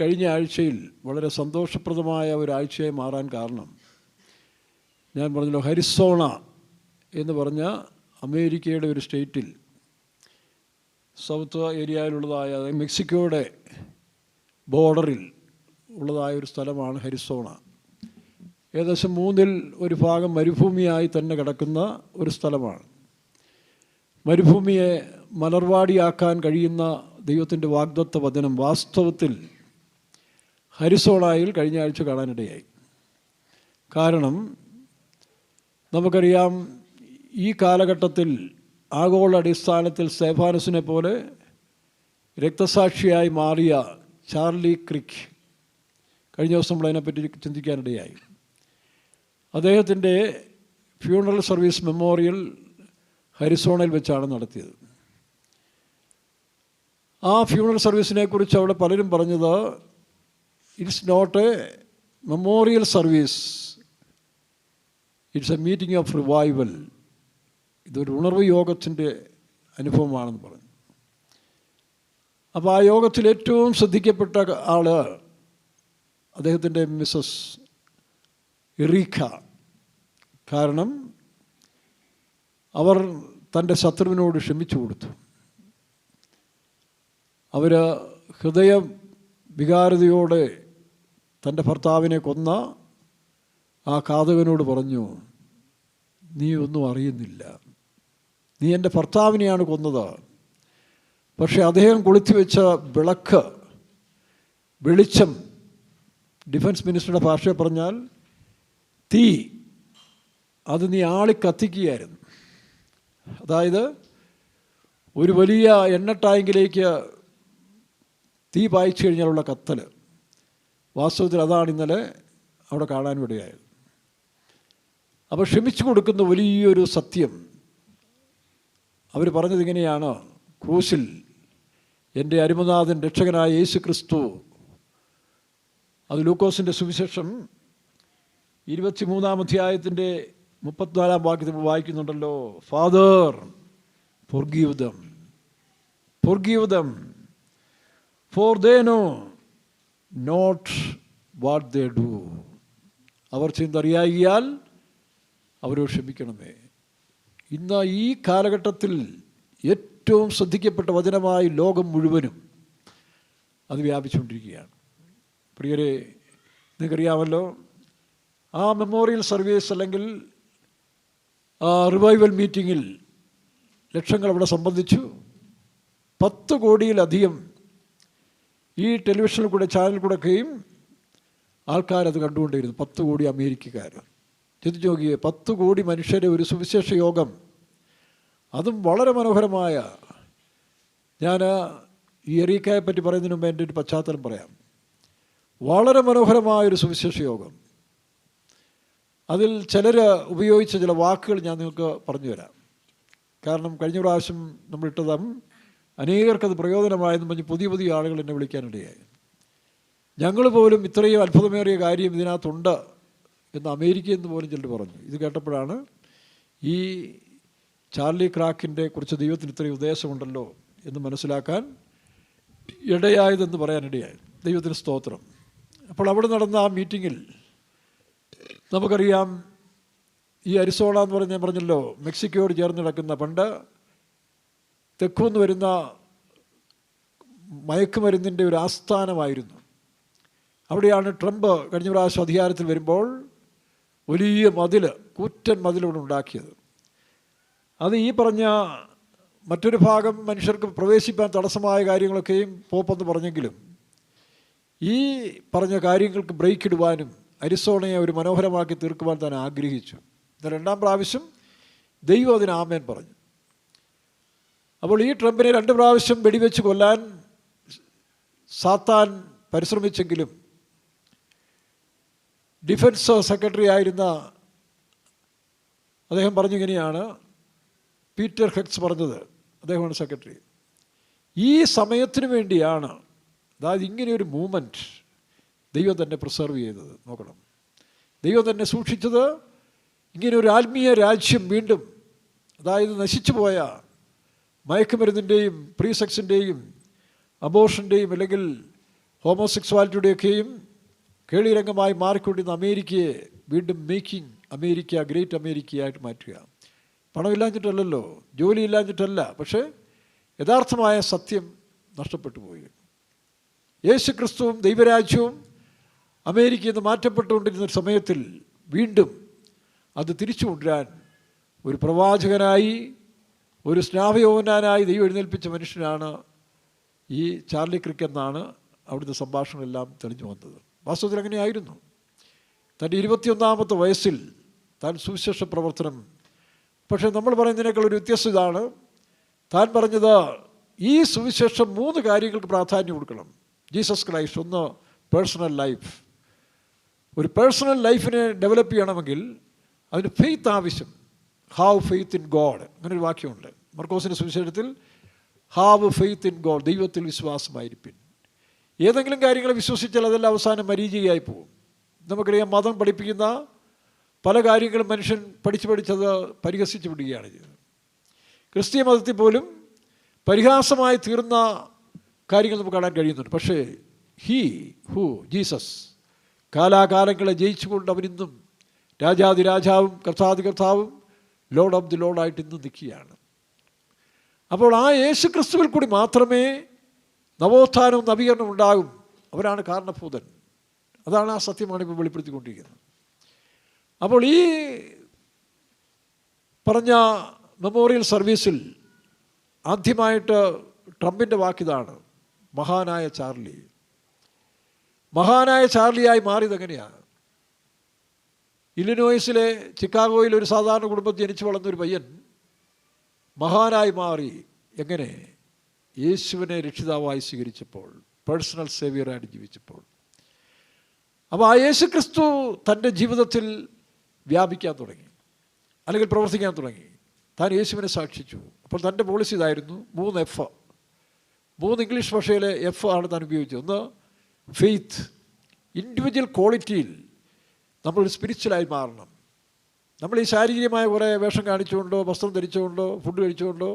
കഴിഞ്ഞ ആഴ്ചയിൽ വളരെ സന്തോഷപ്രദമായ ഒരാഴ്ചയായി മാറാൻ കാരണം, ഞാൻ പറഞ്ഞല്ലോ, ഹരിസോണ എന്ന് പറഞ്ഞ അമേരിക്കയുടെ ഒരു സ്റ്റേറ്റിൽ സൗത്ത് ഏരിയയിലുള്ളതായ, മെക്സിക്കോയുടെ ബോർഡറിൽ ഉള്ളതായ ഒരു സ്ഥലമാണ് ഹരിസോണ. ഏകദേശം 1/3 മരുഭൂമിയായി തന്നെ കിടക്കുന്ന ഒരു സ്ഥലമാണ്. മരുഭൂമിയെ മലർവാടിയാക്കാൻ കഴിയുന്ന ദൈവത്തിൻ്റെ വാഗ്ദത്ത വചനം വാസ്തവത്തിൽ ഹരിസോണയിൽ കഴിഞ്ഞ ആഴ്ച കാണാനിടയായി. കാരണം നമുക്കറിയാം, ഈ കാലഘട്ടത്തിൽ ആഗോള അടിസ്ഥാനത്തിൽ സ്തെഫാനസിനെ പോലെ രക്തസാക്ഷിയായി മാറിയ ചാർലി ക്രിക്ക്, കഴിഞ്ഞ ദിവസം നമ്മൾ അതിനെപ്പറ്റി ചിന്തിക്കാനിടയായി. അദ്ദേഹത്തിൻ്റെ ഫ്യൂണറൽ സർവീസ് മെമ്മോറിയൽ ഹരിസോണയിൽ വെച്ചാണ് നടത്തിയത്. ആ ഫ്യൂണറൽ സർവീസിനെ കുറിച്ച് അവിടെ പലരും പറഞ്ഞത്, it's not a memorial service, it's a meeting of revival. ഇതൊരു ഉണർവ് യോഗത്തിൻ്റെ അനുഭവമാണെന്ന് പറഞ്ഞു. അപ്പോൾ ആ യോഗത്തിൽ ഏറ്റവും ശ്രദ്ധിക്കപ്പെട്ട ആൾ അദ്ദേഹത്തിൻ്റെ മിസ്സസ് എറീക്ക. കാരണം അവർ തൻ്റെ ശത്രുവിനോട് ക്ഷമിച്ചു കൊടുത്തു. അവർ ഹൃദയ വികാരതയോടെ തൻ്റെ ഭർത്താവിനെ കൊന്ന ആ ഘാതകനോട് പറഞ്ഞു, നീ ഒന്നും അറിയുന്നില്ല, നീ എൻ്റെ ഭർത്താവിനെയാണ് കൊന്നത്. പക്ഷേ അദ്ദേഹം കൊളുത്തി വെച്ച വിളക്ക്, വെളിച്ചം, ഡിഫൻസ് മിനിസ്റ്ററുടെ ഭാഷയിൽ പറഞ്ഞാൽ തീ, അത് നീ കത്തിക്കുകയായിരുന്നു. അതായത് ഒരു വലിയ എണ്ണ ടാങ്കിലേക്ക് തീ പായിച്ചു കഴിഞ്ഞാലുള്ള കത്തൽ. വാസ്തവത്തിൽ അതാണ് ഇന്നലെ അവിടെ കാണാനിടയായത്. അപ്പോൾ ക്ഷമിച്ചു കൊടുക്കുന്ന വലിയൊരു സത്യം. അവർ പറഞ്ഞതിങ്ങനെയാണ്, ക്രൂശിൽ എൻ്റെ അരുമനാഥൻ രക്ഷകനായ യേശു ക്രിസ്തു, അത് ലൂക്കോസിൻ്റെ സുവിശേഷം 23-ാം അധ്യായത്തിൻ്റെ 34-ാം വാക്യത്തിൽ വായിക്കുന്നുണ്ടല്ലോ, father forgive them for they know not what they do. അവർ ചെയ്തറിയാകിയാൽ അവരോട് ക്ഷമിക്കണമേ. ഇന്ന് ഈ കാലഘട്ടത്തിൽ ഏറ്റവും ശ്രദ്ധിക്കപ്പെട്ട വചനമായി ലോകം മുഴുവനും അത് വ്യാപിച്ചുകൊണ്ടിരിക്കുകയാണ്. പ്രിയരെ, നിങ്ങൾക്കറിയാമല്ലോ, ആ മെമ്മോറിയൽ സർവീസ് അല്ലെങ്കിൽ ആ റിവൈവൽ മീറ്റിങ്ങിൽ ലക്ഷങ്ങൾ അവിടെ സംബന്ധിച്ചു. 10 കോടിയിലധികം ഈ ടെലിവിഷനിൽ കൂടെ, ചാനലിൽ കൂടെയൊക്കെയും ആൾക്കാരത് കണ്ടുകൊണ്ടിരുന്നു. 10 കോടി അമേരിക്കക്കാർ. ചിന്തിച്ചു നോക്കിയേ, 10 കോടി മനുഷ്യരെ ഒരു സുവിശേഷ യോഗം, അതും വളരെ മനോഹരമായ. ഞാൻ ഈ എറീക്കയെ പറ്റി പറയുന്നതിന് മുമ്പ് എൻ്റെ ഒരു പശ്ചാത്തലം പറയാം. വളരെ മനോഹരമായൊരു സുവിശേഷ യോഗം. അതിൽ ചിലർ ഉപയോഗിച്ച ചില വാക്കുകൾ ഞാൻ നിങ്ങൾക്ക് പറഞ്ഞു തരാം. കാരണം കഴിഞ്ഞ പ്രാവശ്യം നമ്മളിട്ടതും അനേകർക്കത് പ്രയോജനമായെന്ന് പറഞ്ഞ് പുതിയ ആളുകൾ എന്നെ വിളിക്കാനിടയായി. ഞങ്ങൾ പോലും ഇത്രയും അത്ഭുതമേറിയ കാര്യം ഇതിനകത്തുണ്ട് എന്ന് അമേരിക്കയിൽ നിന്ന് പോലും ചിലർ പറഞ്ഞു. ഇത് കേട്ടപ്പോഴാണ് ഈ ചാർലി ക്രാക്കിൻ്റെ കുറിച്ച് ദൈവത്തിന് ഇത്രയും ഉദ്ദേശമുണ്ടല്ലോ എന്ന് മനസ്സിലാക്കാൻ ഇടയായതെന്ന് പറയാനിടയായി. ദൈവത്തിന് സ്തോത്രം. അപ്പോൾ അവിടെ നടന്ന ആ മീറ്റിങ്ങിൽ നമുക്കറിയാം, ഈ അരിസോണ എന്ന് പറഞ്ഞ് ഞാൻ പറഞ്ഞല്ലോ, മെക്സിക്കോയോട് ചേർന്ന് കിടക്കുന്ന, പണ്ട് തെക്കുന്ന് വരുന്ന മയക്കുമരുന്നിൻ്റെ ഒരു ആസ്ഥാനമായിരുന്നു. അവിടെയാണ് ട്രംപ് കഴിഞ്ഞ പ്രാവശ്യം അധികാരത്തിൽ വരുമ്പോൾ വലിയ മതിൽ, കൂറ്റൻ മതിലൂടെ ഉണ്ടാക്കിയത്. അത് ഈ പറഞ്ഞ മറ്റൊരു ഭാഗം മനുഷ്യർക്ക് പ്രവേശിക്കാൻ തടസ്സമായ കാര്യങ്ങളൊക്കെയും പോപ്പെന്ന് പറഞ്ഞെങ്കിലും ഈ പറഞ്ഞ കാര്യങ്ങൾക്ക് ബ്രേക്ക് ഇടുവാനും അരിസോണയെ ഒരു മനോഹരമാക്കി തീർക്കുവാൻ താൻ ആഗ്രഹിച്ചു. 2-ാം പ്രാവശ്യം ദൈവം അതിന് ആമേൻ പറഞ്ഞു. അപ്പോൾ ഈ ട്രംപിനെ 2 പ്രാവശ്യം വെടിവെച്ച് കൊല്ലാൻ സാത്താൻ പരിശ്രമിച്ചെങ്കിലും ഡിഫൻസ് സെക്രട്ടറി ആയിരുന്ന അദ്ദേഹം പറഞ്ഞിങ്ങനെയാണ്, പീറ്റർ ഹെക്സ് പറഞ്ഞത്, അദ്ദേഹമാണ് സെക്രട്ടറി, ഈ സമയത്തിന് വേണ്ടിയാണ്, അതായത് ഇങ്ങനെയൊരു മൂവ്മെൻറ്റ് ദൈവം തന്നെ പ്രിസർവ് ചെയ്തത്. നോക്കണം, ദൈവം തന്നെ സൂക്ഷിച്ചത് ഇങ്ങനെ ഒരു ആത്മീയ രാജ്യം വീണ്ടും, അതായത് നശിച്ചു പോയ മയക്കുമരുന്നിൻ്റെയും പ്രീസെക്സിൻ്റെയും അബോർഷൻ്റെയും അല്ലെങ്കിൽ ഹോമോസെക്സ്വാലിറ്റിയുടെയൊക്കെയും കേളിരംഗമായി മാറിക്കൊണ്ടിരുന്ന അമേരിക്കയെ വീണ്ടും മേക്കിംഗ് അമേരിക്ക ഗ്രേറ്റ് അമേരിക്കയായിട്ട് മാറ്റുക. പണമില്ലാഞ്ഞിട്ടല്ലല്ലോ, ജോലിയില്ലാഞ്ഞിട്ടല്ല, പക്ഷേ യഥാർത്ഥമായ സത്യം നഷ്ടപ്പെട്ടു പോയി. യേശു ക്രിസ്തുവും ദൈവരാജ്യവും അമേരിക്കയിൽ നിന്ന് മാറ്റപ്പെട്ടുകൊണ്ടിരുന്ന സമയത്തിൽ വീണ്ടും അത് തിരിച്ചു കൊണ്ടുവരാൻ ഒരു പ്രവാചകനായി, ഒരു സ്നാപയോഹന്നാനായി ദൈവം എഴുന്നേൽപ്പിച്ച മനുഷ്യനാണ് ഈ ചാർലി ക്രിക്ക് എന്നാണ് അവിടുത്തെ സംഭാഷണങ്ങളെല്ലാം തെളിഞ്ഞു വന്നത്. വാസ്തവത്തിൽ അങ്ങനെയായിരുന്നു. തൻ്റെ 21-ാമത്തെ വയസ്സിൽ താൻ സുവിശേഷ പ്രവർത്തനം, പക്ഷേ നമ്മൾ പറയുന്നതിനേക്കാൾ ഒരു വ്യത്യസ്തത ഇതാണ്. താൻ പറഞ്ഞത് ഈ സുവിശേഷം 3 കാര്യങ്ങൾക്ക് പ്രാധാന്യം കൊടുക്കണം. ജീസസ് ക്രൈസ്റ്റ്, ഒന്ന് പേഴ്സണൽ ലൈഫ്. ഒരു പേഴ്സണൽ ലൈഫിനെ ഡെവലപ്പ് ചെയ്യണമെങ്കിൽ അതിന് ഫെയ്ത്ത് ആവശ്യം. ഹാവ് ഫെയ്ത്ത് ഇൻ ഗോഡ്, അങ്ങനൊരു വാക്യമുണ്ട് മർക്കോസിൻ്റെ സുവിശേഷത്തിൽ. ഹാവ് ഫെയ്ത്ത് ഇൻ ഗോഡ്, ദൈവത്തിൽ വിശ്വാസമായിരിക്കും. ഏതെങ്കിലും കാര്യങ്ങൾ വിശ്വസിച്ചാൽ അതെല്ലാം അവസാനം മരീചികയായി പോകും. നമുക്കറിയാം, മതം പഠിപ്പിക്കുന്ന പല കാര്യങ്ങളും മനുഷ്യൻ പഠിച്ചത് പരിഹസിച്ച് വിടുകയാണ് ചെയ്തത്. ക്രിസ്തീയ മതത്തിൽ പോലും പരിഹാസമായി തീർന്ന കാര്യങ്ങൾ നമുക്ക് കാണാൻ കഴിയുന്നുണ്ട്. പക്ഷേ ജീസസ് കാലാകാലങ്ങളെ ജയിച്ചുകൊണ്ട് അവനിന്നും രാജാതിരാജാവും കർത്താവും ലോർഡ് ഓഫ് ദി ലോർഡായിട്ട് ഇന്നും നിൽക്കുകയാണ്. അപ്പോൾ ആ യേശു ക്രിസ്തുവിൽ കൂടി മാത്രമേ നവോത്ഥാനവും നവീകരണവും ഉണ്ടാകും. അവരാണ് കാരണഭൂതൻ. അതാണ് ആ സത്യമാണ് ഇപ്പോൾ വെളിപ്പെടുത്തിക്കൊണ്ടിരിക്കുന്നത്. അപ്പോൾ ഈ പറഞ്ഞ മെമ്മോറിയൽ സർവീസിൽ ആദ്യമായിട്ട് ട്രംപിൻ്റെ വാക്കിതാണ്, മഹാനായ ചാർലി. മഹാനായ ചാർലിയായി മാറിയത് എങ്ങനെയാണ്? ഇല്ലിനോയ്സിലെ ചിക്കാഗോയിൽ ഒരു സാധാരണ കുടുംബത്തിൽ ജനിച്ചു വളർന്നൊരു പയ്യൻ മഹാനായി മാറി. എങ്ങനെ? യേശുവിനെ രക്ഷിതാവായി സ്വീകരിച്ചപ്പോൾ, പേഴ്സണൽ സേവിയറായിട്ട് ജീവിച്ചപ്പോൾ. അപ്പോൾ ആ യേശു ക്രിസ്തു തൻ്റെ ജീവിതത്തിൽ വ്യാപിക്കാൻ തുടങ്ങി, അല്ലെങ്കിൽ പ്രവർത്തിക്കാൻ തുടങ്ങി. താൻ യേശുവിനെ സാക്ഷിച്ചു. അപ്പോൾ തൻ്റെ പോളിസി ഇതായിരുന്നു, 3 F. 3 ഇംഗ്ലീഷ് ഭാഷയിലെ F ആണ് താൻ ഉപയോഗിച്ചത്. ഒന്ന് ഫെയ്ത്ത്, ഇൻഡിവിജ്വൽ ക്വാളിറ്റിയിൽ നമ്മളൊരു സ്പിരിച്വലായി മാറണം. നമ്മൾ ഈ ശാരീരികമായ കുറേ വേഷം കാണിച്ചുകൊണ്ടോ വസ്ത്രം ധരിച്ചുകൊണ്ടോ ഫുഡ് കഴിച്ചുകൊണ്ടോ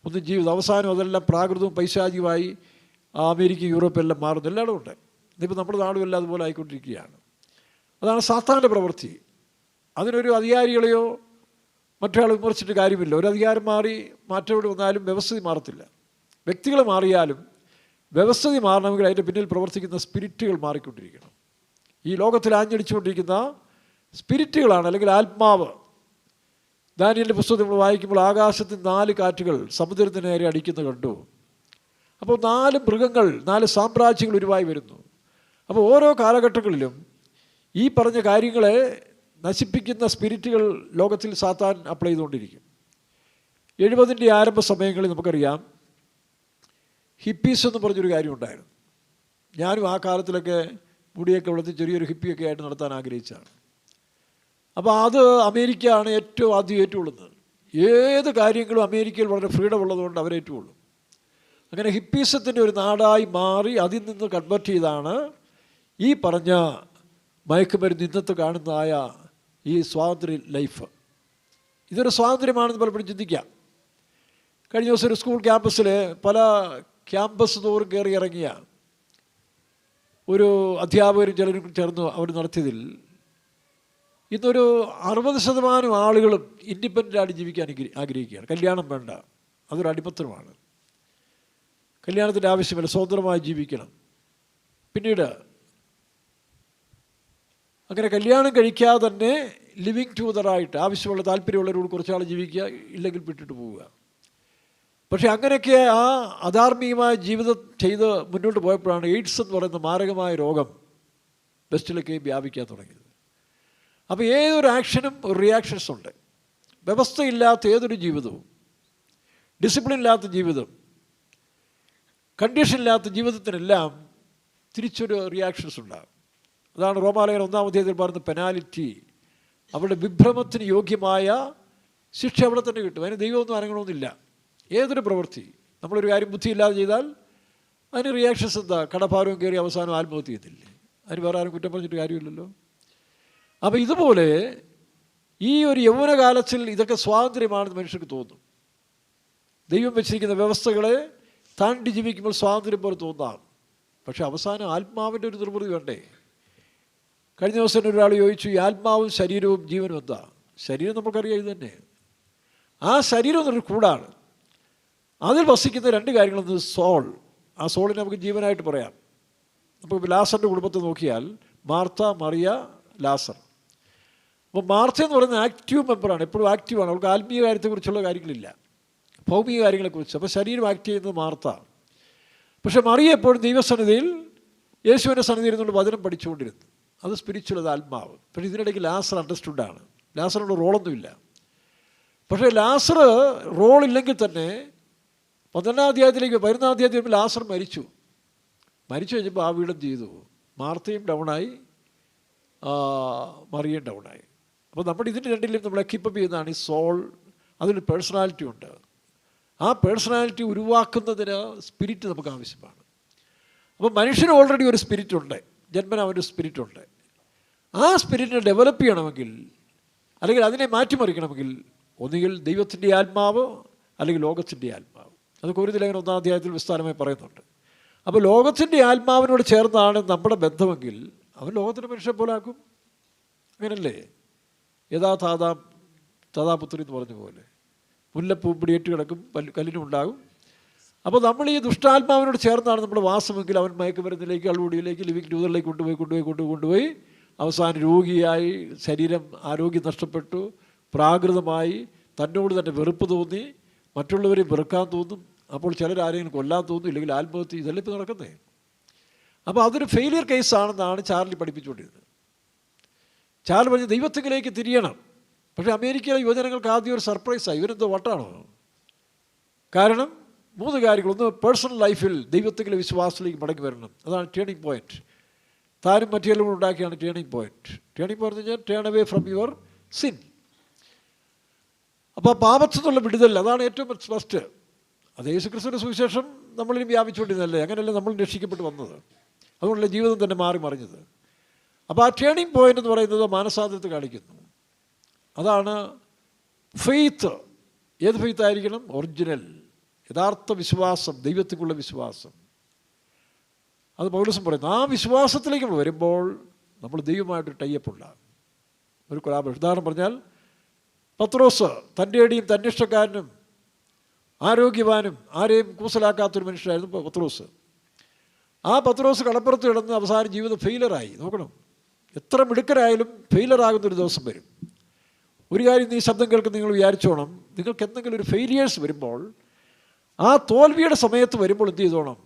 ഒന്നും ജീവിതം, അവസാനം അതെല്ലാം പ്രാകൃതവും പൈശാചികമായി അമേരിക്ക യൂറോപ്പെല്ലാം മാറുന്നു. എല്ലായിടും ഉണ്ട്. ഇന്നിപ്പോൾ നമ്മുടെ നാടും എല്ലാം അതുപോലെ ആയിക്കൊണ്ടിരിക്കുകയാണ്. അതാണ് സാത്താൻ്റെ പ്രവൃത്തി. അതിനൊരു അധികാരികളെയോ മറ്റൊരാൾ വിമർശിച്ചിട്ട് കാര്യമില്ല. ഒരു അധികാരം മാറി മാറ്റം ഇവിടെ വന്നാലും വ്യവസ്ഥിതി മാറത്തില്ല. വ്യക്തികൾ മാറിയാലും വ്യവസ്ഥിതി മാറണമെങ്കിൽ അതിൻ്റെ പിന്നിൽ പ്രവർത്തിക്കുന്ന സ്പിരിറ്റുകൾ മാറിക്കൊണ്ടിരിക്കണം. ഈ ലോകത്തിൽ ആഞ്ഞടിച്ചുകൊണ്ടിരിക്കുന്ന സ്പിരിറ്റുകളാണ്, അല്ലെങ്കിൽ ആത്മാവ്. ദാനിയേലിൻ്റെ പുസ്തകം നമ്മൾ വായിക്കുമ്പോൾ ആകാശത്തിൽ 4 കാറ്റുകൾ സമുദ്രത്തിന് നേരെ അടിക്കുന്ന കണ്ടു. അപ്പോൾ 4 മൃഗങ്ങൾ, 4 സാമ്രാജ്യങ്ങൾ ഉരുവായി വരുന്നു. അപ്പോൾ ഓരോ കാലഘട്ടങ്ങളിലും ഈ പറഞ്ഞ കാര്യങ്ങളെ നശിപ്പിക്കുന്ന സ്പിരിറ്റുകൾ ലോകത്തിൽ സാത്താൻ അപ്ലൈ ചെയ്തുകൊണ്ടിരിക്കും. 70-ൻ്റെ ആരംഭ സമയങ്ങളിൽ നമുക്കറിയാം, ഹിപ്പീസ് എന്ന് പറഞ്ഞൊരു കാര്യം ഉണ്ടായിരുന്നു. ഞാനും ആ കാലത്തിലൊക്കെ മുടിയൊക്കെ വളർത്തി ചെറിയൊരു ഹിപ്പിയൊക്കെ ആയിട്ട് നടത്താൻ ആഗ്രഹിച്ചാണ്. അപ്പോൾ അത് അമേരിക്കയാണ് ഏറ്റവും ആദ്യം ഏറ്റുകൊള്ളുന്നത്. ഏത് കാര്യങ്ങളും അമേരിക്കയിൽ വളരെ ഫ്രീഡം ഉള്ളതുകൊണ്ട് അവരേറ്റുകൊള്ളും. അങ്ങനെ ഹിപ്പീസത്തിൻ്റെ ഒരു നാടായി മാറി അതിൽ നിന്ന് കൺവെർട്ട് ചെയ്താണ് ഈ പറഞ്ഞ മയക്കുമരുന്ന് ഇന്നത്തെ കാണുന്നതായ ഈ സ്വാതന്ത്ര്യ ലൈഫ്. ഇതൊരു സ്വാതന്ത്ര്യമാണെന്ന് പലപ്പോഴും ചിന്തിക്കാം. കഴിഞ്ഞ ദിവസം ഒരു സ്കൂൾ ക്യാമ്പസിൽ പല ക്യാമ്പസ് തോറും കയറി ഇറങ്ങിയ ഒരു അധ്യാപകരും ചിലരും ചേർന്ന് അവർ നടത്തിയതിൽ ഇന്നൊരു 60% ആളുകളും ഇൻഡിപെൻഡൻ്റായിട്ട് ജീവിക്കാൻ ആഗ്രഹിക്കുകയാണ്. കല്യാണം വേണ്ട, അതൊരു അടിമത്തരമാണ്. കല്യാണത്തിൻ്റെ ആവശ്യമില്ല, സ്വതന്ത്രമായി ജീവിക്കണം. പിന്നീട് അങ്ങനെ കല്യാണം കഴിക്കാതെ തന്നെ ലിവിങ് ടുഗദറായിട്ട് ആവശ്യമുള്ള താല്പര്യമുള്ളവരോട് കുറച്ചാൾ ജീവിക്കുക, ഇല്ലെങ്കിൽ വിട്ടിട്ട് പോവുക. പക്ഷേ അങ്ങനെയൊക്കെ ആ അധാർമികമായ ജീവിതം ചെയ്ത് മുന്നോട്ട് പോയപ്പോഴാണ് എയ്ഡ്സ് എന്ന് പറയുന്ന മാരകമായ രോഗം വെസ്റ്റിലൊക്കെ വ്യാപിക്കാൻ തുടങ്ങിയത്. അപ്പോൾ ഏതൊരു ആക്ഷനും ഒരു റിയാക്ഷൻസ് ഉണ്ട്. വ്യവസ്ഥയില്ലാത്ത ഏതൊരു ജീവിതവും, ഡിസിപ്ലിൻ ഇല്ലാത്ത ജീവിതം, കണ്ടീഷൻ ഇല്ലാത്ത ജീവിതത്തിനെല്ലാം തിരിച്ചൊരു റിയാക്ഷൻസ് ഉണ്ടാകും. അതാണ് റോമാലേഖനം 1-ാം അധ്യായത്തിൽ പറയുന്ന പെനാലിറ്റി. അവരുടെ വിഭ്രമത്തിന് യോഗ്യമായ ശിക്ഷ അവിടെ തന്നെ കിട്ടും. അതിന് ദൈവമൊന്നും അനങ്ങണമെന്നില്ല. ഏതൊരു പ്രവൃത്തി നമ്മളൊരു കാര്യം ബുദ്ധിയില്ലാതെ ചെയ്താൽ അതിന് റിയാക്ഷൻസ് എന്താ? കടഭാരവും കയറി അവസാനം ആത്മഹത്യ ചെയ്തില്ലേ? അതിന് വേറെ ആരും കുറ്റം പറഞ്ഞിട്ട് കാര്യമില്ലല്ലോ. അപ്പോൾ ഇതുപോലെ ഈ ഒരു യൗവനകാലത്തിൽ ഇതൊക്കെ സ്വാതന്ത്ര്യമാണെന്ന് മനുഷ്യർക്ക് തോന്നും. ദൈവം വെച്ചിരിക്കുന്ന വ്യവസ്ഥകളെ താണ്ടി ജീവിക്കുമ്പോൾ സ്വാതന്ത്ര്യം പോലെ തോന്നാം. പക്ഷെ അവസാനം ആത്മാവിൻ്റെ ഒരു നിർവൃതി വേണ്ടേ? കഴിഞ്ഞ ദിവസം ഒരാൾ ചോദിച്ചു, ഈ ആത്മാവും ശരീരവും ജീവനും എന്താ? ശരീരം നമുക്കറിയാം ഇത് തന്നെ. ആ ശരീരം എന്നൊരു കൂടാണ്. അതിൽ വസിക്കുന്ന രണ്ട് കാര്യങ്ങളൊന്ന് സോൾ. ആ സോളിനെ നമുക്ക് ജീവനായിട്ട് പറയാം. അപ്പോൾ ലാസറിൻ്റെ കുടുംബത്തെ നോക്കിയാൽ മാർത്ത, മറിയ, ലാസർ. അപ്പോൾ മാർത്ത എന്ന് പറയുന്നത് ആക്റ്റീവ് മെമ്പറാണ്, എപ്പോഴും ആക്റ്റീവാണ്. അവൾക്ക് ആത്മീയ കാര്യത്തെക്കുറിച്ചുള്ള കാര്യങ്ങളില്ല, ഭൗമിക കാര്യങ്ങളെക്കുറിച്ച്. അപ്പോൾ ശരീരം ആക്ട് ചെയ്യുന്നത് മാർത്ത. പക്ഷെ മറിയ എപ്പോഴും ദൈവസന്നിധിയിൽ, യേശുവിൻ്റെ സന്നിധിയിൽ നിന്നുള്ള വചനം പഠിച്ചുകൊണ്ടിരുന്നു. അത് സ്പിരിച്വൽ, അത് ആത്മാവ്. പക്ഷേ ഇതിനിടയ്ക്ക് ലാസർ അണ്ടർസ്റ്റുഡാണ്. ലാസറിനുള്ള റോളൊന്നുമില്ല. പക്ഷേ ലാസർ റോളില്ലെങ്കിൽ തന്നെ 11-ാം അധ്യായത്തിലേക്ക് 11-ാം അധ്യായത്തിൽ ലാസർ മരിച്ചു കഴിഞ്ഞപ്പോൾ ആ വീടും ചെയ്തു. മാർത്തയും ഡൗണായി, മറിയയും ഡൗണായി. അപ്പോൾ നമ്മുടെ ഇതിൻ്റെ രണ്ടിലും നമ്മൾ എക്വിപ്പ് ചെയ്യുന്നതാണ് ഈ സോൾ. അതിന് പേഴ്സണാലിറ്റി ഉണ്ട്. ആ പേഴ്സണാലിറ്റി ഉരുവാക്കുന്നതിന് സ്പിരിറ്റ് നമുക്ക് ആവശ്യമാണ്. അപ്പോൾ മനുഷ്യന് ഓൾറെഡി ഒരു സ്പിരിറ്റ് ഉണ്ട്, ജന്മന അവൻ്റെ സ്പിരിറ്റ് ഉണ്ട്. ആ സ്പിരിറ്റിനെ ഡെവലപ്പ് ചെയ്യണമെങ്കിൽ, അല്ലെങ്കിൽ അതിനെ മാറ്റിമറിക്കണമെങ്കിൽ, ഒന്നുകിൽ ദൈവത്തിൻ്റെ ആത്മാവ് അല്ലെങ്കിൽ ലോകത്തിൻ്റെ ആത്മാവ്. അത് കൊരിന്ത്യർ ലേഖനം 1-ാം അധ്യായത്തിൽ വിസ്താരമായി പറയുന്നുണ്ട്. അപ്പോൾ ലോകത്തിൻ്റെ ആത്മാവിനോട് ചേർന്നാണ് നമ്മുടെ ബന്ധമെങ്കിൽ അവൻ ലോകത്തിൻ്റെ മനുഷ്യനെ പോലെ ആക്കും. അങ്ങനല്ലേ? താതാപുത്രി എന്ന് പറഞ്ഞ പോലെ മുല്ലപ്പൂ പിടിയേറ്റ് കിടക്കും, കല്ലിനുണ്ടാകും. അപ്പോൾ നമ്മൾ ഈ ദുഷ്ടാത്മാവിനോട് ചേർന്നാണ് നമ്മുടെ വാസമെങ്കിൽ അവൻ മയക്കുമരുന്നിലേക്ക്, കള്ളുകുടിയിലേക്ക്, ലിവിങ് ടൂതറിലേക്ക് കൊണ്ടുപോയി അവസാനം രോഗിയായി, ശരീരം ആരോഗ്യം നഷ്ടപ്പെട്ടു, പ്രാകൃതമായി, തന്നോട് തന്നെ വെറുപ്പ് തോന്നി, മറ്റുള്ളവരെ വെറുക്കാൻ തോന്നും. അപ്പോൾ ചിലർ ആരെങ്കിലും കൊല്ലാൻ തോന്നും, ഇല്ലെങ്കിൽ ആത്മഹത്യ. ഇതെല്ലാം ഇപ്പോൾ നടക്കുന്നേ. അപ്പോൾ അതൊരു ഫെയിലിയർ കേസാണെന്നാണ് ചാർലി പഠിപ്പിച്ചുകൊണ്ടിരുന്നത്. ചാർലി പറഞ്ഞ് ദൈവത്തിലേക്ക് തിരിയണം. പക്ഷേ അമേരിക്കയിലെ യുവജനങ്ങൾക്ക് ആദ്യം ഒരു സർപ്രൈസായി, ഇവരെന്തോ വട്ടാണോ? കാരണം 3 കാര്യങ്ങൾ. ഒന്ന്, പേഴ്സണൽ ലൈഫിൽ ദൈവത്തിലെ വിശ്വാസത്തിലേക്ക് മടങ്ങി വരണം. അതാണ് ടേണിംഗ് പോയിൻറ്റ്. താനും മറ്റെല്ലാം ഉണ്ടാക്കിയാണ് ടേണിംഗ് പോയിൻറ്റ്. ടേണിംഗ് പോയിന്റ് എന്ന് പറഞ്ഞാൽ turn away from your sin. അപ്പോൾ പാപത്തിൽ നിന്നുള്ള വിടുതൽ, അതാണ് ഏറ്റവും ഫസ്റ്റ്. അത് യേശുക്രിസ്തുവിൻ്റെ സുവിശേഷം നമ്മളിലും വ്യാപിച്ചുകൊണ്ടിരുന്നല്ലേ? അങ്ങനെയല്ലേ നമ്മൾ രക്ഷിക്കപ്പെട്ട് വന്നത്. അതുകൊണ്ടല്ലേ ജീവിതം തന്നെ മാറി മറിഞ്ഞത്. അപ്പോൾ ആ ടേണിംഗ് പോയിൻ്റ് എന്ന് പറയുന്നത് മാനസാന്തരത്തെ കാണിക്കുന്നു. അതാണ് ഫെയ്ത്ത്. ഏത് ഫെയ്ത്ത് ആയിരിക്കണം? ഒറിജിനൽ, യഥാർത്ഥ വിശ്വാസം, ദൈവത്തിലുള്ള വിശ്വാസം. അത് പൗലോസും പറയുന്നു. ആ വിശ്വാസത്തിലേക്ക് നമ്മൾ വരുമ്പോൾ നമ്മൾ ദൈവമായിട്ട് ടൈപ്പുള്ള ഒരു കൊലാബറേഷൻ. ഉദാഹരണം പറഞ്ഞാൽ പത്രോസ് തൻ്റെ അടിയും തന്നിഷ്ടക്കാരനും ആരോഗ്യവാനും ആരെയും കൂസലാക്കാത്തൊരു മനുഷ്യനായിരുന്നു പത്രോസ്. ആ പത്രോസ് കടപ്പുറത്ത് കിടന്ന് അവസാനം ജീവിതം ഫെയിലറായി. നോക്കണം, എത്ര മിടുക്കരായാലും ഫെയിലറാകുന്നൊരു ദിവസം വരും. ഒരു കാര്യം ഈ ശബ്ദം കേൾക്കുന്ന നിങ്ങൾ വിചാരിച്ചോണം, നിങ്ങൾക്ക് എന്തെങ്കിലും ഒരു ഫെയിലിയേഴ്സ് വരുമ്പോൾ, ആ തോൽവിയുടെ സമയത്ത് വരുമ്പോൾ എന്ത് ചെയ്തോണം?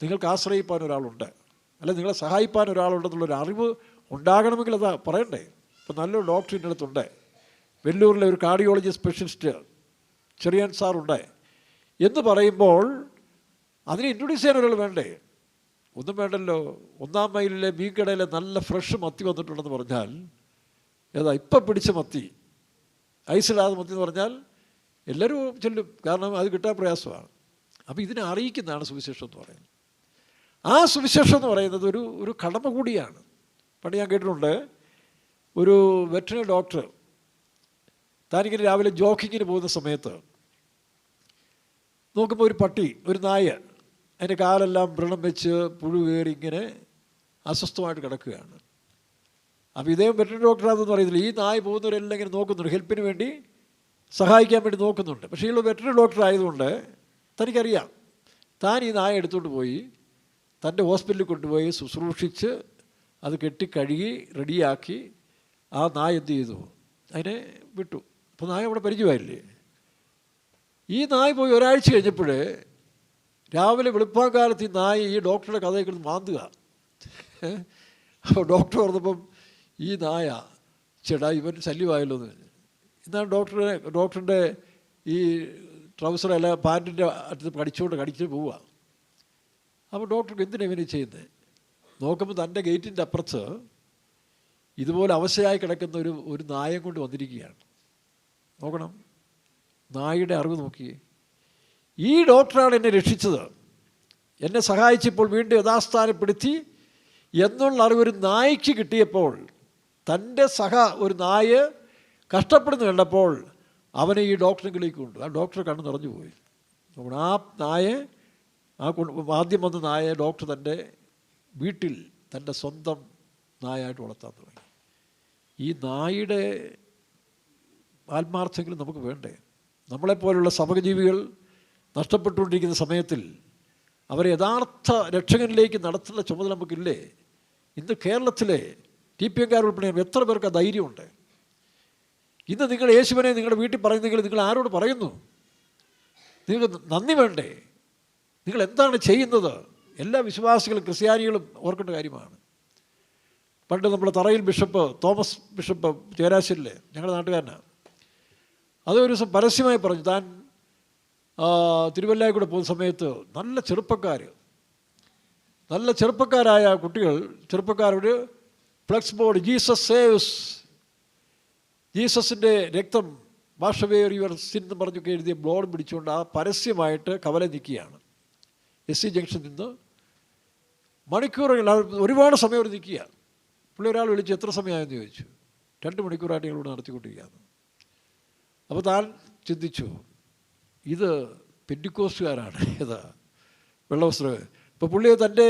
നിങ്ങൾക്ക് ആശ്രയിപ്പാൻ ഒരാളുണ്ട്, അല്ല നിങ്ങളെ സഹായിപ്പാൻ ഒരാളുണ്ടെന്നുള്ളൊരു അറിവ് ഉണ്ടാകണമെങ്കിൽ അതാ പറയണ്ടേ. ഇപ്പം നല്ലൊരു ഡോക്ടറിൻ്റെ അടുത്തുണ്ട്, വെല്ലൂരിലെ ഒരു കാർഡിയോളജി സ്പെഷ്യലിസ്റ്റ് ചെറിയാൻ സാറുണ്ട് എന്ന് പറയുമ്പോൾ അതിനെ ഇൻട്രൊഡ്യൂസ് ചെയ്യാൻ ഒരാൾ വേണ്ടേ? ഒന്നും വേണ്ടല്ലോ. 1-ാം മൈലിലെ മീൻകടയിലെ നല്ല ഫ്രഷ് മത്തി വന്നിട്ടുണ്ടെന്ന് പറഞ്ഞാൽ, ഏതാ ഇപ്പം പിടിച്ച മത്തി, ഐസിലാതെ മത്തി എന്ന് പറഞ്ഞാൽ എല്ലാവരും ചെല്ലും, കാരണം അത് കിട്ടാൻ പ്രയാസമാണ്. അപ്പോൾ ഇതിനെ അറിയിക്കുന്നതാണ് സുവിശേഷം എന്ന് പറയുന്നത്. ആ സുവിശേഷം എന്ന് പറയുന്നത് ഒരു കടമ കൂടിയാണ്. പണ്ട് ഞാൻ കേട്ടിട്ടുണ്ട്, ഒരു വെറ്ററിനറി ഡോക്ടർ താനിങ്ങനെ രാവിലെ ജോക്കിങ്ങിന് പോകുന്ന സമയത്ത് നോക്കുമ്പോൾ ഒരു പട്ടി, ഒരു നായ, അതിൻ്റെ കാലെല്ലാം വ്രണം വെച്ച് പുഴു കയറി ഇങ്ങനെ അസ്വസ്ഥമായിട്ട് കിടക്കുകയാണ്. അപ്പോൾ ഇതേ വെറ്ററിനറി ഡോക്ടറാണെന്ന് പറയുന്നില്ല. ഈ നായ പോകുന്നവരെല്ലാം ഇങ്ങനെ നോക്കുന്നുണ്ട്, ഹെൽപ്പിന് വേണ്ടി, സഹായിക്കാൻ വേണ്ടി നോക്കുന്നുണ്ട്. പക്ഷേ ഈ വെറ്ററിനറി ഡോക്ടർ ആയതുകൊണ്ട് തനിക്കറിയാം, താൻ ഈ നായ എടുത്തുകൊണ്ട് പോയി തൻ്റെ ഹോസ്പിറ്റലിൽ കൊണ്ടുപോയി ശുശ്രൂഷിച്ച് അത് കെട്ടിക്കഴുകി റെഡിയാക്കി ആ നായ എന്ത് ചെയ്തു? അതിനെ വിട്ടു. അപ്പോൾ നായ അവിടെ പരിചയമായില്ലേ? ഈ നായ പോയി ഒരാഴ്ച കഴിഞ്ഞപ്പോൾ രാവിലെ വെളുപ്പാങ്കാലത്ത് ഈ നായ ഈ ഡോക്ടറുടെ കഥയൊക്കെ മാന്തുക. അപ്പോൾ ഡോക്ടർ പറഞ്ഞപ്പം ഈ നായ ചേട്ടാ ഇവൻ ശല്യമായല്ലോ എന്ന്. എന്നാൽ ഡോക്ടറിൻ്റെ ഈ ട്രൗസറല്ല പാൻറ്റിൻ്റെ അടുത്ത് കടിച്ച് പോവുക. അപ്പോൾ ഡോക്ടർക്ക് എന്തിനാണ് ഇവന് ചെയ്യുന്നത്? നോക്കുമ്പോൾ തൻ്റെ ഗേറ്റിൻ്റെ അപ്പുറത്ത് ഇതുപോലെ അവശയായി കിടക്കുന്ന ഒരു നായം കൊണ്ട് വന്നിരിക്കുകയാണ്. നോക്കണം, നായയുടെ അറിവ് നോക്കിയേ. ഈ ഡോക്ടറാണ് എന്നെ രക്ഷിച്ചത്, എന്നെ സഹായിച്ചപ്പോൾ വീണ്ടും യഥാസ്ഥാനപ്പെടുത്തി എന്നുള്ള അറിവ് ഒരു നായ്ക്ക് കിട്ടിയപ്പോൾ, തൻ്റെ ഒരു നായ കഷ്ടപ്പെടുന്നു കണ്ടപ്പോൾ അവനെ ഈ ഡോക്ടറിലേക്ക് കൊണ്ടു. ആ ഡോക്ടർ കണ്ണ് നിറഞ്ഞു പോയി. ആ നായെ ആദ്യം വന്ന നായയെ ഡോക്ടർ തൻ്റെ വീട്ടിൽ തൻ്റെ സ്വന്തം നായായിട്ട് വളർത്താൻ തുടങ്ങി. ഈ നായയുടെ ആത്മാർത്ഥമെങ്കിലും നമുക്ക് വേണ്ടേ? നമ്മളെപ്പോലുള്ള സമൂഹജീവികൾ നഷ്ടപ്പെട്ടുകൊണ്ടിരിക്കുന്ന സമയത്തിൽ അവരെ യഥാർത്ഥ രക്ഷകനിലേക്ക് നടത്തുന്ന ചുമതല നമുക്കില്ലേ? ഇന്ന് കേരളത്തിലെ TPM-കാർ ഉൾപ്പെടെ എത്ര പേർക്ക് ആ ധൈര്യമുണ്ട്? ഇന്ന് നിങ്ങൾ യേശുവിനെ നിങ്ങളുടെ വീട്ടിൽ പറയുന്നെങ്കിൽ നിങ്ങൾ ആരോട് പറയുന്നു? നിങ്ങൾക്ക് നന്ദി വേണ്ടേ? നിങ്ങൾ എന്താണ് ചെയ്യുന്നത്? എല്ലാ വിശ്വാസികളും ക്രിസ്ത്യാനികളും ഓർക്കേണ്ട കാര്യമാണ്. പണ്ട് നമ്മുടെ തറയിൽ ബിഷപ്പ് തോമസ് ബിഷപ്പ് ചേരാശ്ശേരിലെ ഞങ്ങളുടെ നാട്ടുകാരനാണ്. അതൊരു ദിവസം പരസ്യമായി പറഞ്ഞു, താൻ തിരുവല്ലയിൽ കൂടെ പോകുന്ന സമയത്ത് നല്ല ചെറുപ്പക്കാരായ കുട്ടികൾ, ചെറുപ്പക്കാരൊരു ഫ്ലെക്സ് ബോർഡ് ജീസസ് സേവ്സ്, ജീസസിൻ്റെ രക്തം വാഷ് അവേ യുവർ സിൻ എന്ന് പറഞ്ഞൊക്കെ എഴുതിയ ബോർഡ് പിടിച്ചുകൊണ്ട് ആ പരസ്യമായിട്ട് കവല നിൽക്കുകയാണ്. SC ജംഗ്ഷൻ നിന്ന് മണിക്കൂറുകൾ, ഒരുപാട് സമയം അവർ നിൽക്കുക. പുള്ളി ഒരാൾ വിളിച്ച് എത്ര സമയമായെന്ന് ചോദിച്ചു. 2 മണിക്കൂറായിട്ട് ഞങ്ങളിവിടെ നടത്തിക്കൊണ്ടിരിക്കുകയാണ്. അപ്പോൾ താൻ ചിന്തിച്ചു, ഇത് പെന്തിക്കോസ്റ്റുകാരാണ്, ഇത് വെള്ളവസ്ത്രം. ഇപ്പോൾ പുള്ളി തൻ്റെ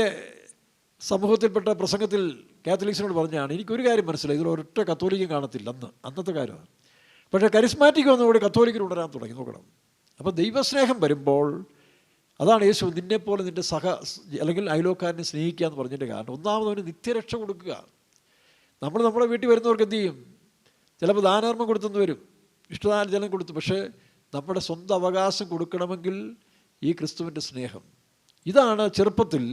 സമൂഹത്തിൽപ്പെട്ട പ്രസംഗത്തിൽ കാത്തലിക്സിനോട് പറഞ്ഞാണ്, എനിക്കൊരു കാര്യം മനസ്സിലായി, ഇതിൽ ഒരൊറ്റ കത്തോലിക്കും കാണത്തില്ല അന്നത്തെ കാര്യമാണ്. പക്ഷേ കരിസ്മാറ്റിക് വന്നുകൂടി കത്തോലിക്കർ ഉണരാൻ തുടങ്ങി. നോക്കണം. അപ്പോൾ ദൈവസ്നേഹം വരുമ്പോൾ അതാണ് യേശു നിന്നെപ്പോലെ നിൻ്റെ അല്ലെങ്കിൽ അയലോക്കാരനെ സ്നേഹിക്കുക എന്ന് പറഞ്ഞതിൻ്റെ കാരണം. ഒന്നാമതവന് നിത്യരക്ഷ കൊടുക്കുക. നമ്മുടെ വീട്ടിൽ വരുന്നവർക്ക് എന്ത് ചെയ്യും? ചിലപ്പോൾ ദാനധർമ്മം കൊടുത്തെന്ന് വരും, ഇഷ്ടദാനജലം കൊടുത്തു. പക്ഷേ നമ്മുടെ സ്വന്തം അവകാശം കൊടുക്കണമെങ്കിൽ ഈ ക്രിസ്തുവിൻ്റെ സ്നേഹം. ഇതാണ് ചെറുപ്പത്തിൽ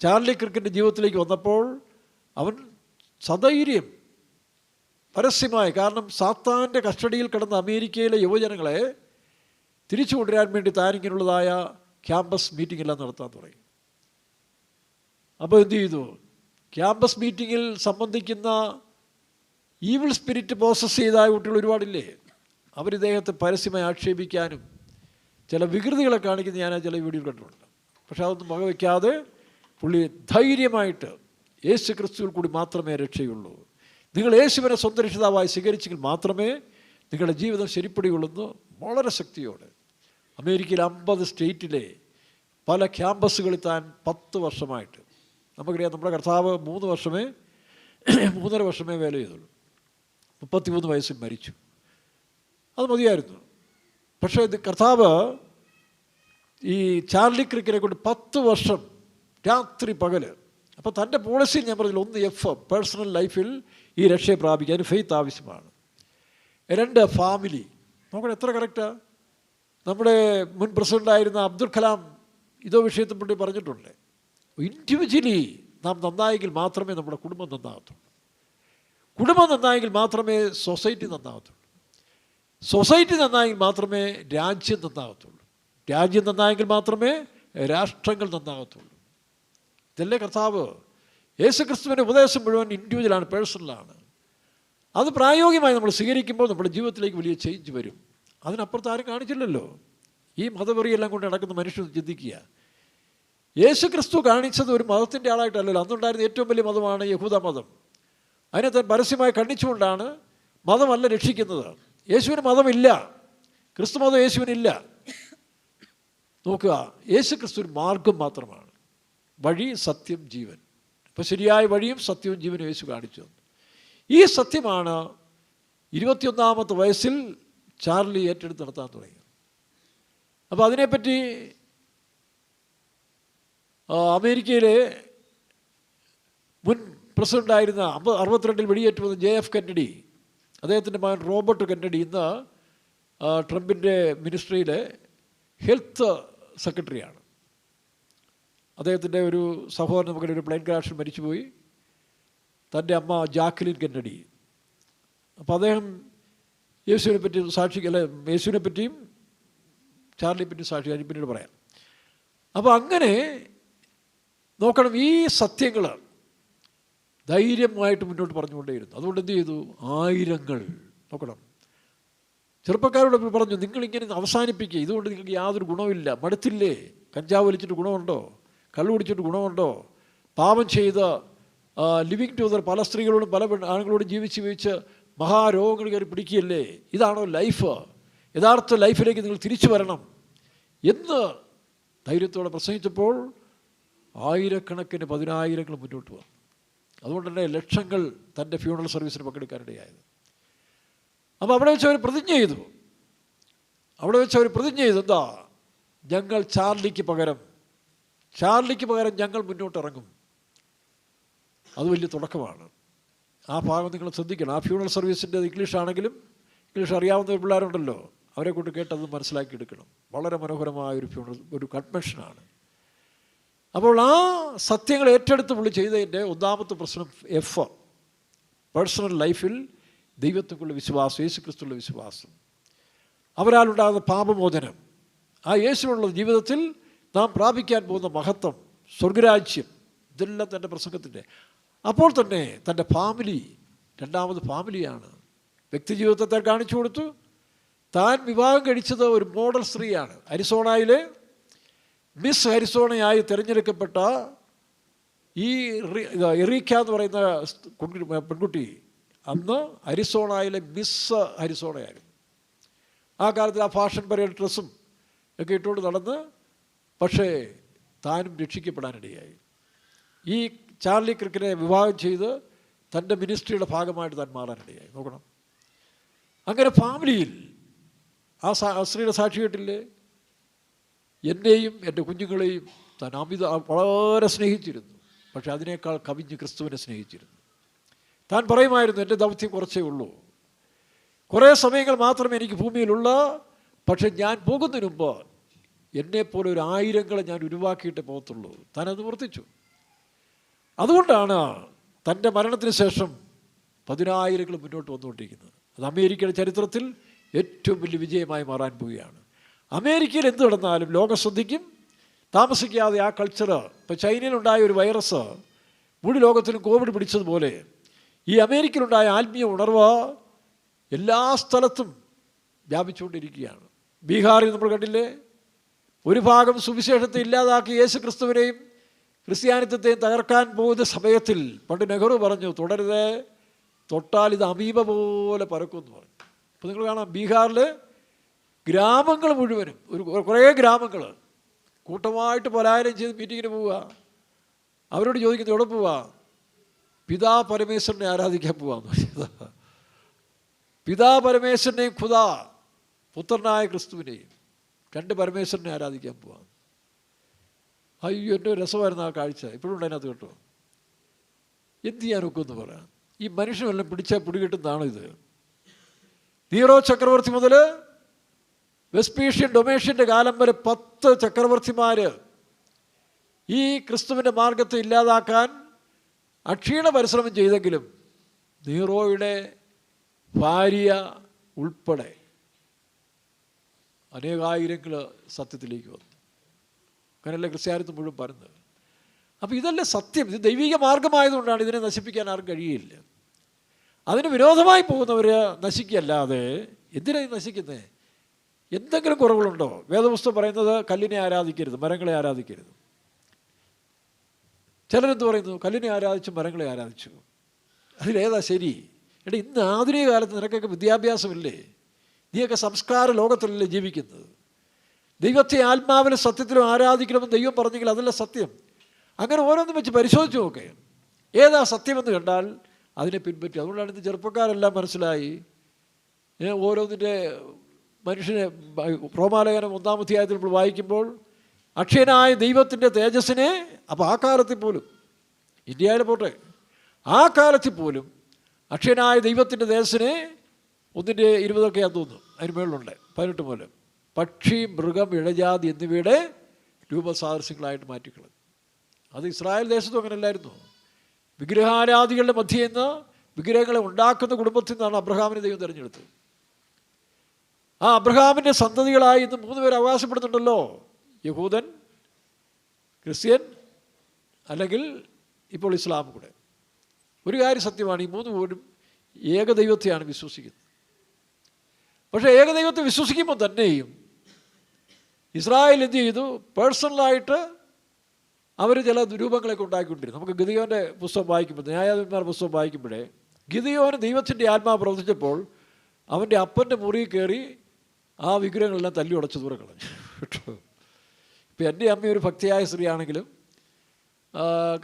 ചാർലി കിർക്കിൻ്റെ ജീവിതത്തിലേക്ക് വന്നപ്പോൾ അവൻ സധൈര്യം പരസ്യമായി, കാരണം സാത്താൻ്റെ കസ്റ്റഡിയിൽ കിടന്ന അമേരിക്കയിലെ യുവജനങ്ങളെ തിരിച്ചു കൊണ്ടുവരാൻ വേണ്ടി താനിങ്ങനെയുള്ളതായ ക്യാമ്പസ് മീറ്റിംഗ് എല്ലാം നടത്താൻ തുടങ്ങി. അപ്പോൾ എന്ത് ചെയ്തു? ക്യാമ്പസ് മീറ്റിങ്ങിൽ സംബന്ധിക്കുന്ന ഈവിൾ സ്പിരിറ്റ് പ്രോസസ് ചെയ്തായ കുട്ടികൾ ഒരുപാടില്ലേ? അവരിദ്ദേഹത്തെ പരസ്യമായി ആക്ഷേപിക്കാനും ചില വികൃതികളെ കാണിക്കുന്ന ഞാൻ ചില വീഡിയോ കണ്ടിട്ടുണ്ട്. പക്ഷെ അതൊന്നും വകവയ്ക്കാതെ പുള്ളി ധൈര്യമായിട്ട് യേശു ക്രിസ്തുവിൽ കൂടി മാത്രമേ രക്ഷയുള്ളൂ, നിങ്ങൾ യേശുവിനെ സ്വന്തം രക്ഷിതാവായി സ്വീകരിച്ചെങ്കിൽ മാത്രമേ നിങ്ങളുടെ ജീവിതം ശരിപ്പെടുകയുള്ളൂ വളരെ ശക്തിയോടെ. അമേരിക്കയിൽ 50 സ്റ്റേറ്റിലെ പല ക്യാമ്പസുകളിൽ താൻ 10 വർഷമായിട്ട്, നമുക്കറിയാം നമ്മുടെ കർത്താവ് 3.5 വർഷമേ വേല ചെയ്തുള്ളൂ. 33 വയസ്സിൽ മരിച്ചു. അത് മതിയായിരുന്നു. പക്ഷേ കർത്താവ് ഈ ചാർലി ക്രിക്കിനെ കൊണ്ട് 10 വർഷം രാത്രി പകല്. അപ്പോൾ തൻ്റെ പോളിസിയിൽ ഞാൻ പറഞ്ഞില്ല, 1 പേഴ്സണൽ ലൈഫിൽ ഈ രക്ഷയെ പ്രാപിക്കുക, അതിന് ഫെയ്ത്ത് ആവശ്യമാണ്. 2 ഫാമിലി. നോക്കണം എത്ര കറക്റ്റാണ്. നമ്മുടെ മുൻ പ്രസിഡൻ്റായിരുന്ന അബ്ദുൽ കലാം ഇതോ വിഷയത്തെപ്പറ്റി പറഞ്ഞിട്ടുണ്ട്, ഇൻഡിവിജ്വലി നാം നന്നായെങ്കിൽ മാത്രമേ നമ്മുടെ കുടുംബം നന്നാകത്തുള്ളൂ, കുടുംബം നന്നായെങ്കിൽ മാത്രമേ സൊസൈറ്റി നന്നാകത്തുള്ളൂ, സൊസൈറ്റി നന്നായെങ്കിൽ മാത്രമേ രാജ്യം നന്നാകത്തുള്ളൂ, രാജ്യം നന്നായെങ്കിൽ മാത്രമേ രാഷ്ട്രങ്ങൾ നന്നാകത്തുള്ളൂ. ഇതല്ലേ കർത്താവ്. യേശു ക്രിസ്തുവിൻ്റെ ഉപദേശം മുഴുവൻ ഇൻഡിവിജ്വലാണ്, പേഴ്സണലാണ്. അത് പ്രായോഗികമായി നമ്മൾ സ്വീകരിക്കുമ്പോൾ നമ്മുടെ ജീവിതത്തിലേക്ക് വലിയ ചേഞ്ച് വരും. അതിനപ്പുറത്ത് ആരും കാണിച്ചില്ലല്ലോ. ഈ മതവെറിയെല്ലാം കൊണ്ട് നടക്കുന്ന മനുഷ്യൻ ചിന്തിക്കുക, യേശു ക്രിസ്തു കാണിച്ചത് ഒരു മതത്തിൻ്റെ ആളായിട്ടല്ലല്ലോ. അന്നുണ്ടായിരുന്ന ഏറ്റവും വലിയ മതമാണ് യഹൂദ മതം. അതിനെ താൻ പരസ്യമായി ഖണ്ഡിച്ചുകൊണ്ടാണ് മതമല്ല രക്ഷിക്കുന്നത്. യേശുവിന് മതമില്ല, ക്രിസ്തു മതം യേശുവിനില്ല. നോക്കുക, യേശു ക്രിസ്തു ഒരു മാർഗം മാത്രമാണ്, വഴി സത്യം ജീവൻ. അപ്പോൾ ശരിയായ വഴിയും സത്യവും ജീവനും യേശു കാണിച്ചു തന്നു. ഈ സത്യമാണ് 21-ാമത്തെ വയസ്സിൽ ചാർലി ഏറ്റെടുത്ത് നടത്താൻ തുടങ്ങി. അപ്പോൾ അതിനെപ്പറ്റി അമേരിക്കയിലെ മുൻ പ്രസിഡൻ്റായിരുന്ന 62-ൽ വെടിയേറ്റ് വന്ന JF കെന്നഡി, അദ്ദേഹത്തിൻ്റെ മകൻ റോബർട്ട് കെന്നഡി ഇന്ന് ട്രംപിൻ്റെ മിനിസ്ട്രിയിലെ ഹെൽത്ത് സെക്രട്ടറിയാണ്. അദ്ദേഹത്തിൻ്റെ ഒരു സഹോദരൻ മകൻ ഒരു പ്ലെയിൻ ക്രാഷിൽ മരിച്ചുപോയി, തൻ്റെ അമ്മ ജാക്ലിൻ കെന്നഡി. അപ്പോൾ അദ്ദേഹം യേശുവിനെ പറ്റി യേശുവിനെ പറ്റിയും ചാർലിയെ പറ്റിയും സാക്ഷി ഞാൻ പിന്നീട് പറയാം. അപ്പോൾ അങ്ങനെ നോക്കണം, ഈ സത്യങ്ങൾ ധൈര്യമായിട്ട് മുന്നോട്ട് പറഞ്ഞുകൊണ്ടേയിരുന്നു. അതുകൊണ്ട് എന്ത് ചെയ്തു? ആയിരങ്ങൾ നോക്കണം ചെറുപ്പക്കാരോട് പറഞ്ഞു, നിങ്ങളിങ്ങനെ അവസാനിപ്പിക്കുക, ഇതുകൊണ്ട് നിങ്ങൾക്ക് യാതൊരു ഗുണമില്ല, മടുത്തില്ലേ? കഞ്ചാവ് വലിച്ചിട്ട് ഗുണമുണ്ടോ? കള്ളു കുടിച്ചിട്ട് ഗുണമുണ്ടോ? പാപം ചെയ്ത് ലിവിങ് ടുഗദർ പല സ്ത്രീകളോടും പല ആണുങ്ങളോടും ജീവിച്ച് മഹാരോഗങ്ങൾ കയറി പിടിക്കുകയല്ലേ? ഇതാണോ ലൈഫ്? യഥാർത്ഥ ലൈഫിലേക്ക് നിങ്ങൾ തിരിച്ചു വരണം എന്ന് ധൈര്യത്തോടെ പ്രസംഗിച്ചപ്പോൾ ആയിരക്കണക്കിന് പതിനായിരങ്ങൾ മുന്നോട്ട് വന്നു. അതുകൊണ്ട് തന്നെ ലക്ഷങ്ങൾ തൻ്റെ ഫ്യൂണറൽ സർവീസിന് പങ്കെടുക്കാനിടയായത്. അപ്പോൾ അവിടെ വെച്ച് അവർ പ്രതിജ്ഞ ചെയ്തു. എന്താ? ഞങ്ങൾ ചാർലിക്ക് പകരം ഞങ്ങൾ മുന്നോട്ടിറങ്ങും. അത് വലിയ തുടക്കമാണ്. ആ ഭാഗം നിങ്ങൾ ശ്രദ്ധിക്കണം. ആ ഫ്യൂണറൽ സർവീസിൻ്റെ ഇംഗ്ലീഷ് ആണെങ്കിലും, ഇംഗ്ലീഷ് അറിയാവുന്ന പിള്ളേരുണ്ടല്ലോ, അവരെ കൊണ്ട് കേട്ടത് മനസ്സിലാക്കിയെടുക്കണം. വളരെ മനോഹരമായ ഒരു കൺവെൻഷനാണ്. അപ്പോൾ ആ സത്യങ്ങൾ ഏറ്റെടുത്ത് പുള്ളി ചെയ്തതിൻ്റെ ഒന്നാമത്തെ പ്രശ്നം പേഴ്സണൽ ലൈഫിൽ ദൈവത്തിലുള്ള വിശ്വാസം, യേശു ക്രിസ്തുവിലുള്ള വിശ്വാസം, അവരാലുണ്ടാകുന്ന പാപമോചനം, ആ യേശുവിനുള്ള ജീവിതത്തിൽ നാം പ്രാപിക്കാൻ പോകുന്ന മഹത്വം, സ്വർഗരാജ്യം, ഇതെല്ലാം തൻ്റെ പ്രസംഗത്തിൻ്റെ. അപ്പോൾ തന്നെ തൻ്റെ ഫാമിലി, രണ്ടാമത് ഫാമിലിയാണ്. വ്യക്തിജീവിതത്തെ കാണിച്ചു കൊടുത്തു. താൻ വിവാഹം കഴിച്ചത് ഒരു മോഡൽ സ്ത്രീയാണ്. അരിസോണയിലെ മിസ് അരിസോണയായി തിരഞ്ഞെടുക്കപ്പെട്ട ഈ എറീക്ക എന്ന് പറയുന്ന പെൺകുട്ടി അന്ന് അരിസോണയിലെ മിസ് അരിസോണയായിരുന്നു. ആ കാലത്ത് ആ ഫാഷൻ പരേഡ് ഡ്രസ്സും ഒക്കെ ഇട്ടുകൊണ്ട് നടന്ന്, പക്ഷേ താനും രക്ഷിക്കപ്പെടാനിടയായി. ഈ ചാർലി ക്രിക്കിനെ വിവാഹം ചെയ്ത് തൻ്റെ മിനിസ്ട്രിയുടെ ഭാഗമായിട്ട് താൻ മാറാനിടയായി. നോക്കണം, അങ്ങനെ ഫാമിലിയിൽ ആ സ്ത്രീയുടെ സാക്ഷി കേട്ടില്ലേ? എന്നെയും എൻ്റെ കുഞ്ഞുങ്ങളെയും താൻ വളരെ സ്നേഹിച്ചിരുന്നു. പക്ഷെ അതിനേക്കാൾ കവിഞ്ഞ് ക്രിസ്തുവിനെ സ്നേഹിച്ചിരുന്നു. താൻ പറയുമായിരുന്നു, എൻ്റെ ദൗത്യം കുറച്ചേ ഉള്ളൂ, കുറേ സമയങ്ങൾ മാത്രമേ എനിക്ക് ഭൂമിയിലുള്ള, പക്ഷെ ഞാൻ പോകുന്നതിന് മുമ്പ് എന്നെപ്പോലെ ഒരു ആയിരങ്ങളെ ഞാൻ ഉരുവാക്കിയിട്ടേ പോകത്തുള്ളൂ. താൻ അത് വർത്തിച്ചു. അതുകൊണ്ടാണ് തൻ്റെ മരണത്തിന് ശേഷം പതിനായിരങ്ങൾ മുന്നോട്ട് വന്നുകൊണ്ടിരിക്കുന്നത്. അത് അമേരിക്കയുടെ ചരിത്രത്തിൽ ഏറ്റവും വലിയ വിജയമായി മാറാൻ പോവുകയാണ്. അമേരിക്കയിൽ എന്ത് നടന്നാലും ലോകം ശ്രദ്ധിക്കും. താമസിക്കാതെ ആ കൾച്ചർ, ഇപ്പോൾ ചൈനയിലുണ്ടായ ഒരു വൈറസ് മുഴു ലോകത്തിലും കോവിഡ് പിടിച്ചതുപോലെ ഈ അമേരിക്കയിലുണ്ടായ ആത്മീയ ഉണർവ് എല്ലാ സ്ഥലത്തും വ്യാപിച്ചുകൊണ്ടിരിക്കുകയാണ്. ബീഹാറിൽ നമ്മൾ കണ്ടില്ലേ, ഒരു ഭാഗം സുവിശേഷത്തെ ഇല്ലാതാക്കി യേശു ക്രിസ്തുവിനെയും ക്രിസ്ത്യാനിത്വത്തെയും തകർക്കാൻ പോകുന്ന സമയത്തിൽ പണ്ട് നെഹ്റു പറഞ്ഞു, തുടരുത്, തൊട്ടാൽ ഇത് അമീബ പോലെ പരക്കുമെന്ന് പറഞ്ഞു. അപ്പോൾ നിങ്ങൾ കാണാം, ബീഹാറിൽ ഗ്രാമങ്ങൾ മുഴുവനും, കുറേ ഗ്രാമങ്ങൾ കൂട്ടമായിട്ട് പലായനം ചെയ്ത് മീറ്റിങ്ങിന് പോവുക. അവരോട് ചോദിക്കുന്നത് എവിടെ പോവുക? പിതാ പരമേശ്വരനെ ആരാധിക്കാൻ പോവാന്ന് പറഞ്ഞത്. പിതാ പരമേശ്വരനെയും ഖുദാ പുത്രനായ ക്രിസ്തുവിനെയും, രണ്ട് പരമേശ്വരനെ ആരാധിക്കാൻ പോവാം. അയ്യോ, എൻ്റെ രസമായിരുന്നു ആ കാഴ്ച. ഇപ്പോഴും ഉണ്ട് അതിനകത്ത് കേട്ടോ. എന്ത് ചെയ്യാനൊക്കെ എന്ന് പറയാം. ഈ മനുഷ്യനെല്ലാം പിടിച്ചാൽ പിടികിട്ടുന്നതാണോ ഇത്? നീറോ ചക്രവർത്തി മുതൽ വെസ്പീഷ്യൻ ഡൊമേഷ്യൻ്റെ കാലം വരെ 10 ചക്രവർത്തിമാർ ഈ ക്രിസ്തുവിൻ്റെ മാർഗത്തെ ഇല്ലാതാക്കാൻ അക്ഷീണ പരിശ്രമം ചെയ്തെങ്കിലും നീറോയുടെ ഭാര്യ ഉൾപ്പെടെ അനേകായിരങ്ങൾ സത്യത്തിലേക്ക് വന്നു. അങ്ങനെയല്ല ക്രിസ്ത്യാനിത്വം മുഴുവൻ പറയുന്നത്. അപ്പോൾ ഇതല്ലേ സത്യം. ഇത് ദൈവിക മാർഗമായതുകൊണ്ടാണ് ഇതിനെ നശിപ്പിക്കാൻ ആർക്കും കഴിയില്ല. അതിന് വിരോധമായി പോകുന്നവർ നശിക്കല്ലാതെ എന്തിനാണ് നശിക്കുന്നത്? എന്തെങ്കിലും കുറവുകളുണ്ടോ? വേദപുസ്തകം പറയുന്നത് കല്ലിനെ ആരാധിക്കരുത്, മരങ്ങളെ ആരാധിക്കരുത്. ചിലരെന്ത് പറയുന്നു? കല്ലിനെ ആരാധിച്ചു, മരങ്ങളെ ആരാധിച്ചു. അതിലേതാ ശരി? എടാ, ഇന്ന് ആധുനിക കാലത്ത് നിനക്കൊക്കെ വിദ്യാഭ്യാസമില്ലേ? നീയൊക്കെ സംസ്കാര ലോകത്തിലല്ലേ ജീവിക്കുന്നത്? ദൈവത്തെ ആത്മാവിലും സത്യത്തിലും ആരാധിക്കണമെന്ന് ദൈവം പറഞ്ഞെങ്കിൽ അതല്ല സത്യം. അങ്ങനെ ഓരോന്നും വെച്ച് പരിശോധിച്ച് നോക്കേ, ഏതാ സത്യമെന്ന് കണ്ടാൽ അതിനെ പിൻപറ്റി. അതുകൊണ്ടാണ് ഇന്ന് ചെറുപ്പക്കാരെല്ലാം മനസ്സിലായി. ഓരോന്നിൻ്റെ മനുഷ്യനെ റോമാലേഖനം 1-ാം അധ്യായത്തിൽ നമ്മൾ വായിക്കുമ്പോൾ അക്ഷയനായ ദൈവത്തിൻ്റെ തേജസ്സിനെ, അപ്പോൾ ആ കാലത്തിൽ പോലും, ഇന്ത്യയിൽ പോട്ടെ, ആ കാലത്തിൽ പോലും അക്ഷയനായ ദൈവത്തിൻ്റെ തേജസ്സിനെ 1:20 തോന്നുന്നു, അതിന് മേളിലുണ്ട് 18 മുതൽ, പക്ഷി, മൃഗം, ഇഴജാതി എന്നിവയുടെ രൂപസാദൃശ്യങ്ങളായിട്ട് മാറ്റിക്കളഞ്ഞു. അത് ഇസ്രായേൽ ദേശത്തും അങ്ങനെയല്ലായിരുന്നു. വിഗ്രഹാരാധികളുടെ മധ്യയിൽ നിന്ന് വിഗ്രഹങ്ങളെ ഉണ്ടാക്കുന്ന കുടുംബത്തിൽ നിന്നാണ് അബ്രഹാമിനെ ദൈവം തിരഞ്ഞെടുത്തത്. ആ അബ്രഹാമിൻ്റെ സന്തതികളായി ഇന്ന് 3 പേർ അവകാശപ്പെടുന്നുണ്ടല്ലോ, യഹൂദൻ, ക്രിസ്ത്യൻ, അല്ലെങ്കിൽ ഇപ്പോൾ ഇസ്ലാം കൂടെ. ഒരു കാര്യം സത്യമാണ്, ഈ 3 പേരും ഏകദൈവത്തെയാണ് വിശ്വസിക്കുന്നത്. പക്ഷേ ഏകദൈവത്തെ വിശ്വസിക്കുമ്പോൾ തന്നെയും ഇസ്രായേൽ എന്ത് ചെയ്തു? പേഴ്സണലായിട്ട് അവർ ചില രൂപങ്ങളൊക്കെ ഉണ്ടാക്കിക്കൊണ്ടിരുന്നു. നമുക്ക് ഗിദെയോൻ്റെ പുസ്തകം വായിക്കുമ്പോൾ, ന്യായാധിപന്മാരുടെ പുസ്തകം വായിക്കുമ്പോഴേ, ഗിദെയോന് ദൈവത്തിൻ്റെ ആത്മാവ് പ്രവർത്തിച്ചപ്പോൾ അവൻ്റെ അപ്പൻ്റെ മുറിയിൽ കയറി ആ വിഗ്രഹങ്ങളെല്ലാം തല്ലി ഉടച്ച് ദൂരെ കളഞ്ഞു കേട്ടോ. ഇപ്പം എൻ്റെ അമ്മ ഒരു ഭക്തിയായ സ്ത്രീയാണെങ്കിലും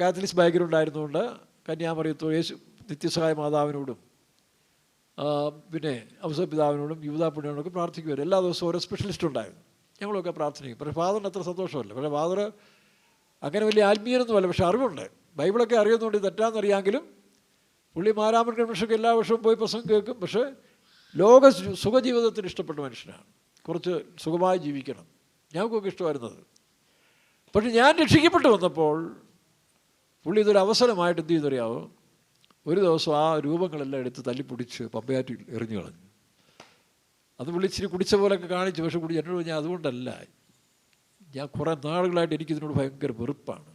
കാത്തലിക് ബാക്ക്ഗ്രൗണ്ട് ആയിരുന്നുകൊണ്ട് കന്യാമറിയത്തോട് യേശു നിത്യസഹായ മാതാവിനോടും പിന്നെ ഔസപിതാവിനോടും യുവതാപുണ്യനോടൊക്കെ പ്രാർത്ഥിക്കുമായിരുന്നു. എല്ലാ ദിവസവും ഓരോ സ്പെഷ്യലിസ്റ്റ് ഉണ്ടായിരുന്നു. ഞങ്ങളൊക്കെ പ്രാർത്ഥിക്കും. പക്ഷേ ഫാദറിന് അത്ര സന്തോഷമല്ല. പക്ഷേ ഫാദർ അങ്ങനെ വലിയ ആത്മീയനൊന്നുമല്ല, പക്ഷേ അറിവുണ്ട്, ബൈബിളൊക്കെ അറിയുന്നുണ്ട്. തെറ്റാന്നറിയാമെങ്കിലും പുള്ളി മാരാമൻ കൺവെൻഷനൊക്കെ എല്ലാ വർഷവും പോയി പ്രസംഗം കേൾക്കും. പക്ഷേ ലോക സുഖജീവിതത്തിന് ഇഷ്ടപ്പെട്ട മനുഷ്യനാണ്. കുറച്ച് സുഖമായി ജീവിക്കണം, ഞങ്ങൾക്കൊക്കെ ഇഷ്ടമായിരുന്നത്. പക്ഷെ ഞാൻ രക്ഷിക്കപ്പെട്ടു വന്നപ്പോൾ പുള്ളി ഇതൊരു അവസരമായിട്ട് എന്ത് ചെയ്തറിയാവോ, ഒരു ദിവസം ആ രൂപങ്ങളെല്ലാം എടുത്ത് തല്ലിപ്പൊടിച്ച് പമ്പയാറ്റിൽ എറിഞ്ഞു കളഞ്ഞു. അത് വിളിച്ചിരി കുടിച്ച പോലെയൊക്കെ കാണിച്ചു. പക്ഷെ കൂടി എന്നോട് ഞാൻ അതുകൊണ്ടല്ല, ഞാൻ കുറേ നാളുകളായിട്ട് എനിക്കിതിനോട് ഭയങ്കര വെറുപ്പാണ്.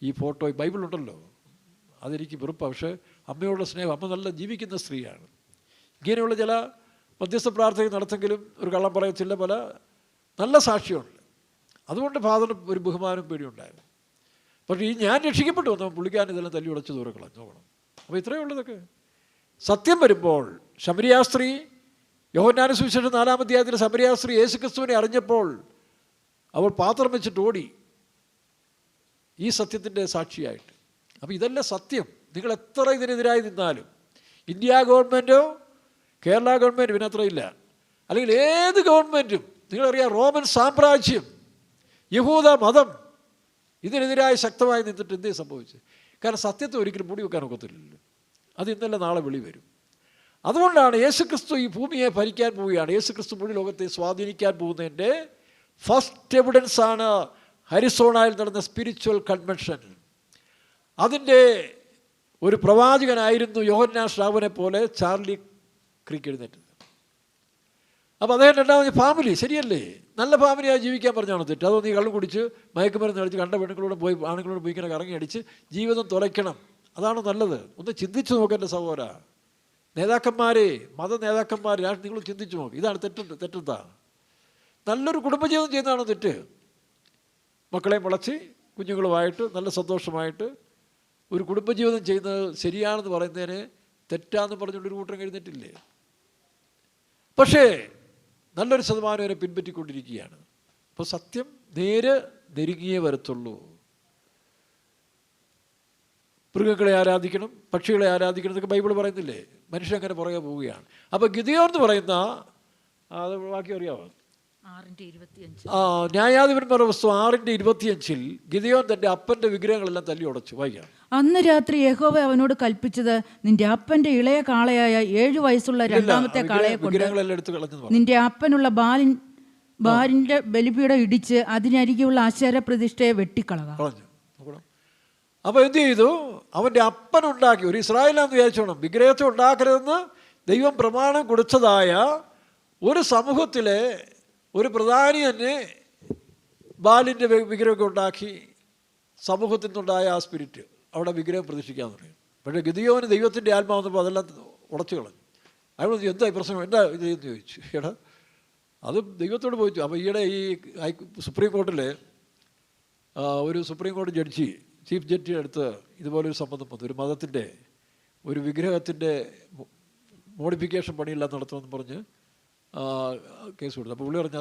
ഈ ഫോട്ടോ ബൈബിളുണ്ടല്ലോ, അതെനിക്ക് വെറുപ്പാണ്. പക്ഷേ അമ്മയോടുള്ള സ്നേഹം, അമ്മ നല്ല ജീവിക്കുന്ന സ്ത്രീയാണ്. ഇങ്ങനെയുള്ള ചില മധ്യസ്ഥ പ്രാർത്ഥന നടത്തെങ്കിലും ഒരു കള്ളം പറയത്തില്ല, പല നല്ല സാക്ഷിയുണ്ട്. അതുകൊണ്ട് ഫാദറിന് ഒരു ബഹുമാനം പേടിയുണ്ടായിരുന്നു. പക്ഷേ ഈ ഞാൻ രക്ഷിക്കപ്പെട്ടു വന്നപ്പോൾ പുള്ളിക്കാരൻ ഇതെല്ലാം തല്ലി ഉടച്ച് ദൂരെ കളഞ്ഞു. നോക്കണം. അപ്പോൾ ഇത്രയേ ഉള്ളതൊക്കെ സത്യം വരുമ്പോൾ ശമരിയാസ്ത്രീ യോഹന്നാന്റെ സുവിശേഷം 4-ാം അധ്യായത്തിൽ ശമരിയാസ്ത്രീ യേശുക്രിസ്തുവിനെ അറിഞ്ഞപ്പോൾ അവൾ പാത്രം വെച്ചിട്ട് ഓടി, ഈ സത്യത്തിൻ്റെ സാക്ഷിയായിട്ട്. അപ്പോൾ ഇതല്ല സത്യം. നിങ്ങൾ എത്ര ഇതിനെതിരായി നിന്നാലും, ഇന്ത്യ ഗവൺമെൻറ്റോ കേരള ഗവൺമെൻറ് ഇതിനത്രയില്ല, അല്ലെങ്കിൽ ഏത് ഗവൺമെൻറ്റും, നിങ്ങളറിയാം റോമൻ സാമ്രാജ്യം, യഹൂദ മതം, ഇതിനെതിരായി ശക്തമായി നിന്നിട്ട് എന്തേ സംഭവിച്ചത്? കാരണം സത്യത്തെ ഒരിക്കലും മൂടി വെക്കാൻ ഒക്കത്തില്ലല്ലോ. അത് ഇന്നല്ല നാളെ വെളി വരും. അതുകൊണ്ടാണ് യേശുക്രിസ്തു ഈ ഭൂമിയെ ഭരിക്കാൻ പോവുകയാണ്. യേശുക്രിസ്തു മുഴു ലോകത്തെ സ്വാധീനിക്കാൻ പോകുന്നതിൻ്റെ ഫസ്റ്റ് എവിഡൻസ് ആണ് അരിസോണയിൽ നടന്ന സ്പിരിച്വൽ കൺവെൻഷൻ. അതിൻ്റെ ഒരു പ്രവാചകനായിരുന്നു യോഹന്നാൻ ശ്രാവനെ പോലെ ചാർലി ക്രീക്ക് എഴുന്നേറ്റത്. അപ്പോൾ അദ്ദേഹം രണ്ടാമത് ഫാമിലി ശരിയല്ലേ, നല്ല ഫാമിലിയായി ജീവിക്കാൻ പറഞ്ഞാണ് തെറ്റ്. അതോ നീ കള്ളും കുടിച്ച് മയക്കുമരുന്ന് കളിച്ച് കണ്ട പെണ്ണുങ്ങളോട് പോയി ആണുങ്ങളോട് പോയി ഇങ്ങനെ കറങ്ങി അടിച്ച് ജീവിതം തുലയ്ക്കണം, അതാണ് നല്ലത്? ഒന്ന് ചിന്തിച്ചു നോക്കേണ്ട സഹോദര. നേതാക്കന്മാരെ, മത നേതാക്കന്മാർ, നിങ്ങൾ ചിന്തിച്ചു നോക്ക്. ഇതാണ് തെറ്റെന്താ? നല്ലൊരു കുടുംബജീവിതം ചെയ്യുന്നതാണോ തെറ്റ്? മക്കളെയും വളച്ച് കുഞ്ഞുങ്ങളുമായിട്ട് നല്ല സന്തോഷമായിട്ട് ഒരു കുടുംബജീവിതം ചെയ്യുന്നത് ശരിയാണെന്ന് പറയുന്നതിന് തെറ്റാന്ന് പറഞ്ഞുകൊണ്ടൊരു കൂട്ടം എഴുന്നേറ്റില്ലേ? പക്ഷേ നല്ലൊരു ശതമാനം വരെ പിൻപറ്റിക്കൊണ്ടിരിക്കുകയാണ്. അപ്പോൾ സത്യം നേരെ നെരുങ്ങിയേ വരത്തുള്ളൂ. മൃഗങ്ങളെ ആരാധിക്കണം, പക്ഷികളെ ആരാധിക്കണം എന്നൊക്കെ ബൈബിൾ പറയുന്നില്ലേ? മനുഷ്യൻ അങ്ങനെ പുറകെ പോവുകയാണ്. അപ്പോൾ ഗിദെയോൻ എന്ന് പറയുന്ന, അത് ബാക്കി അറിയാമോ? ന്യായാധിപന്മാരുടെ പുസ്തകം 6:25 ഗിദെയോൻ തൻ്റെ അപ്പൻ്റെ വിഗ്രഹങ്ങളെല്ലാം തല്ലി ഉടച്ചു. വായിക്കാം. അന്ന് രാത്രി യഹോവ അവനോട് കൽപ്പിച്ചത്, നിന്റെ അപ്പന്റെ ഇളയ കാളയായ 7 വയസ്സുള്ള രണ്ടാമത്തെ കാളയെ കൊണ്ട് നിന്റെ അപ്പനുള്ള ബാലിന്റെ ബലിപീഠം ഇടിച്ച് അതിനരികെയുള്ള ആശാര പ്രതിഷ്ഠയെ വെട്ടിക്കളക. അപ്പോൾ എന്ത് ചെയ്തു? അവൻ്റെ അപ്പനുണ്ടാക്കി, ഒരു ഇസ്രായേലാന്ന് വിചാരിച്ചോണം, വിഗ്രഹത്തെ ഉണ്ടാക്കരുതെന്ന് ദൈവം പ്രമാണം കൊടുത്തതായ ഒരു സമൂഹത്തിലെ ഒരു പ്രധാനി തന്നെ ബാലിൻ്റെ വിഗ്രഹമൊക്കെ ഉണ്ടാക്കി സമൂഹത്തിൽ നിന്നുണ്ടായ ആ സ്പിരിറ്റ് അവിടെ വിഗ്രഹം പ്രതിഷ്ഠിക്കാൻ തുടങ്ങി. പക്ഷേ ഗിദെയോന് ദൈവത്തിൻ്റെ ആത്മാവ് വന്നപ്പോൾ അതെല്ലാം ഉടച്ചു കളഞ്ഞു. അയാൾ എന്താ പ്രശ്നം, എന്താ ഇതെന്ന് ചോദിച്ചു. എടാ അത് ദൈവത്തോട് പോയിച്ചു. അപ്പോൾ ഈയിടെ ഈ സുപ്രീം കോർട്ടിൽ ഒരു സുപ്രീം കോടതി ജഡ്ജി, ചീഫ് ജഡ്ജിയുടെ അടുത്ത് ഇതുപോലൊരു സംബന്ധം വന്നു. ഒരു മതത്തിൻ്റെ ഒരു വിഗ്രഹത്തിൻ്റെ മോഡിഫിക്കേഷൻ പണിയില്ലാതെ നടത്തുമെന്ന് പറഞ്ഞ് കേസ് കൊടുത്തു. അപ്പോൾ പുള്ളി പറഞ്ഞു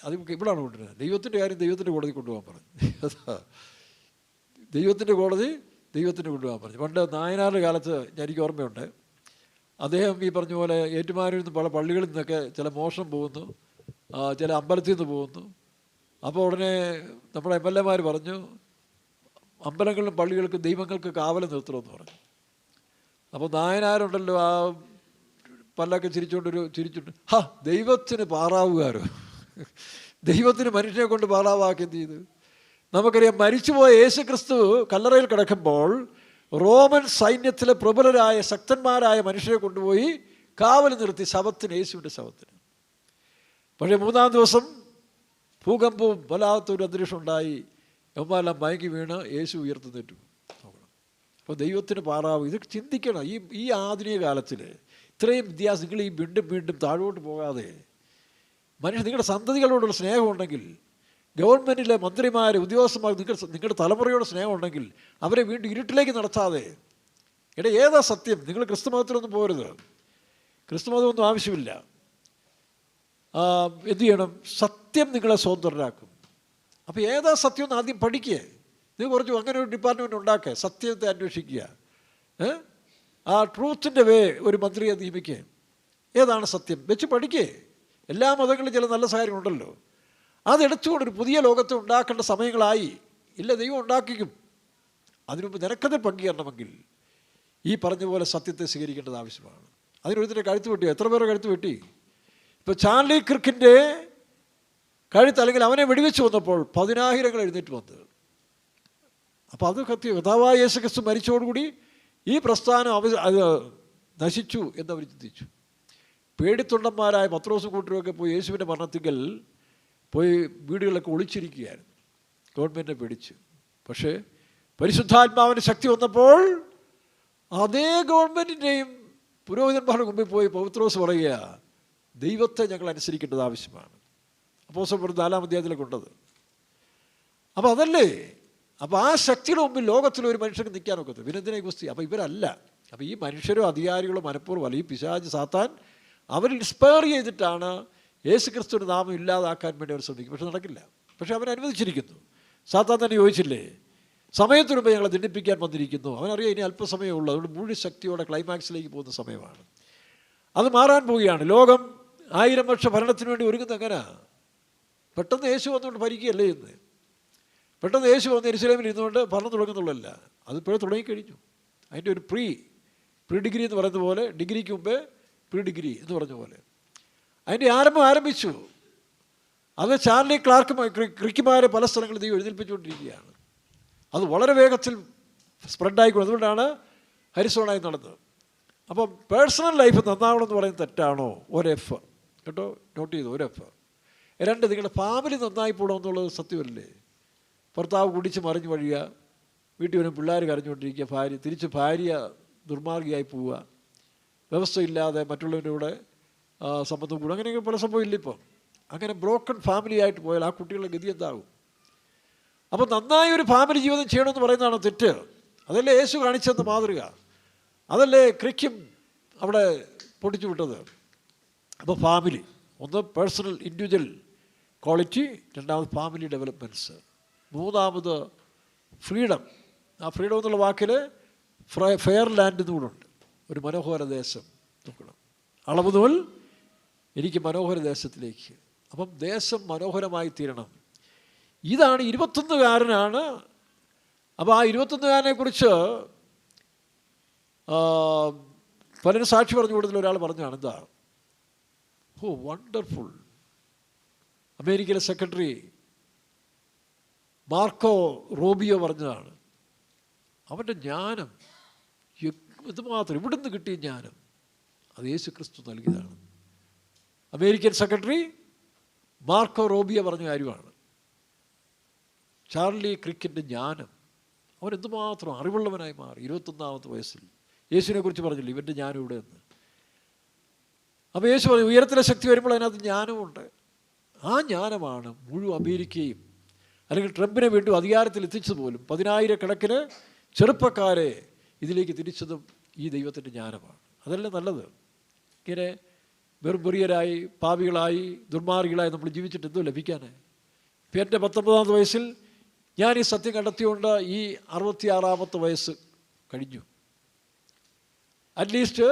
അത് ഇവിടെയാണ് കൊണ്ടുവരുന്നത്, ദൈവത്തിൻ്റെ കാര്യം ദൈവത്തിൻ്റെ കോടതി കൊണ്ടുപോകാൻ പറഞ്ഞു. ദൈവത്തിൻ്റെ കോടതി ദൈവത്തിന് കൊണ്ടുപോകാൻ പറഞ്ഞു. പണ്ട് നായനാരുടെ കാലത്ത് എനിക്ക് ഓർമ്മയുണ്ട്, അദ്ദേഹം ഈ പറഞ്ഞ പോലെ ഏറ്റുമാനൂരിൽ നിന്ന് പല പള്ളികളിൽ നിന്നൊക്കെ ചില മോഷണം പോകുന്നു, ചില അമ്പലത്തിൽ നിന്ന് പോകുന്നു. അപ്പോൾ ഉടനെ നമ്മുടെ MLA മാർ പറഞ്ഞു, അമ്പലങ്ങളിലും പള്ളികൾക്കും ദൈവങ്ങൾക്ക് കാവൽ നിർത്തണമെന്ന് പറഞ്ഞു. അപ്പോൾ നായനാരുണ്ടല്ലോ, ആ പല്ലൊക്കെ ചിരിച്ചുകൊണ്ട് ദൈവത്തിന് പാറാവുകാരോ, ദൈവത്തിന് മനുഷ്യനെ കൊണ്ട് പാറാവാക്കി എന്ത് ചെയ്തു? നമുക്കറിയാം, മരിച്ചുപോയ യേശുക്രിസ്തു കല്ലറയിൽ കിടക്കുമ്പോൾ റോമൻ സൈന്യത്തിലെ പ്രബലരായ ശക്തന്മാരായ മനുഷ്യരെ കൊണ്ടുപോയി കാവൽ നിർത്തി ശവത്തിന്, യേശുവിൻ്റെ ശവത്തിന്. പക്ഷേ 3-ാം ദിവസം ഭൂകമ്പവും വല്ലാത്തൊരു അന്തരീക്ഷം ഉണ്ടായി, എമ്മെല്ലാം മയങ്ങി വീണ് യേശു ഉയർത്തുന്നേറ്റു. അപ്പോൾ ദൈവത്തിന് പാറാവും. ഇത് ചിന്തിക്കണം. ഈ ആധുനിക കാലത്തിൽ ഇത്രയും വ്യത്യാസം, നിങ്ങൾ ഈ വീണ്ടും താഴോട്ട് പോകാതെ മനുഷ്യൻ, നിങ്ങളുടെ സന്തതികളോടുള്ള സ്നേഹമുണ്ടെങ്കിൽ, ഗവൺമെൻറ്റിലെ മന്ത്രിമാർ, ഉദ്യോഗസ്ഥന്മാർ, നിങ്ങളുടെ തലമുറയോട് സ്നേഹമുണ്ടെങ്കിൽ അവരെ വീണ്ടും ഇരുട്ടിലേക്ക് നടത്താതെ, ഏതാ സത്യം? നിങ്ങൾ ക്രിസ്തുമതത്തിലൊന്നും പോരുത്, ക്രിസ്തുമതമൊന്നും ആവശ്യമില്ല. എന്തു ചെയ്യണം? സത്യം നിങ്ങളെ സ്വതന്ത്രരാക്കും. അപ്പോൾ ഏതാ സത്യം എന്ന് ആദ്യം പഠിക്കുക. നിങ്ങൾ കുറച്ച് അങ്ങനെ ഒരു ഡിപ്പാർട്ട്മെൻറ്റ് ഉണ്ടാക്കുക, സത്യത്തെ അന്വേഷിക്കുക. ആ ട്രൂത്തിൻ്റെ ഒരു മന്ത്രിയെ നിയമിക്കുക. ഏതാണ് സത്യം വെച്ച് പഠിക്കുക. എല്ലാ മതങ്ങളിലും ചില നല്ല കാര്യങ്ങളുണ്ടല്ലോ, അതെടുത്തുകൊണ്ടൊരു പുതിയ ലോകത്തെ ഉണ്ടാക്കേണ്ട സമയങ്ങളായി. ഇല്ല, ദൈവം ഉണ്ടാക്കിക്കും. അതിനുമുമ്പ് നിനക്കതിൽ പങ്കുചേരണമെങ്കിൽ ഈ പറഞ്ഞ പോലെ സത്യത്തെ സ്വീകരിക്കേണ്ടത് ആവശ്യമാണ്. അതിനൊരുത്തിൻ്റെ കഴുത്ത് വെട്ടിയോ? എത്ര പേരെ കഴുത്ത് വെട്ടി? ഇപ്പോൾ ചാർലി ക്രിക്കിൻ്റെ കഴുത്ത്, അല്ലെങ്കിൽ അവനെ വെടിവെച്ച് വന്നപ്പോൾ 10,000 എഴുന്നേറ്റ് വന്നത്. അപ്പോൾ അത് കർത്താവായ യേശു ക്രിസ്തു മരിച്ചതോടുകൂടി ഈ പ്രസ്ഥാനം അത് നശിച്ചു എന്നവർ ചിന്തിച്ചു. പേടിത്തൊണ്ടന്മാരായ പത്രോസും കൂട്ടരുമൊക്കെ പോയി യേശുവിൻ്റെ മരണത്തിങ്കൽ പോയി വീടുകളിലൊക്കെ ഒളിച്ചിരിക്കുകയായിരുന്നു, ഗവൺമെൻറ്റിനെ പേടിച്ച്. പക്ഷേ പരിശുദ്ധാത്മാവിൻ്റെ ശക്തി വന്നപ്പോൾ അതേ ഗവൺമെൻറ്റിൻ്റെയും പുരോഹിതന്മാരുടെ മുമ്പിൽ പോയി പത്രോസ് പറയുക, ദൈവത്തെ ഞങ്ങൾ അനുസരിക്കേണ്ടത് ആവശ്യമാണ്. അപ്പോസ്തലർ 4-ാം അധ്യായത്തിലേക്ക് ഉണ്ടത്. അപ്പോൾ അതല്ലേ, അപ്പോൾ ആ ശക്തിയുടെ മുമ്പിൽ ലോകത്തിലൊരു മനുഷ്യർക്ക് നിൽക്കാനൊക്കത്ത്. വിനന്ദനെ ഗുസ്തി. അപ്പോൾ ഇവരല്ല. അപ്പോൾ ഈ മനുഷ്യരോ അധികാരികളോ മനഃപൂർവ്വം ഈ പിശാച് സാത്താൻ അവർ ഇൻസ്പയർ ചെയ്തിട്ടാണ് യേശു ക്രിസ്തുവിൻ്റെ നാമം ഇല്ലാതാക്കാൻ വേണ്ടി അവർ ശ്രമിക്കും. പക്ഷെ നടക്കില്ല. പക്ഷെ അവൻ അനുവദിച്ചിരിക്കുന്നു. സാത്താൻ തന്നെ ചോദിച്ചില്ലേ, സമയത്തിന് മുമ്പ് ഞങ്ങളെ ദണ്ഡിപ്പിക്കാൻ വന്നിരിക്കുന്നു. അവനറിയാം ഇനി അല്പസമയമേ ഉള്ളൂ, അതുകൊണ്ട് മുഴുവൻ ശക്തിയോടെ ക്ലൈമാക്സിലേക്ക് പോകുന്ന സമയമാണ്. അത് മാറാൻ പോവുകയാണ്. ലോകം 1000 വർഷ ഭരണത്തിന് വേണ്ടി ഒരുങ്ങുന്നത് എങ്ങനെയാ? പെട്ടെന്ന് യേശു വന്നുകൊണ്ട് ഭരിക്കുകയല്ലേ ഇന്ന്. പെട്ടെന്ന് യേശു വന്ന് യെരുശലേമിൽ ഇരുന്നുകൊണ്ട് ഭരണം തുടങ്ങുന്നുള്ളല്ല, അതിപ്പോഴും തുടങ്ങിക്കഴിഞ്ഞു. അതിൻ്റെ ഒരു പ്രീ ഡിഗ്രി എന്ന് പറയുന്ന പോലെ, ഡിഗ്രിക്ക് മുമ്പേ പ്രീ ഡിഗ്രി എന്ന് പറഞ്ഞ പോലെ അതിൻ്റെ ആരംഭം ആരംഭിച്ചു. അത് ചാർലി ക്രിക്കുമാരെ പല സ്ഥലങ്ങളിൽ ദൈവം എഴുന്നേൽപ്പിച്ചുകൊണ്ടിരിക്കുകയാണ്. അത് വളരെ വേഗത്തിൽ സ്പ്രെഡായിക്കൊണ്ട്, അതുകൊണ്ടാണ് ഹരിസോണായി നടന്നത്. അപ്പം പേഴ്സണൽ ലൈഫ് നന്നാവണമെന്ന് പറയുന്നത് തെറ്റാണോ? ഒരെഫ് കേട്ടോ, നോട്ട് ചെയ്തു, ഒരെഫ്. 2, നിങ്ങളുടെ ഫാമിലി നന്നായി പോകണമെന്നുള്ളത് സത്യമല്ലേ? ഭർത്താവ് കുടിച്ച് മറിഞ്ഞു വഴിയുക, വീട്ടിൽ വരും പിള്ളേർ കരഞ്ഞുകൊണ്ടിരിക്കുക, ഭാര്യ ദുർമാർഗിയായി പോവുക, വ്യവസ്ഥയില്ലാതെ മറ്റുള്ളവരുടെ കൂടെ സംബന്ധം കൂടുക, അങ്ങനെയൊക്കെ പല സംഭവം ഇല്ല ഇപ്പം. അങ്ങനെ ബ്രോക്കൺ ഫാമിലി ആയിട്ട് പോയാൽ ആ കുട്ടികളുടെ ഗതി എന്താകും? അപ്പോൾ നന്നായി ഒരു ഫാമിലി ജീവിതം ചെയ്യണമെന്ന് പറയുന്നതാണ് തെറ്റ്. അതല്ലേ യേശു കാണിച്ചെന്ന മാതൃക, അതല്ലേ ക്രിക്കും അവിടെ പൊട്ടിച്ചു വിട്ടത്. അപ്പോൾ ഫാമിലി ഒന്ന്, പേഴ്സണൽ ഇൻഡിവിജ്വൽ ക്വാളിറ്റി. 2ാമത് ഫാമിലി ഡെവലപ്മെൻറ്റ്സ്. 3ാമത് ഫ്രീഡം. ആ ഫ്രീഡം എന്നുള്ള വാക്കിൽ ഫെയർ ലാൻഡ് എന്നുകൂടുണ്ട്. ഒരു മനോഹര ദേശം നോക്കണം. അളവ് മുതൽ എനിക്ക് മനോഹര ദേശത്തിലേക്ക്. അപ്പം ദേശം മനോഹരമായി തീരണം. ഇതാണ് 21കാരനാണ്. അപ്പോൾ ആ 21കാരനെക്കുറിച്ച് പലരും സാക്ഷി പറഞ്ഞു കൂടുതൽ ഒരാൾ പറഞ്ഞാണ്, എന്താ, ഓ വണ്ടർഫുൾ. അമേരിക്കയിലെ സെക്രട്ടറി മാർക്കോ റൂബിയോ പറഞ്ഞതാണ്, അവൻ്റെ ജ്ഞാനം എന്തുമാത്രം, ഇവിടുന്ന് കിട്ടിയ ജ്ഞാനം അത് യേശു ക്രിസ്തു നൽകിയതാണ്. അമേരിക്കൻ സെക്രട്ടറി മാർക്കോ റൂബിയോ പറഞ്ഞ കാര്യമാണ്. ചാർലി ക്രിക്കിൻ്റെ ജ്ഞാനം, അവൻ എന്തുമാത്രം അറിവുള്ളവനായി മാറി 21ാമത്തെ വയസ്സിൽ. യേശുവിനെ കുറിച്ച് പറഞ്ഞില്ല, ഇവൻ്റെ ജ്ഞാനം ഇവിടെ എന്ന്. അപ്പോൾ യേശു പറഞ്ഞു, ഉയരത്തിലെ ശക്തി വരുമ്പോൾ അതിനകത്ത് ജ്ഞാനമുണ്ട്. ആ ജ്ഞാനമാണ് മുഴുവൻ അമേരിക്കയും, അല്ലെങ്കിൽ ട്രംപിനെ വീണ്ടും അധികാരത്തിൽ എത്തിച്ചത് പോലും 10,000 ചെറുപ്പക്കാരെ ഇതിലേക്ക് തിരിച്ചതും ഈ ദൈവത്തിൻ്റെ ജ്ഞാനമാണ്. അതല്ലേ നല്ലത്. ഇങ്ങനെ വെറുബെറിയരായി, പാപികളായി, ദുർമാർഗികളായി നമ്മൾ ജീവിച്ചിട്ട് എന്തോ ലഭിക്കാനേ? ഇപ്പം എൻ്റെ 19ാമത്തെ വയസ്സിൽ ഞാൻ ഈ സത്യം കണ്ടെത്തിയുകൊണ്ട് ഈ 66ാമത്തെ വയസ്സ് കഴിഞ്ഞു. അറ്റ്ലീസ്റ്റ്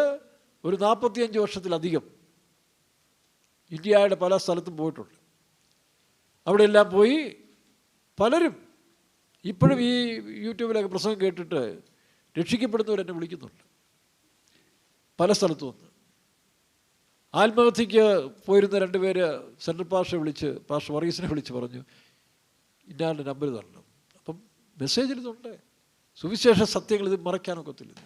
ഒരു 45 വർഷത്തിലധികം ഇന്ത്യയുടെ പല സ്ഥലത്തും പോയിട്ടുണ്ട്. അവിടെയെല്ലാം പോയി പലരും ഇപ്പോഴും ഈ യൂട്യൂബിലൊക്കെ പ്രസംഗം കേട്ടിട്ട് രക്ഷിക്കപ്പെടുന്നവരെന്നെ വിളിക്കുന്നുണ്ട് പല സ്ഥലത്തും വന്ന്. ആത്മഹത്യക്ക് പോയിരുന്ന 2 പേര് സെൻട്രൽ പാസ്റ്ററെ വിളിച്ച്, പാസ്റ്റർ വർഗീസിനെ വിളിച്ച് പറഞ്ഞു, ഇന്നാളുടെ നമ്പർ തരണം. അപ്പം മെസ്സേജിലിതുണ്ട്, സുവിശേഷ സത്യങ്ങൾ ഇത് മറയ്ക്കാനൊക്കത്തില്ല.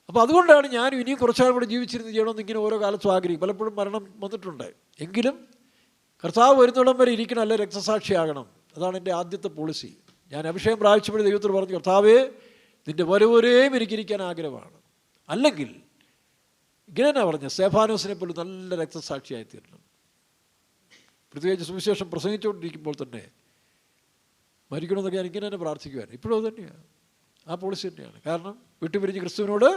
അപ്പോൾ അതുകൊണ്ടാണ് ഞാനും ഇനിയും കുറച്ചാളും കൂടെ ജീവിച്ചിരുന്ന് ചെയ്യണമെന്ന് ഇങ്ങനെ ഓരോ കാലത്തും ആഗ്രഹിക്കും. പലപ്പോഴും മരണം വന്നിട്ടുണ്ട്, എങ്കിലും കർത്താവ് വരുന്നിടം വരെ ഇരിക്കണം, അല്ലെ രക്തസാക്ഷിയാകണം. അതാണ് എൻ്റെ ആദ്യത്തെ പോളിസി. ഞാൻ അഭിഷേകം പ്രാപിച്ചപ്പോഴും ദൈവത്തോട് പറഞ്ഞു, കർത്താവേ നിൻ്റെ വരവരെയും എനിക്കിരിക്കാൻ ആഗ്രഹമാണ്, അല്ലെങ്കിൽ ഇങ്ങനെ തന്നെ പറഞ്ഞ സ്തെഫാനോസിനെ പോലും നല്ല രക്തസാക്ഷിയായി തീരണം. പ്രത്യേകിച്ച് സുവിശേഷം പ്രസംഗിച്ചുകൊണ്ടിരിക്കുമ്പോൾ തന്നെ മരിക്കണമെന്നൊക്കെ ഞാൻ ഇങ്ങനെ തന്നെ പ്രാർത്ഥിക്കുവാൻ. ഇപ്പോഴും അത് തന്നെയാണ്, ആ പോളിസി തന്നെയാണ്. കാരണം വിട്ടുപിരിഞ്ഞ് ക്രിസ്തുവിനോട്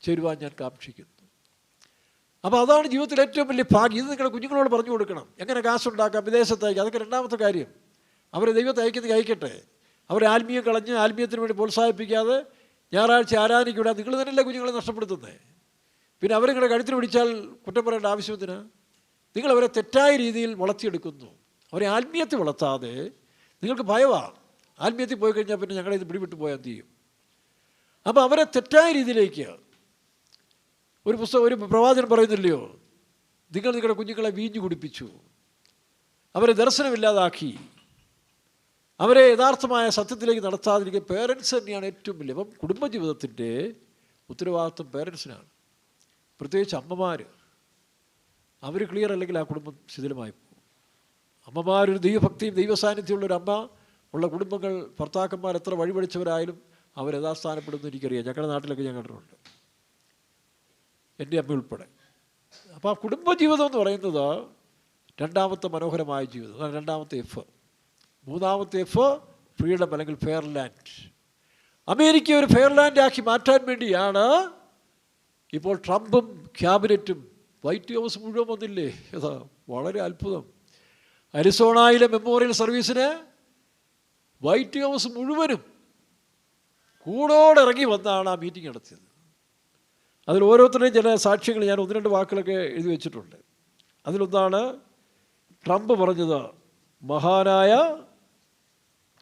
ചേരുവാൻ ഞാൻ കാക്ഷിക്കുന്നു. അപ്പോൾ അതാണ് ജീവിതത്തിൽ ഏറ്റവും വലിയ ഭാഗ്യം. ഇത് നിങ്ങളുടെ കുഞ്ഞുങ്ങളോട് പറഞ്ഞു കൊടുക്കണം. എങ്ങനെ കാശുണ്ടാക്കാം, വിദേശത്തേക്ക്, അതൊക്കെ 2ാമത്തെ കാര്യം. അവരെ ദൈവത്തെ അയക്കുന്നത് അയക്കട്ടെ. അവരെ ആത്മീയം കളഞ്ഞ് ആത്മീയത്തിന് വേണ്ടി പ്രോത്സാഹിപ്പിക്കാതെ ഞായറാഴ്ച ആരാധനയ്ക്ക് വിടാൻ നിങ്ങൾ തന്നെയല്ലേ കുഞ്ഞുങ്ങളെ നഷ്ടപ്പെടുത്തുന്നത്. പിന്നെ അവരിങ്ങനെ കഴുത്തിന് പിടിച്ചാൽ കുറ്റം പറയേണ്ട ആവശ്യത്തിന്. നിങ്ങളവരെ തെറ്റായ രീതിയിൽ വളർത്തിയെടുക്കുന്നു. അവരെ ആത്മീയത്തിൽ വളർത്താതെ നിങ്ങൾക്ക് ഭയമാണ്. ആത്മീയത്തിൽ പോയി കഴിഞ്ഞാൽ പിന്നെ ഞങ്ങളെ ഇത് പിടിവിട്ട് പോയാൽ എന്ത് ചെയ്യും? അപ്പോൾ അവരെ തെറ്റായ രീതിയിലേക്ക് ഒരു പ്രവാചകൻ പറയുന്നില്ലയോ, നിങ്ങൾ നിങ്ങളുടെ കുഞ്ഞുങ്ങളെ വീഞ്ഞു കുടിപ്പിച്ചു, അവരെ ദർശനമില്ലാതാക്കി, അവരെ യഥാർത്ഥമായ സത്യത്തിലേക്ക് നടത്താതിരിക്കുക പേരൻസ് തന്നെയാണ് ഏറ്റവും വലിയ. അപ്പം കുടുംബജീവിതത്തിൻ്റെ ഉത്തരവാദിത്വം പേരൻസിനാണ്, പ്രത്യേകിച്ച് അമ്മമാർ. അവർ ക്ലിയർ അല്ലെങ്കിൽ ആ കുടുംബം ശിഥിലമായി പോകും. അമ്മമാരൊരു ദൈവഭക്തിയും ദൈവസാന്നിധ്യമുള്ളൊരു അമ്മ ഉള്ള കുടുംബങ്ങൾ, ഭർത്താക്കന്മാർ എത്ര വഴിപടിച്ചവരായാലും അവർ യഥാസ്ഥാനപ്പെടുന്നു. എനിക്കറിയാം, ഞങ്ങളുടെ നാട്ടിലൊക്കെ ഞാൻ കണ്ടിട്ടുണ്ട്, എൻ്റെ അമ്മ ഉൾപ്പെടെ. അപ്പോൾ ആ കുടുംബജീവിതം എന്ന് പറയുന്നത് രണ്ടാമത്തെ മനോഹരമായ ജീവിതം, അതാണ് രണ്ടാമത്തെ എഫ്. മൂന്നാമത്തെ എഫ് ഫ്രീഡം അല്ലെങ്കിൽ ഫെയർലാൻഡ്. അമേരിക്ക ഒരു ഫെയർലാൻഡ് ആക്കി മാറ്റാൻ വേണ്ടിയാണ് ഇപ്പോൾ ട്രംപും ക്യാബിനറ്റും വൈറ്റ് ഹൗസ് മുഴുവൻ വന്നില്ലേ. ഏതാ വളരെ അത്ഭുതം. അരിസോണയിലെ മെമ്മോറിയൽ സർവീസിന് വൈറ്റ് ഹൗസ് മുഴുവനും കൂടോടെ ഇറങ്ങി വന്നാണ് ആ മീറ്റിംഗ് നടത്തിയത്. അതിൽ ഓരോരുത്തരുടെയും ചില സാക്ഷ്യങ്ങൾ ഞാൻ 1-2 വാക്കുകളൊക്കെ എഴുതി വെച്ചിട്ടുണ്ട്. അതിലൊന്നാണ് ട്രംപ് പറഞ്ഞത്, മഹാനായ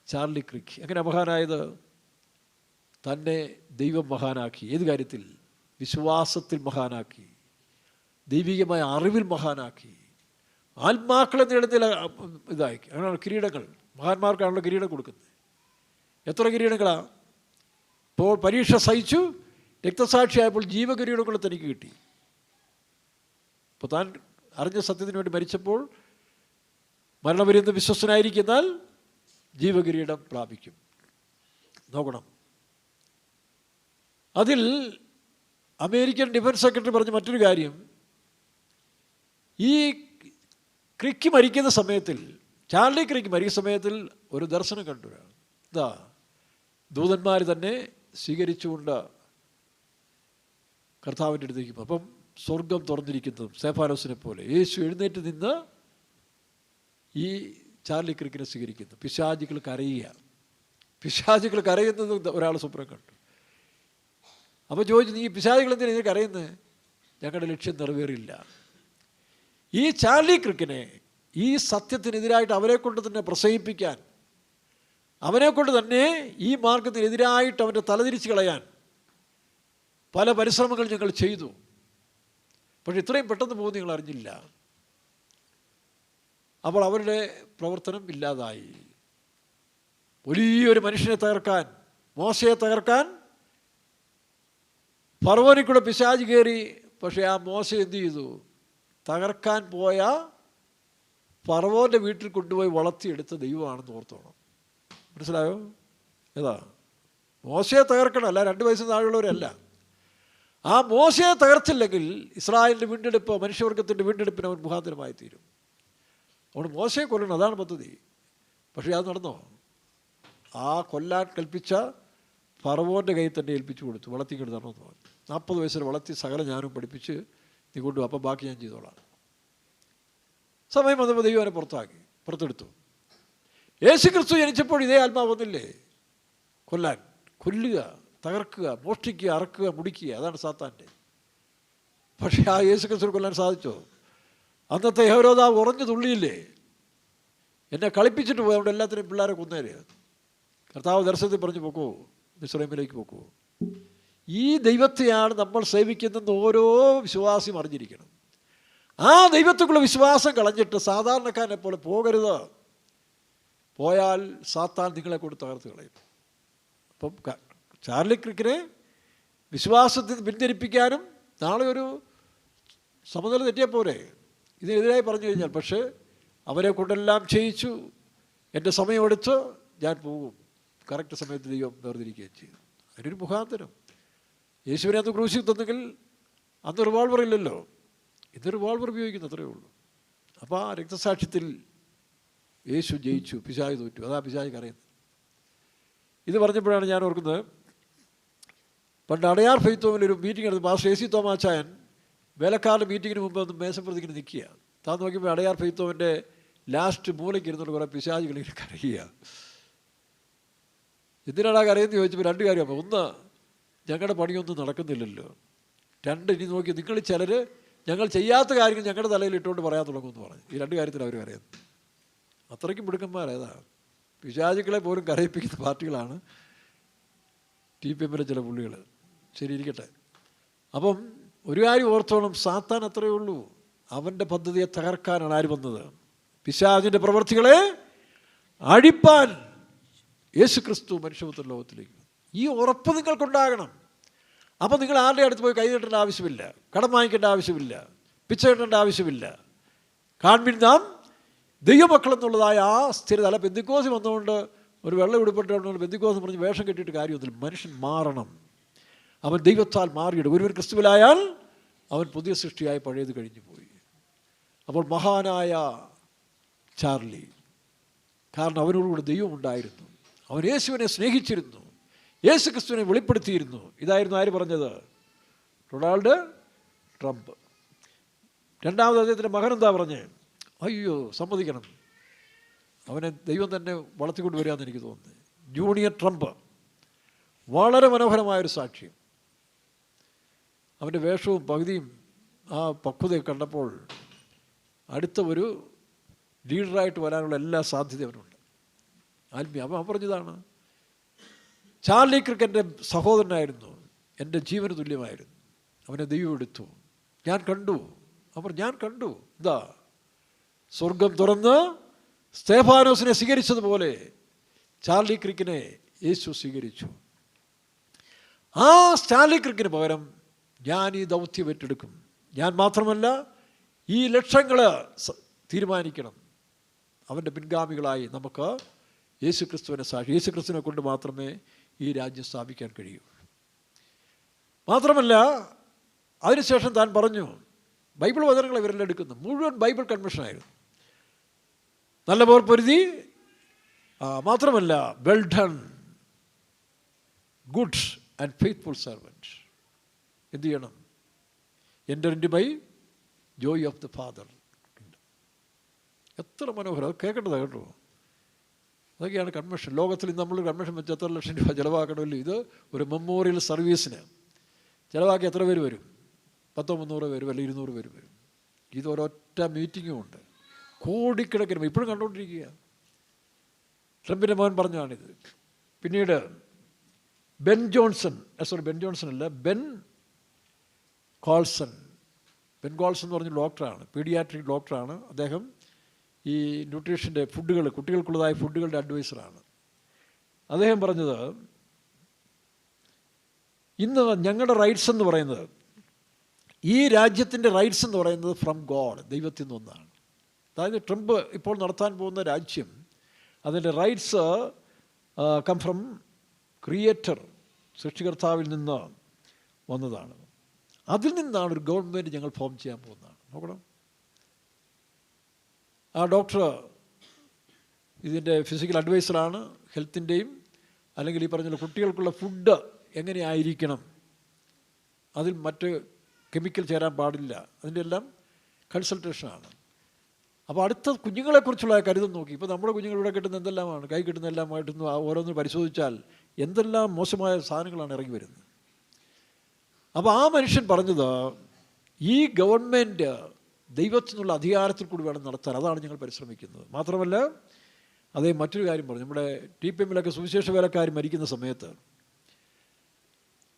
ചാർലി ക്രിക്ക്. എങ്ങനെ മഹാനായത്? തന്നെ ദൈവം മഹാനാക്കി. ഏത് കാര്യത്തിൽ? വിശ്വാസത്തിൽ മഹാനാക്കി, ദൈവികമായ അറിവിൽ മഹാനാക്കി, ആത്മാക്കളെ നേടുന്നതിൽ ഇതാക്കി. അങ്ങനെയാണ് കിരീടങ്ങൾ. മഹാന്മാർക്കാണല്ലോ കിരീടം കൊടുക്കുന്നത്. എത്ര കിരീടങ്ങളാണ്? ഇപ്പോൾ പരീക്ഷ സഹിച്ചു രക്തസാക്ഷിയായപ്പോൾ ജീവകിരീടങ്ങൾ തനിക്ക് കിട്ടി. അപ്പോൾ താൻ അറിഞ്ഞ സത്യത്തിന് വേണ്ടി മരിച്ചപ്പോൾ മരണപര്യന്തം വിശ്വസ്തനായിരിക്കുന്നാൽ ജീവകിരീടം പ്രാപിക്കും. നോക്കണം. അതിൽ അമേരിക്കൻ ഡിഫൻസ് സെക്രട്ടറി പറഞ്ഞ മറ്റൊരു കാര്യം, ഈ ക്രിക്ക് മരിക്കുന്ന സമയത്തിൽ, ചാർലി ക്രിക്ക് മരിക്കുന്ന സമയത്തിൽ ഒരു ദർശനം കണ്ടു. ഇതാ ദൂതന്മാർ തന്നെ സ്വീകരിച്ചുകൊണ്ട് കർത്താവിൻ്റെ അടുത്തേക്ക്. അപ്പം സ്വർഗം തുറന്നിരിക്കുന്നതും സേഫാനോസിനെ പോലെ യേശു എഴുന്നേറ്റ് നിന്ന് ഈ ചാർലി ക്രിക്കിനെ സ്വീകരിക്കുന്നു. പിശാചുകൾ കരയുക. പിശാചുകൾ കരയുന്നത് ഒരാൾ സ്വപ്നം കണ്ടു. അപ്പോൾ ചോദിച്ചു, നീ പിശാചുകൾ എന്തിനാണ് ഇതിന് കരയുന്നത്? ഞങ്ങളുടെ ലക്ഷ്യം നിറവേറില്ല. ഈ ചാർലി ക്രിക്കിനെ ഈ സത്യത്തിനെതിരായിട്ട് അവരെ കൊണ്ട് തന്നെ പ്രസംഗിപ്പിക്കാൻ, അവനെ കൊണ്ട് തന്നെ ഈ മാർഗത്തിനെതിരായിട്ട് അവൻ്റെ തലതിരിച്ച് കളയാൻ പല പരിശ്രമങ്ങൾ ഞങ്ങൾ ചെയ്തു. പക്ഷെ ഇത്രയും പെട്ടെന്ന് പോകുന്ന നിങ്ങൾ അറിഞ്ഞില്ല. അപ്പോൾ അവരുടെ പ്രവർത്തനം ഇല്ലാതായി. വലിയൊരു മനുഷ്യനെ തകർക്കാൻ, മോശയെ തകർക്കാൻ ഫറവോനിൽ കൂടെ പിശാച് കയറി. പക്ഷേ ആ മോശ എന്ത് ചെയ്തു? തകർക്കാൻ പോയ ഫറവോൻ്റെ വീട്ടിൽ കൊണ്ടുപോയി വളർത്തിയെടുത്ത ദൈവമാണെന്ന് ഓർത്തോണം. മനസ്സിലായോ? ഏതാ മോശയെ തകർക്കണം, അല്ല 2 വയസ്സിന് താഴെയുള്ളവരല്ല. ആ മോശയെ തകർച്ചില്ലെങ്കിൽ ഇസ്രായേലിൻ്റെ വീണ്ടെടുപ്പ്, മനുഷ്യവർഗത്തിൻ്റെ വീണ്ടെടുപ്പിന് അവൻ മുഖാന്തരമായി തീരും. അതുകൊണ്ട് മോശയെ കൊല്ലണം, അതാണ് പദ്ധതി. പക്ഷേ അത് നടന്നോ? ആ കൊല്ലാൻ കൽപ്പിച്ച ഫറവോൻ്റെ കയ്യിൽ തന്നെ ഏൽപ്പിച്ചു കൊടുത്തു. വളർത്തിക്കൊണ്ട് തരണമെന്ന് പറഞ്ഞു. 40 വയസ്സിൽ വളർത്തി സകല ഞാനും പഠിപ്പിച്ച് നീ കൊണ്ടുപോകും, അപ്പം ബാക്കി ഞാൻ ചെയ്തോളാം. സമയം വന്നപ്പോൾ ദൈവം അവനെ പുറത്തെടുത്തു. യേശു ക്രിസ്തു ജനിച്ചപ്പോൾ ഇതേ ആത്മാവ് വന്നില്ലേ? കൊല്ലാൻ, കൊല്ലുക, തകർക്കുക, മോഷ്ടിക്കുക, അറക്കുക, മുടിക്കുക. അതാണ് സാത്താൻ്റെ. പക്ഷേ ആ യേശു ക്രിസ്തു കൊല്ലാൻ സാധിച്ചോ? അന്നത്തെ ഹെരോദാവ് ഉറഞ്ഞു തുള്ളിയില്ലേ? എന്നെ കളിപ്പിച്ചിട്ട് പോയി, അവിടെ എല്ലാത്തിനും പിള്ളേരെ കൊന്നേര്. കർത്താവ് ദർശനത്തിൽ പറഞ്ഞു, പോക്കോ, മിസ്രൈമിലേക്ക് പോക്കോ. ഈ ദൈവത്തെയാണ് നമ്മൾ സേവിക്കുന്നതെന്ന് ഓരോ വിശ്വാസിയും അറിഞ്ഞിരിക്കണം. ആ ദൈവത്തിലുള്ള വിശ്വാസം കളഞ്ഞിട്ട് സാധാരണക്കാരനെ പോലെ പോകരുത്. പോയാൽ സാത്താൻ നിങ്ങളെ കൊണ്ട് തകർത്ത് കളയും. അപ്പം ചാർലി ക്രിക്കിനെ വിശ്വാസത്തിൽ പിന്തിരിപ്പിക്കാനും നാളെ ഒരു സമനില തെറ്റിയാൽ പോരെ, ഇതിനെതിരായി പറഞ്ഞു കഴിഞ്ഞാൽ. പക്ഷേ അവരെ കൊണ്ടെല്ലാം ചെയ്യിച്ചു. എൻ്റെ സമയമെടുത്ത് ഞാൻ പോകും. കറക്റ്റ് സമയത്ത് ദൈവം വേർതിരിക്കുകയും ചെയ്തു. അതിനൊരു മുഖാന്തരം. യേശുവിനെ അന്ന് ക്രൂശിൽ തന്നെങ്കിൽ അന്ന് റിവോൾവർ ഇല്ലല്ലോ, ഇത് റിവോൾവർ ഉപയോഗിക്കുന്നു, അത്രയേ ഉള്ളൂ. അപ്പോൾ ആ രക്തസാക്ഷ്യത്തിൽ യേശു ജയിച്ചു, പിശാച് തോറ്റു. അതാ പിശാച് കരയുന്നത്. ഇത് പറഞ്ഞപ്പോഴാണ് ഞാൻ ഓർക്കുന്നത്, പണ്ട് അടയാർ ഫെയ്ത്തോമിലൊരു മീറ്റിംഗ് എടുത്ത് പാസ്റ്റർ AC തോമാച്ചായൻ വേലക്കാരുടെ മീറ്റിങ്ങിന് മുമ്പ് ഒന്ന് മേശപ്പുറത്തേക്ക് നിൽക്കുക. താൻ നോക്കിയപ്പോൾ അടയാർ ഫെയ്ത്തോമിൻ്റെ ലാസ്റ്റ് മൂലയ്ക്ക് ഇരുന്നിട്ട് കുറേ പിശാചുകളിങ്ങനെ കരയുക. എന്തിനാണ് കരയെന്ന് ചോദിച്ചപ്പോൾ 2 കാര്യം. ഒന്ന്, ഞങ്ങളുടെ പണിയൊന്നും നടക്കുന്നില്ലല്ലോ. 2, ഇനി നോക്കി നിങ്ങൾ ചിലർ ഞങ്ങൾ ചെയ്യാത്ത കാര്യങ്ങൾ ഞങ്ങളുടെ തലയിൽ ഇട്ടുകൊണ്ട് പറയാൻ തുടങ്ങുമെന്ന് പറഞ്ഞു. ഈ 2 കാര്യത്തിൽ അവർ കരയുന്നു. അത്രയ്ക്കും മിടുക്കന്മാരേതാണ്. പിശാചുക്കളെ പോലും കരയിപ്പിക്കുന്ന പാർട്ടികളാണ് TPM ചില പുള്ളികൾ. ശരി, ഇരിക്കട്ടെ. അപ്പം ഒരു കാര്യം ഓർത്തോണം, സാത്താൻ അത്രയേ ഉള്ളൂ. അവൻ്റെ പദ്ധതിയെ തകർക്കാനാണ് ആര് വന്നത്? പിശാചിൻ്റെ പ്രവൃത്തികളെ അഴിപ്പാൻ യേശുക്രിസ്തു മനുഷ്യപുത്ര ലോകത്തിലേക്ക്. ഈ ഉറപ്പ് നിങ്ങൾക്കുണ്ടാകണം. അപ്പം നിങ്ങൾ ആരുടെ അടുത്ത് പോയി കൈ നീട്ടേണ്ട ആവശ്യമില്ല, കടം വാങ്ങിക്കേണ്ട ആവശ്യമില്ല, പിച്ച കിട്ടേണ്ട ആവശ്യമില്ല. കാൺമിൻ നാം ദൈവമക്കൾ എന്നുള്ളതായ ആ സ്ഥിരത. അല്ല പെന്തിക്കോസ് വന്നുകൊണ്ട് ഒരു വെള്ളം ഉടുപ്പിട്ടുകൊണ്ട് പെന്തിക്കോസ് പറഞ്ഞ് വേഷം കെട്ടിയിട്ട് കാര്യമൊന്നുമില്ല. മനുഷ്യൻ മാറണം. അവൻ ദൈവത്താൽ മാറിയിടും. ഒരുവൻ ക്രിസ്തുവിലായാൽ അവൻ പുതിയ സൃഷ്ടിയായി, പഴയത് കഴിഞ്ഞു പോയി. അപ്പോൾ മഹാനായ ചാർലി, കാരണം അവനോടുകൂടെ ദൈവം ഉണ്ടായിരുന്നു, അവൻ യേശുവിനെ സ്നേഹിച്ചിരുന്നു, യേശു ക്രിസ്തുവിനെ വെളിപ്പെടുത്തിയിരുന്നു. ഇതായിരുന്നു ആര് പറഞ്ഞത്? Donald Trump. രണ്ടാമത് അദ്ദേഹത്തിൻ്റെ മകൻ എന്താ പറഞ്ഞേ? അയ്യോ, സമ്മതിക്കണം, അവനെ ദൈവം തന്നെ വളർത്തിക്കൊണ്ട് വരികയെന്ന് എനിക്ക് തോന്നുന്നത്. Junior Trump. വളരെ മനോഹരമായൊരു സാക്ഷ്യം. അവൻ്റെ വേഷവും പകുതിയും ആ പക്വതയൊക്കെ കണ്ടപ്പോൾ അടുത്ത ഒരു ലീഡറായിട്ട് വരാനുള്ള എല്ലാ സാധ്യതയും അവനുണ്ട്. ആത്മീയ അവൻ പറഞ്ഞതാണ്, ചാർലി ക്രിക്ക് എൻ്റെ സഹോദരനായിരുന്നു, എൻ്റെ ജീവന് തുല്യമായിരുന്നു, അവനെ ദൈവം എടുത്തു, ഞാൻ കണ്ടു. അപ്പോൾ ഞാൻ കണ്ടു, ഇതാ സ്വർഗം തുറന്ന് സ്തേഫാനോസിനെ സ്വീകരിച്ചതുപോലെ ചാർലി ക്രിക്കിനെ യേശു സ്വീകരിച്ചു. ആ ചാർലി ക്രിക്കിന് പകരം ഞാൻ ഈ ദൗത്യം ഏറ്റെടുക്കും. ഞാൻ മാത്രമല്ല, ഈ ലക്ഷങ്ങൾ തീരുമാനിക്കണം. അവൻ്റെ പിൻഗാമികളായി നമുക്ക് യേശുക്രിസ്തുവിനെ സാക്ഷി, യേശുക്രിസ്തുവിനെ കൊണ്ട് മാത്രമേ ഈ രാജ്യം സ്ഥാപിക്കാൻ കഴിയൂ. മാത്രമല്ല, അതിനുശേഷം താൻ പറഞ്ഞു, ബൈബിൾ വചനങ്ങൾ ഇവരെല്ലാം എടുക്കുന്നു. മുഴുവൻ ബൈബിൾ കൺവെൻഷനായിരുന്നു. നല്ല പോർ പൊരുതി, മാത്രമല്ല well done good and faithful servant. എന്ത് ചെയ്യണം? Enter into my joy of the father. എത്ര മനോഹരം, അത് കേൾക്കേണ്ടതാണ് കേട്ടോ. അതൊക്കെയാണ് കൺവെൻഷൻ. ലോകത്തിൽ നമ്മൾ കൺവെൻഷൻ വെച്ച് എത്ര ലക്ഷം രൂപ ചിലവാക്കണമല്ലോ. ഇത് ഒരു മെമ്മോറിയൽ സർവീസിന് ചിലവാക്കി എത്ര പേര് വരും? 100-300 പേര്, അല്ല 200 പേര് വരും. ഇത് ഒരൊറ്റ മീറ്റിങ്ങും ഉണ്ട്. കോടിക്കണക്കിന് ഇപ്പോഴും കണ്ടുകൊണ്ടിരിക്കുക. ട്രംപിൻ്റെ മകൻ പറഞ്ഞാണിത്. പിന്നീട് ബെൻ ജോൺസൺ അല്ല, ബെൻ കോൾസൺ എന്ന് പറഞ്ഞ ഡോക്ടറാണ്, പീഡിയാട്രിക് ഡോക്ടറാണ്. അദ്ദേഹം ഈ ന്യൂട്രീഷൻ്റെ ഫുഡുകൾ, കുട്ടികൾക്കുള്ളതായ ഫുഡുകളുടെ അഡ്വൈസറാണ്. അദ്ദേഹം പറഞ്ഞത്, ഇന്ന് ഞങ്ങളുടെ റൈറ്റ്സ് എന്ന് പറയുന്നത്, ഈ രാജ്യത്തിൻ്റെ റൈറ്റ്സ് എന്ന് പറയുന്നത് ഫ്രം ഗോഡ്, ദൈവത്തിൽ നിന്നൊന്നാണ്. അതായത് ട്രംപ് ഇപ്പോൾ നടത്താൻ പോകുന്ന രാജ്യം, അതിൻ്റെ റൈറ്റ്സ് കം ഫ്രം ക്രിയേറ്റർ, സൃഷ്ടികർത്താവിൽ നിന്ന് വന്നതാണ്. അതിൽ നിന്നാണ് ഒരു ഗവൺമെൻറ് ഞങ്ങൾ ഫോം ചെയ്യാൻ പോകുന്നതാണ്. നോക്കണം, ആ ഡോക്ടർ ഇതിൻ്റെ ഫിസിക്കൽ അഡ്വൈസറാണ്, ഹെൽത്തിൻ്റെയും അല്ലെങ്കിൽ ഈ പറഞ്ഞ കുട്ടികൾക്കുള്ള ഫുഡ് എങ്ങനെയായിരിക്കണം, അതിൽ മറ്റ് കെമിക്കൽ ചേരാൻ പാടില്ല, അതിൻ്റെ എല്ലാം കൺസൾട്ടേഷനാണ്. അപ്പോൾ അടുത്ത കുഞ്ഞുങ്ങളെക്കുറിച്ചുള്ള കരുതം നോക്കി. ഇപ്പോൾ നമ്മുടെ കുഞ്ഞുങ്ങളിവിടെ കിട്ടുന്ന എന്തെല്ലാമാണ്, കൈ കിട്ടുന്ന എല്ലാമായിട്ടൊന്നും ഓരോന്ന് പരിശോധിച്ചാൽ എന്തെല്ലാം മോശമായ സാധനങ്ങളാണ് ഇറങ്ങി വരുന്നത്. അപ്പോൾ ആ മനുഷ്യൻ പറഞ്ഞത്, ഈ ഗവൺമെൻറ് ദൈവത്തിൽ നിന്നുള്ള അധികാരത്തിൽ കൂടി വേണം നടത്താൻ, അതാണ് ഞങ്ങൾ പരിശ്രമിക്കുന്നത്. മാത്രമല്ല, അതേ മറ്റൊരു കാര്യം പറഞ്ഞു, നമ്മുടെ TPM-ലൊക്കെ സുവിശേഷ വേലക്കാർ മരിക്കുന്ന സമയത്ത്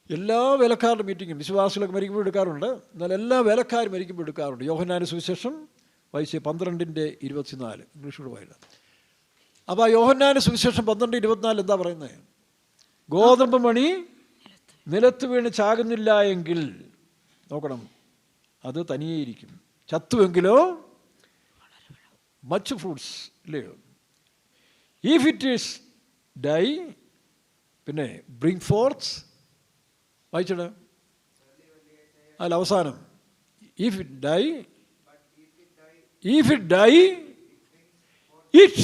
എല്ലാ വേലക്കാരുടെ മീറ്റിങ്ങും വിശ്വാസികളൊക്കെ മരിക്കുമ്പോൾ എടുക്കാറുണ്ട്, എന്നാൽ എല്ലാ വേലക്കാരും മരിക്കുമ്പോൾ എടുക്കാറുണ്ട്. യോഹന്നാന്റെ സുവിശേഷം വായിച്ച് 12:24 ഇംഗ്ലീഷോട് വായില്ല. അപ്പോൾ ആ യോഹന്നാന്റെ സുവിശേഷം 12:24 എന്താ പറയുന്നത്? ഗോതമ്പ് മണി നിലത്ത് വീണ് ചാകുന്നില്ല എങ്കിൽ, നോക്കണം, അത് തനിയേയിരിക്കും. ചത്തുവെങ്കിലോ മച്ച് ഫ്രൂട്ട്സ്, ഇല്ലയോ? ഇഫ് ഇറ്റ് ഈസ് ഡൈ, പിന്നെ ബ്രിങ് ഫോർത്ത്, വായിച്ചിട്ട് അല്ല അവസാനം, if it die it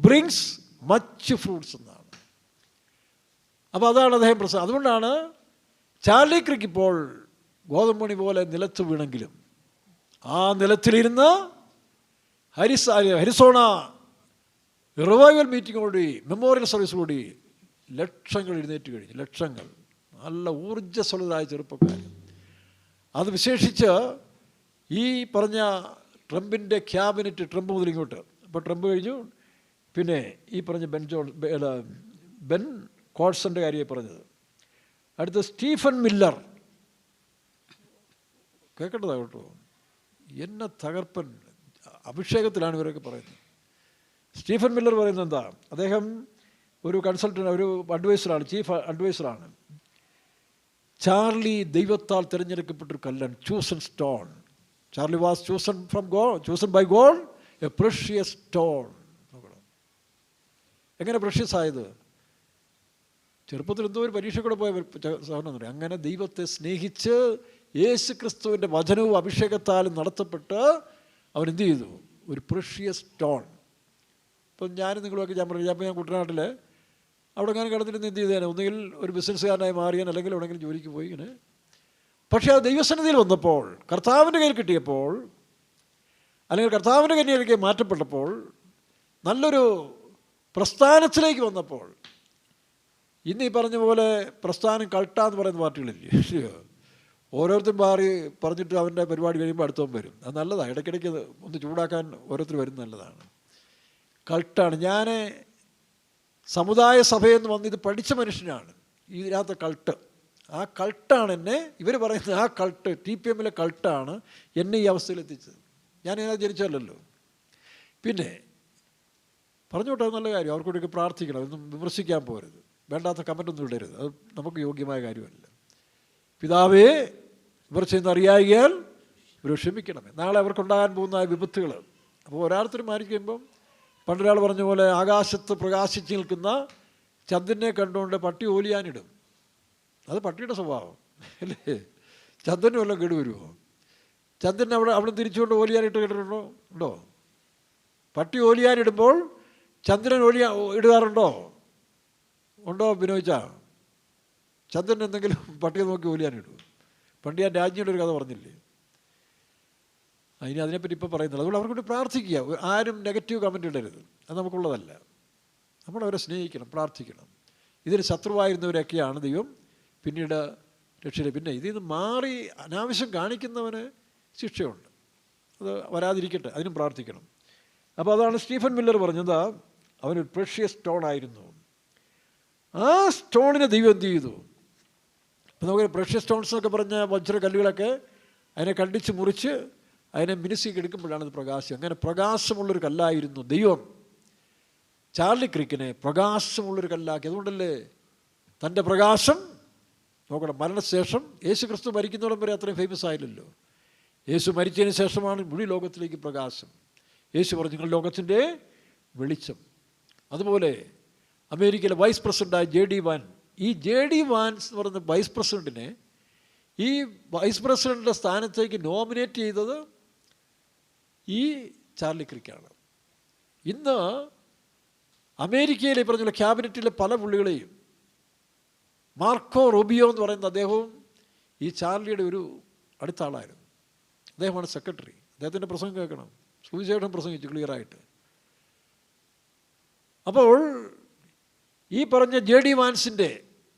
brings much fruits എന്നാണ്. അപ്പോൾ അതാണ് അദ്ദേഹം പ്രശ്നം. അതുകൊണ്ടാണ് ചാർലി ക്രിക്ക് ഇപ്പോൾ ഗോതമ്പണി പോലെ നിലത്ത് വീണെങ്കിലും ആ നിലത്തിലിരുന്ന് ഹരിസോണ റിവൈവൽ മീറ്റിങ്ങോടുകൂടി, മെമ്മോറിയൽ സർവീസോടുകൂടി ലക്ഷങ്ങൾ എഴുന്നേറ്റ് കഴിഞ്ഞു. ലക്ഷങ്ങൾ, നല്ല ഊർജ്ജസ്വലരായ ചെറുപ്പക്കാർ. അത് വിശേഷിച്ച് ഈ പറഞ്ഞ ട്രംപിൻ്റെ ക്യാബിനറ്റ്, ട്രംപ് മുതൽ ഇങ്ങോട്ട്, ഇപ്പോൾ ട്രംപ് കഴിഞ്ഞു, പിന്നെ ഈ പറഞ്ഞ ബെൻ കോട്സൻ്റെ കാര്യമായി പറഞ്ഞത്. അടുത്ത സ്റ്റീഫൻ മില്ലർ, കേൾക്കേണ്ടതാ കേട്ടോ, എന്നെ തകർപ്പൻ അഭിഷേകത്തിലാണ് ഇവരൊക്കെ പറയുന്നത്. സ്റ്റീഫൻ മില്ലർ പറയുന്നത് എന്താ? അദ്ദേഹം ഒരു കൺസൾട്ടൻ്റ്, ഒരു അഡ്വൈസറാണ്, ചീഫ് അഡ്വൈസറാണ്. ചാർലി ദൈവത്താൽ തിരഞ്ഞെടുക്കപ്പെട്ടൊരു കല്ലാണ്, chosen stone. Charlie was chosen by God, a precious stone. എങ്ങനെ പ്രഷ്യസ് ആയത്? ചെറുപ്പത്തിൽ എന്തോ ഒരു പരീക്ഷ കൂടെ പോയ സഹോദരൻ പറയും. അങ്ങനെ ദൈവത്തെ സ്നേഹിച്ച് യേശു ക്രിസ്തുവിൻ്റെ വചനവും അഭിഷേകത്താലും നടത്തപ്പെട്ട് അവൻ എന്ത് ചെയ്തു? ഒരു പ്രഷ്യസ് സ്റ്റോൺ. ഇപ്പം ഞാനും നിങ്ങളുമൊക്കെ ഞാൻ പറഞ്ഞു, ഞാൻ കുട്ടനാട്ടിൽ അവിടെ അങ്ങനെ കിടന്നിരുന്ന് എന്ത് ചെയ്തേനെ? ഒന്നുകിൽ ഒരു ബിസിനസ്സുകാരനായി മാറിയാൻ, അല്ലെങ്കിൽ എവിടെയെങ്കിലും ജോലിക്ക് പോയി ഇങ്ങനെ. പക്ഷേ ആ ദൈവസന്നിധിയിൽ വന്നപ്പോൾ, കർത്താവിൻ്റെ കയ്യിൽ കിട്ടിയപ്പോൾ, അല്ലെങ്കിൽ കർത്താവിൻ്റെ കയ്യിലേക്ക് മാറ്റപ്പെട്ടപ്പോൾ, നല്ലൊരു പ്രസ്ഥാനത്തിലേക്ക് വന്നപ്പോൾ, ഇന്ന് ഈ പറഞ്ഞ പോലെ പ്രസ്ഥാനം കൾട്ടാന്ന് പറയുന്ന പാർട്ടികളില്ലേ, ഓരോരുത്തരും മാറി പറഞ്ഞിട്ട് അവൻ്റെ പരിപാടി കഴിയുമ്പോൾ അടുത്തവൻ വരും. അത് നല്ലതാണ്, ഇടയ്ക്കിടയ്ക്ക് ഒന്ന് ചൂടാക്കാൻ ഓരോരുത്തർ വരുന്നത് നല്ലതാണ്. കൾട്ടാണ്. ഞാൻ സമുദായ സഭയെന്ന് വന്ന് ഇത് പഠിച്ച മനുഷ്യനാണ്. ഇതിനകത്ത് കൾട്ട്, ആ കൾട്ടാണ് എന്നെ, ഇവർ പറയുന്നത് ആ കൾട്ട്, TPMലെ കൾട്ടാണ് എന്നെ ഈ അവസ്ഥയിലെത്തിച്ചത്. ഞാൻ ഇതിനകത്ത് ജനിച്ചല്ലോ. പിന്നെ പറഞ്ഞോട്ടെ, നല്ല കാര്യം, അവർക്കൂടെയൊക്കെ പ്രാർത്ഥിക്കണം, ഒന്നും വിമർശിക്കാൻ പോകരുത്, വേണ്ടാത്ത കമൻ്റൊന്നും ഇടരുത്, അത് നമുക്ക് യോഗ്യമായ കാര്യമല്ല. പിതാവേ, ഇവർ ചെയ്യുന്ന അറിയായികയാൽ ഇവർ ക്ഷമിക്കണമേ. നാളെ അവർക്കുണ്ടാകാൻ പോകുന്ന വിപത്തുകൾ. അപ്പോൾ ഓരോരുത്തരും മാറിക്കുമ്പം പണ്ടൊരാൾ പറഞ്ഞ പോലെ ആകാശത്ത് പ്രകാശിച്ച് നിൽക്കുന്ന ചന്ദ്രനെ കണ്ടുകൊണ്ട് പട്ടി ഓലിയാനിടും. അത് പട്ടിയുടെ സ്വഭാവം അല്ലേ? ചന്ദ്രന് വല്ലതും കേടുവരുമോ? ചന്ദ്രൻ അവിടെ തിരിച്ചുകൊണ്ട് ഓലിയാനിട്ട് കേട്ടിട്ടുണ്ടോ? ഉണ്ടോ? പട്ടി ഓലിയാനിടുമ്പോൾ ചന്ദ്രൻ ഇടുകാറുണ്ടോ? ഉണ്ടോ ബിനോയിച്ച? ചന്ദ്രൻ എന്തെങ്കിലും പട്ടിയെ നോക്കി ഓലിയാനിടും? പണ്ട് ഞാൻ രാജ്ഞിയുടെ ഒരു കഥ പറഞ്ഞില്ലേ, ഇനി അതിനെപ്പറ്റി ഇപ്പോൾ പറയുന്നില്ല. അതുകൊണ്ട് അവർക്ക് വേണ്ടി പ്രാർത്ഥിക്കുക. ആരും നെഗറ്റീവ് കമൻ്റ് ഇടരുത്, അത് നമുക്കുള്ളതല്ല. നമ്മളവരെ സ്നേഹിക്കണം, പ്രാർത്ഥിക്കണം. ഇതിന് ശത്രുവായിരുന്നവരൊക്കെയാണ് ദൈവം പിന്നീട് രക്ഷയില്ല. പിന്നെ ഇതിൽ നിന്ന് മാറി അനാവശ്യം കാണിക്കുന്നവന് ശിക്ഷയുണ്ട്, അത് വരാതിരിക്കട്ടെ, അതിനും പ്രാർത്ഥിക്കണം. അപ്പോൾ അതാണ് സ്റ്റീഫൻ മില്ലർ പറഞ്ഞത്, അവനൊരു പ്രഷ്യസ് സ്റ്റോൺ ആയിരുന്നു. ആ സ്റ്റോണിനെ ദൈവം എന്ത് ചെയ്തു? ഇപ്പോൾ നമുക്ക് പ്രഷ്യസ് സ്റ്റോൺസ് എന്നൊക്കെ പറഞ്ഞ വജ്രക്കല്ലുകളൊക്കെ അതിനെ കണ്ടിച്ച് മുറിച്ച് അതിനെ മിനുസിക്ക് എടുക്കുമ്പോഴാണ് ഇത് പ്രകാശം. അങ്ങനെ പ്രകാശമുള്ളൊരു കല്ലായിരുന്നു ദൈവം ചാർലി ക്രിക്കിനെ പ്രകാശമുള്ളൊരു കല്ലാക്കി. അതുകൊണ്ടല്ലേ തൻ്റെ പ്രകാശം, നോക്കണം, മരണശേഷം യേശു ക്രിസ്തു മരിക്കുന്നോളം വരെ അത്രയും ഫേമസ് ആയില്ലല്ലോ. യേശു മരിച്ചതിന് ശേഷമാണ് മുഴി ലോകത്തിലേക്ക് പ്രകാശം. യേശു പറഞ്ഞു, നിങ്ങൾ ലോകത്തിൻ്റെ വെളിച്ചം. അതുപോലെ അമേരിക്കയിലെ വൈസ് പ്രസിഡൻ്റായ JD വാൻസ്, ഈ JD വാൻസ് എന്ന് പറയുന്ന വൈസ് പ്രസിഡൻറ്റിനെ ഈ വൈസ് പ്രസിഡൻറ്റിൻ്റെ സ്ഥാനത്തേക്ക് നോമിനേറ്റ് ചെയ്തത് ഈ ചാർലി ക്രിക്കാണ്. ഇന്ന് അമേരിക്കയിലെ പറഞ്ഞ ക്യാബിനറ്റിലെ പല പുള്ളികളെയും, മാർക്കോ റൂബിയോ എന്ന് പറയുന്ന അദ്ദേഹവും ഈ ചാർലിയുടെ ഒരു അടുത്ത ആളായിരുന്നു. അദ്ദേഹമാണ് സെക്രട്ടറി. അദ്ദേഹത്തിൻ്റെ പ്രസംഗം കേൾക്കണം, സുവിശേഷം പ്രസംഗിച്ചു ക്ലിയറായിട്ട്. അപ്പോൾ ഈ പറഞ്ഞ JD വാൻസിൻ്റെ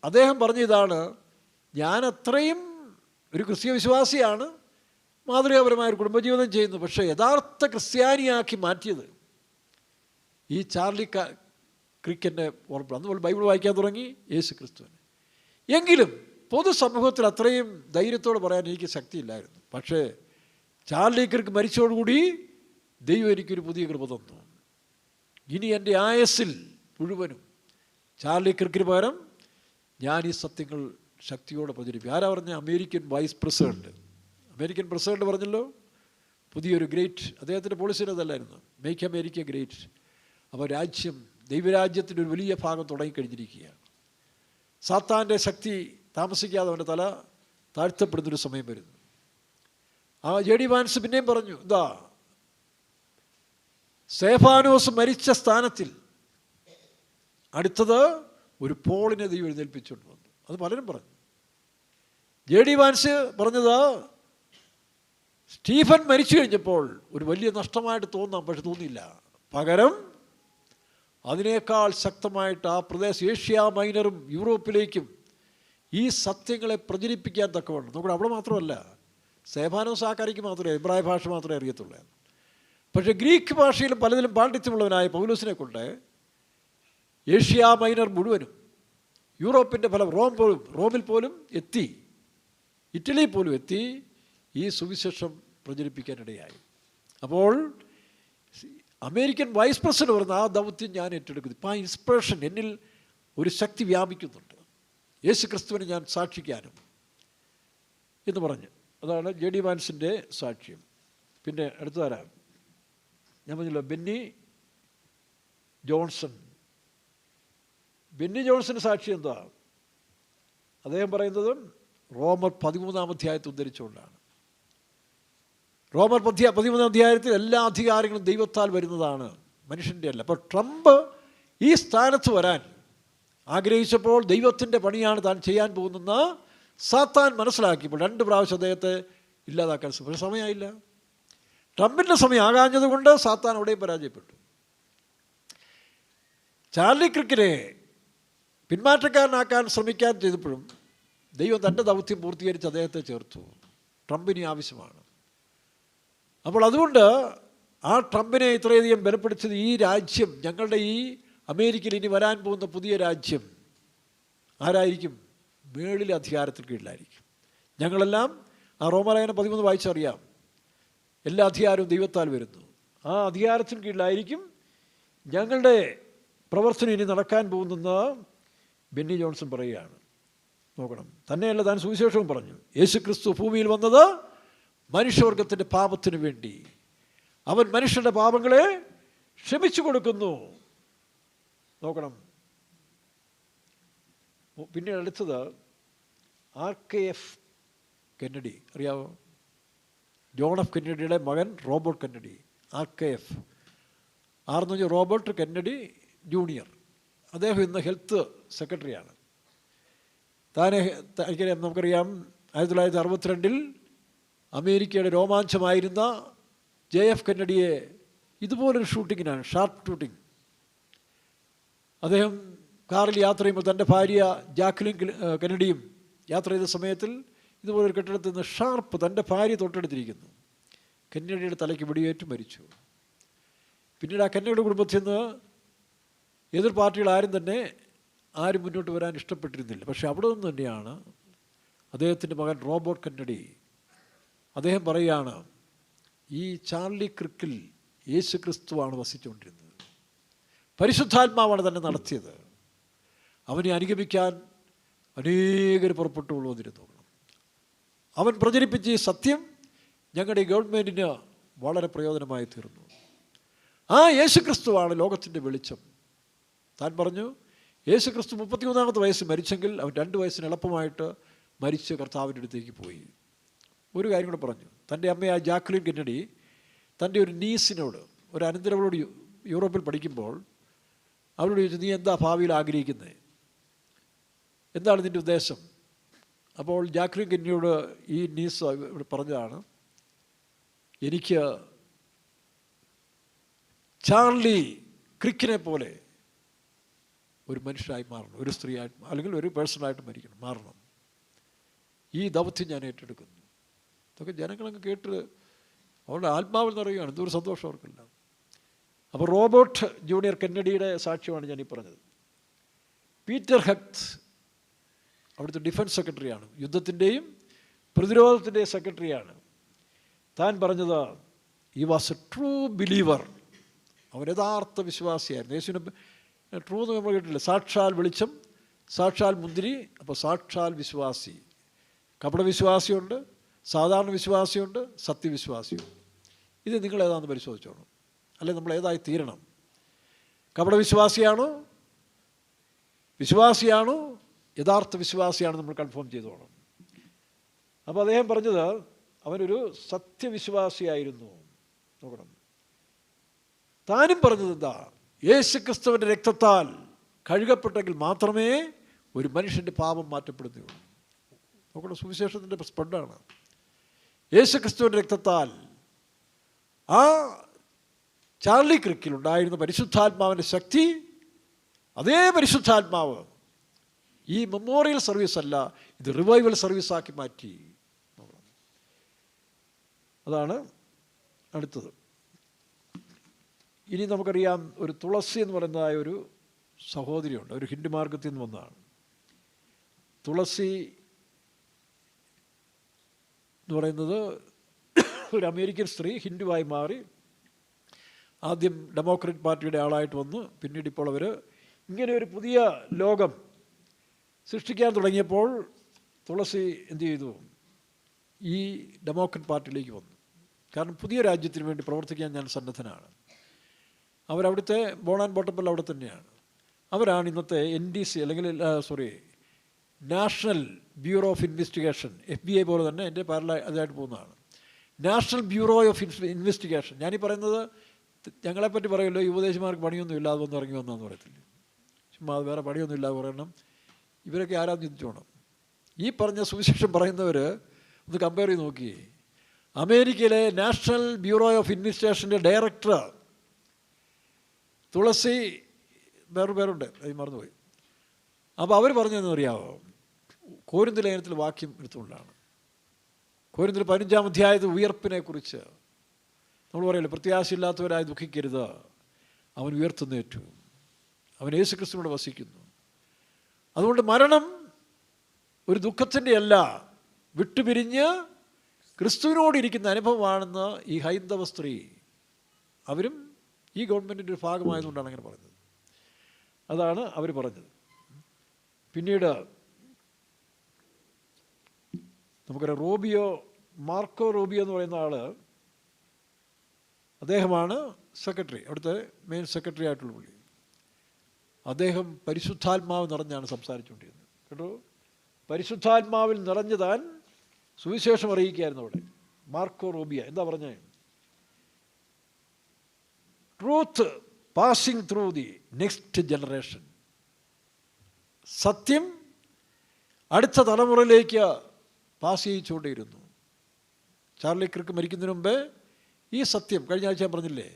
അദ്ദേഹം പറഞ്ഞ ഇതാണ്, ഞാൻ അത്രയും ഒരു ക്രിസ്തീയ വിശ്വാസിയാണ്, മാതൃകാപരമായ ഒരു കുടുംബജീവിതം ചെയ്യുന്നു, പക്ഷേ യഥാർത്ഥ ക്രിസ്ത്യാനിയാക്കി മാറ്റിയത് ഈ ചാർലി ക്രിക്കിൻ്റെ ഓർമ്മ. അന്ന് ബൈബിൾ വായിക്കാൻ തുടങ്ങി, യേശു ക്രിസ്തുവിനെ. എങ്കിലും പൊതുസമൂഹത്തിൽ അത്രയും ധൈര്യത്തോടെ പറയാൻ എനിക്ക് ശക്തിയില്ലായിരുന്നു. പക്ഷേ ചാർലി ക്രിക്ക് മരിച്ചതോടുകൂടി ദൈവം എനിക്കൊരു പുതിയ കൃപ തന്നു. ഇനി എൻ്റെ ആയസ്സിൽ മുഴുവനും ചാർലി ക്രിക്കിന് പകരം ഞാൻ ഈ സത്യങ്ങൾ ശക്തിയോടെ പ്രചരിപ്പിക്കും. ആരാ പറഞ്ഞ? American vice president. American president പറഞ്ഞല്ലോ പുതിയൊരു ഗ്രേറ്റ്, അദ്ദേഹത്തിൻ്റെ പോളിസിന് അതല്ലായിരുന്നു, മേക്ക് അമേരിക്ക ഗ്രേറ്റ്. അപ്പോൾ രാജ്യം, ദൈവരാജ്യത്തിൻ്റെ ഒരു വലിയ ഭാഗം തുടങ്ങിക്കഴിഞ്ഞിരിക്കുകയാണ്. സാത്താൻ്റെ ശക്തി താമസിക്കാതെ അവൻ്റെ തല താഴ്ത്തപ്പെടുന്നൊരു സമയം വരുന്നു. ആ JD വാൻസ് പിന്നെയും പറഞ്ഞു, എന്താ, സ്തേഫാനോസ് മരിച്ച സ്ഥാനത്തിൽ അടുത്തത് ഒരു പോളിനെ ദൈവം എഴുന്നേൽപ്പിച്ചുകൊണ്ട് വന്നു. അത് പലരും പറഞ്ഞു. JD വാൻസ് പറഞ്ഞത്, സ്റ്റീഫൻ മരിച്ചു കഴിഞ്ഞപ്പോൾ ഒരു വലിയ നഷ്ടമായിട്ട് തോന്നാം, പക്ഷെ തോന്നിയില്ല. പകരം അതിനേക്കാൾ ശക്തമായിട്ട് ആ പ്രദേശം ഏഷ്യ മൈനറും യൂറോപ്പിലേക്കും ഈ സത്യങ്ങളെ പ്രചരിപ്പിക്കാൻ തക്കവണ്ണം. നമുക്ക് അവിടെ മാത്രമല്ല, സ്തേഫാനോസ് ആക്കാരിക്ക് മാത്രമേ എബ്രായ ഭാഷ മാത്രമേ അറിയത്തുള്ളൂ. പക്ഷേ ഗ്രീക്ക് ഭാഷയിലും പലതിലും പാണ്ഡിത്യമുള്ളവനായ പൗലോസിനെ കൊണ്ട് ഏഷ്യ മൈനർ മുഴുവനും, യൂറോപ്പിൻ്റെ പല റോമിൽ പോലും എത്തി, ഇറ്റലിയിൽ പോലും എത്തി ഈ സുവിശേഷം പ്രചരിപ്പിക്കാനിടയായി. അപ്പോൾ അമേരിക്കൻ വൈസ് പ്രസിഡന്റ് പറഞ്ഞ ആ ദൗത്യം ഞാൻ ഏറ്റെടുക്കുന്നു. ഇപ്പോൾ ആ ഇൻസ്പിറേഷൻ എന്നിൽ ഒരു ശക്തി വ്യാപിക്കുന്നുണ്ട്, യേശു ക്രിസ്തുവിനെ ഞാൻ സാക്ഷിക്കാനും എന്ന് പറഞ്ഞ്. അതാണ് JD വാൻസിൻ്റെ സാക്ഷ്യം. പിന്നെ അടുത്തതാരാ ഞാൻ പറഞ്ഞല്ലോ, ബെന്നി ജോൺസൺ. ബെന്നി ജോൺസൻ്റെ സാക്ഷി എന്താ? അദ്ദേഹം പറയുന്നത് റോമർ 13-ാം അധ്യായത്തെ ഉദ്ധരിച്ചുകൊണ്ടാണ്. റോമർ 13-ാം അധ്യായത്തിൽ എല്ലാ അധികാരങ്ങളും ദൈവത്താൽ വരുന്നതാണ്, മനുഷ്യൻ്റെ അല്ല. അപ്പോൾ ട്രംപ് ഈ സ്ഥാനത്ത് വരാൻ ആഗ്രഹിച്ചപ്പോൾ ദൈവത്തിൻ്റെ പണിയാണ് താൻ ചെയ്യാൻ പോകുന്നതെന്ന് സാത്താൻ മനസ്സിലാക്കിയപ്പോൾ 2 പ്രാവശ്യം അദ്ദേഹത്തെ ഇല്ലാതാക്കാൻ ശ്രമിച്ചു. പക്ഷേ സമയമായില്ല. ട്രംപിൻ്റെ സമയം ആകാഞ്ഞതുകൊണ്ട് സാത്താൻ അവിടെയും പരാജയപ്പെട്ടു. ചാർലി ക്രിക്കിനെ പിന്മാറ്റക്കാരനാക്കാൻ ശ്രമിക്കാൻ ചെയ്തപ്പോഴും ദൈവം തൻ്റെ ദൗത്യം പൂർത്തീകരിച്ച് അദ്ദേഹത്തെ ചേർത്തു. ട്രംപിന് ആവശ്യമാണ്. അപ്പോൾ അതുകൊണ്ട് ആ ട്രംപിനെ ഇത്രയധികം ബലപ്പെടുത്തിയത് ഈ രാജ്യം, ഞങ്ങളുടെ ഈ അമേരിക്കയിൽ ഇനി വരാൻ പോകുന്ന പുതിയ രാജ്യം ആരായിരിക്കും? മേളിലെ അധികാരത്തിൽ കീഴിലായിരിക്കും. ഞങ്ങളെല്ലാം ആ റോമലേഖനം 13 വായിച്ചറിയാം. എല്ലാ അധികാരവും ദൈവത്താൽ വരുന്നു. ആ അധികാരത്തിന് കീഴിലായിരിക്കും ഞങ്ങളുടെ പ്രവർത്തനം ഇനി നടക്കാൻ പോകുന്നെന്ന് ബെന്നി ജോൺസൺ പറയുകയാണ്. നോക്കണം, തന്നെയല്ല താൻ സുവിശേഷവും പറഞ്ഞു. യേശു ക്രിസ്തു ഭൂമിയിൽ വന്നത് മനുഷ്യവർഗത്തിൻ്റെ പാപത്തിന് വേണ്ടി. അവൻ മനുഷ്യരുടെ പാപങ്ങളെ ക്ഷമിച്ചു കൊടുക്കുന്നു. നോക്കണം. പിന്നെ അടുത്തത് RKF കെന്നഡി, അറിയാവോ? ജോൺ എഫ് കെന്നഡിയുടെ മകൻ റോബർട്ട് കെന്നഡി. RKF ആർന്ന് പറഞ്ഞാൽ റോബർട്ട് കെന്നഡി ജൂനിയർ. അദ്ദേഹം ഇന്ന് ഹെൽത്ത് സെക്രട്ടറിയാണ്. നമുക്കറിയാം 1962 അമേരിക്കയുടെ രോമാഞ്ചമായിരുന്ന JF കെന്നഡിയെ ഇതുപോലൊരു ഷൂട്ടിങ്ങിനാണ്, ഷാർപ്പ് ഷൂട്ടിങ്. അദ്ദേഹം കാറിൽ യാത്ര ചെയ്യുമ്പോൾ തൻ്റെ ഭാര്യ ജാക്ലിൻ കെന്നഡിയും യാത്ര ചെയ്ത സമയത്തിൽ ഇതുപോലൊരു കെട്ടിടത്തിൽ നിന്ന് ഷാർപ്പ് തൻ്റെ ഭാര്യ തൊട്ടടുത്തിരിക്കുന്നു. കെന്നഡിയുടെ തലയ്ക്ക് വെടിയേറ്റ് മരിച്ചു. പിന്നീട് ആ കെന്നഡിയുടെ കുടുംബത്തിൽ നിന്ന് എതിർ പാർട്ടികൾ ആരും മുന്നോട്ട് വരാൻ ഇഷ്ടപ്പെട്ടിരുന്നില്ല. പക്ഷേ അവിടെ നിന്ന് തന്നെയാണ് അദ്ദേഹത്തിൻ്റെ മകൻ റോബർട്ട് കെന്നഡി. അദ്ദേഹം പറയുകയാണ്, ഈ ചാർലി ക്രിക്കിൽ യേശു ക്രിസ്തുവാണ് വസിച്ചുകൊണ്ടിരുന്നത്, പരിശുദ്ധാത്മാവാണ് തന്നെ നടത്തിയത്. അവനെ അനുഗമിക്കാൻ അനേകർ പുറപ്പെട്ടു വന്നിരുന്നു. അവൻ പ്രചരിപ്പിച്ച ഈ സത്യം ഞങ്ങളുടെ ഗവൺമെൻറ്റിന് വളരെ പ്രയോജനമായി തീർന്നു. ആ യേശു ക്രിസ്തുവാണ് ലോകത്തിൻ്റെ വെളിച്ചം. താൻ പറഞ്ഞു, യേശു ക്രിസ്തു 33-ാമത്തെ വയസ്സ് മരിച്ചെങ്കിൽ അവൻ 2 വയസ്സിന് എളുപ്പമായിട്ട് മരിച്ച് കർത്താവിൻ്റെ അടുത്തേക്ക് പോയി. ഒരു കാര്യം കൂടെ പറഞ്ഞു. തൻ്റെ അമ്മയായ ജാക്ലിൻ കെന്നഡി തൻ്റെ ഒരു നീസിനോട്, ഒരു അനന്തരവളോട് യൂറോപ്പിൽ പഠിക്കുമ്പോൾ അവരോട് ചോദിച്ചു, നീ എന്താ ഭാവിയിൽ ആഗ്രഹിക്കുന്നത്, എന്താണ് നിൻ്റെ ഉദ്ദേശം? അപ്പോൾ ജാക്ലിൻ കെന്നഡിയോട് ഈ നീസ് ഇവിടെ പറഞ്ഞതാണ്, എനിക്ക് ചാർലി ക്രിക്കിനെ പോലെ ഒരു മനുഷ്യനായി മാറണം, ഒരു സ്ത്രീയായിട്ട് അല്ലെങ്കിൽ ഒരു പേഴ്സണായിട്ട് മാറണം. ഈ ദൗത്യം ഞാൻ ഏറ്റെടുക്കുന്നു. ഇതൊക്കെ ജനങ്ങളങ്ങ് കേട്ട് അവരുടെ ആത്മാവിൽ നിറയുകയാണ്. എന്തൊരു സന്തോഷം അവർക്കില്ല. അപ്പോൾ റോബർട്ട് ജൂനിയർ കെന്നഡിയുടെ സാക്ഷ്യമാണ് ഞാനീ പറഞ്ഞത്. പീറ്റർ ഹെഗ്ത് അവിടുത്തെ ഡിഫൻസ് സെക്രട്ടറിയാണ്, യുദ്ധത്തിൻ്റെയും പ്രതിരോധത്തിൻ്റെയും സെക്രട്ടറിയാണ്. താൻ പറഞ്ഞത്, ഈ വാസ് എ ട്രൂ ബിലീവർ. അവൻ യഥാർത്ഥ വിശ്വാസിയായിരുന്നു. യേശുവിനെ ട്രൂ എന്ന് നമ്മൾ കേട്ടില്ല. സാക്ഷാൽ വെളിച്ചം, സാക്ഷാൽ മുന്തിരി. അപ്പോൾ സാക്ഷാൽ വിശ്വാസി. കപട വിശ്വാസിയുണ്ട്, സാധാരണ വിശ്വാസിയുണ്ട്, സത്യവിശ്വാസിയുണ്ട്. ഇത് നിങ്ങൾ ഏതാണെന്ന് പരിശോധിച്ചോണം. അല്ലെങ്കിൽ നമ്മൾ ഏതായി തീരണം? കപട വിശ്വാസിയാണോ, വിശ്വാസിയാണോ, യഥാർത്ഥ വിശ്വാസിയാണോ നമ്മൾ കൺഫേം ചെയ്തോണം. അപ്പോൾ അദ്ദേഹം പറഞ്ഞത് അവനൊരു സത്യവിശ്വാസിയായിരുന്നു. നോക്കണം, താനും പറഞ്ഞത് എന്താ? യേശു ക്രിസ്തുവിൻ്റെ രക്തത്താൽ കഴുകപ്പെട്ടെങ്കിൽ മാത്രമേ ഒരു മനുഷ്യൻ്റെ പാപം മാറ്റപ്പെടുകയുള്ളൂ. നോക്കണം, സുവിശേഷത്തിൻ്റെ സ്പ്രെഡാണ്. യേശുക്രിസ്തുവിൻ്റെ രക്തത്താൽ ആ ചാർലി ക്രിക്കിൽ ഉണ്ടായിരുന്ന പരിശുദ്ധാത്മാവിൻ്റെ ശക്തി, അതേ പരിശുദ്ധാത്മാവ് ഈ മെമ്മോറിയൽ സർവീസ് അല്ല, ഇത് റിവൈവൽ സർവീസാക്കി മാറ്റി. അതാണ് അടുത്തത്. ഇനി നമുക്കറിയാം, ഒരു തുളസി എന്ന് പറയുന്നതായ ഒരു സഹോദരിയുണ്ട്, ഒരു ഹിന്ദു മാർഗത്തിൽ നിന്ന് വന്നതാണ്. തുളസി എന്ന് പറയുന്നത് ഒരു അമേരിക്കൻ സ്ത്രീ, ഹിന്ദുവായി മാറി, ആദ്യം ഡെമോക്രാറ്റ് പാർട്ടിയുടെ ആളായിട്ട് വന്നു. പിന്നീട് ഇപ്പോൾ അവർ ഇങ്ങനെ ഒരു പുതിയ ലോകം സൃഷ്ടിക്കാൻ തുടങ്ങിയപ്പോൾ തുളസി എന്ത് ചെയ്തു? ഈ ഡെമോക്രാറ്റ് പാർട്ടിയിലേക്ക് വന്നു. കാരണം പുതിയ രാജ്യത്തിന് വേണ്ടി പ്രവർത്തിക്കാൻ ഞാൻ സന്നദ്ധനാണ്. അവരവിടുത്തെ ബോൺ ആൻഡ് ബോട്ടപ്പൽ അവിടെ തന്നെയാണ്. അവരാണ് ഇന്നത്തെ NDC അല്ലെങ്കിൽ national bureau of investigation, FBI പോലെ തന്നെ എൻ്റെ അതായിട്ട് പോകുന്നതാണ്. National bureau of investigation. ഞാനീ പറയുന്നത് ഞങ്ങളെപ്പറ്റി പറയുമല്ലോ, യുവദേശമാർക്ക് പണിയൊന്നും ഇല്ലാതെ വന്ന് ഇറങ്ങി വന്നതെന്ന് പറയത്തില്ല. ചുമ്മാ അത് വേറെ പണിയൊന്നും ഇല്ലാതെ പറയണം. ഇവരൊക്കെ ആരാന്ന് ചിന്തിച്ചോണം. ഈ പറഞ്ഞ സുവിശേഷം പറയുന്നവർ ഒന്ന് കമ്പയർ ചെയ്ത് നോക്കിയേ. അമേരിക്കയിലെ നാഷണൽ ബ്യൂറോ ഓഫ് ഇൻവെസ്റ്റിഗേഷൻ്റെ ഡയറക്ടർ തുളസി, വേറൊരു പേരുണ്ട്, അത് മറന്നുപോയി. അപ്പോൾ അവർ പറഞ്ഞതെന്ന് അറിയാമോ? കോരിന്ത് ലേഖനത്തിൽ വാക്യം എടുത്തുകൊണ്ടാണ്. കോരിന്തിൽ 15-ാം അധ്യായത്തിൽ ഉയർപ്പിനെ കുറിച്ച് നമ്മൾ പറയല്ലോ, പ്രത്യാശയില്ലാത്തവരായി ദുഃഖിക്കരുത്, അവൻ ഉയർത്തുന്നേറ്റു, അവൻ യേശുക്രിസ്തുവിനോട് വസിക്കുന്നു. അതുകൊണ്ട് മരണം ഒരു ദുഃഖത്തിൻ്റെ അല്ല, വിട്ടുപിരിഞ്ഞ് ക്രിസ്തുവിനോട് ഇരിക്കുന്ന അനുഭവമാണെന്ന് ഈ ഹൈന്ദവ സ്ത്രീ, അവരും ഈ ഗവൺമെൻറ്റിൻ്റെ ഒരു ഭാഗമായതുകൊണ്ടാണ് അങ്ങനെ പറഞ്ഞത്. അതാണ് അവർ പറഞ്ഞത്. പിന്നീട് നമുക്കറിയാം, മാർക്കോ റൂബിയോ എന്ന് പറയുന്ന ആൾ, അദ്ദേഹമാണ് സെക്രട്ടറി, അവിടുത്തെ മെയിൻ സെക്രട്ടറി ആയിട്ടുള്ള പുള്ളി. അദ്ദേഹം പരിശുദ്ധാത്മാവ് നിറഞ്ഞാണ് സംസാരിച്ചുകൊണ്ടിരുന്നത് കേട്ടോ. പരിശുദ്ധാത്മാവിൽ നിറഞ്ഞു താൻ സുവിശേഷം അറിയിക്കുകയായിരുന്നു അവിടെ. മാർക്കോ റൂബിയ എന്താ പറഞ്ഞേ? Truth passing through the next generation. സത്യം അടുത്ത തലമുറയിലേക്ക് പാസ് ചെയ്യിച്ചുകൊണ്ടേയിരുന്നു. ചാർലി ക്രിക്ക് മരിക്കുന്നതിന് മുമ്പേ ഈ സത്യം, കഴിഞ്ഞ ആഴ്ച ഞാൻ പറഞ്ഞില്ലേ,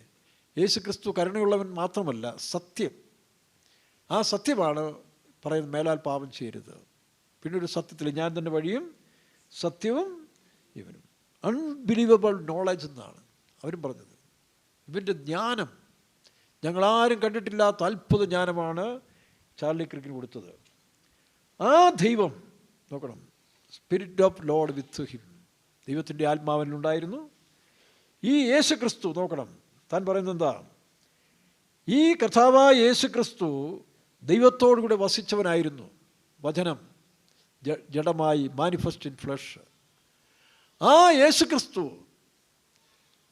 യേശുക്രിസ്തു കരുണയുള്ളവൻ മാത്രമല്ല, സത്യം. ആ സത്യമാണ് പറയുന്നത്, മേലാൽ പാപം ചെയ്യരുത്. പിന്നെ ഒരു സത്യത്തിൽ ഞാൻ തന്നെ വഴിയും സത്യവും ഇവനും. അൺബിലീവബിൾ നോളജ് എന്നാണ് അവരും പറഞ്ഞത്. ഇവൻ്റെ ജ്ഞാനം ഞങ്ങളാരും കണ്ടിട്ടില്ലാത്ത അത്ഭുത ജ്ഞാനമാണ് ചാർലി ക്രിക്കിന് കൊടുത്തത്. ആ ദൈവം നോക്കണം, spirit of Lord with him, ദൈവത്തിൻ്റെ ആത്മാവിനുണ്ടായിരുന്നു. ഈ യേശു ക്രിസ്തു നോക്കണം, താൻ പറയുന്നത് എന്താ? ഈ കർത്താവായ യേശു ക്രിസ്തു ദൈവത്തോടുകൂടെ വസിച്ചവനായിരുന്നു. വചനം ജഡമായി, മാനിഫെസ്റ്റ് ഇൻ ഫ്ലഷ്. ആ യേശു ക്രിസ്തു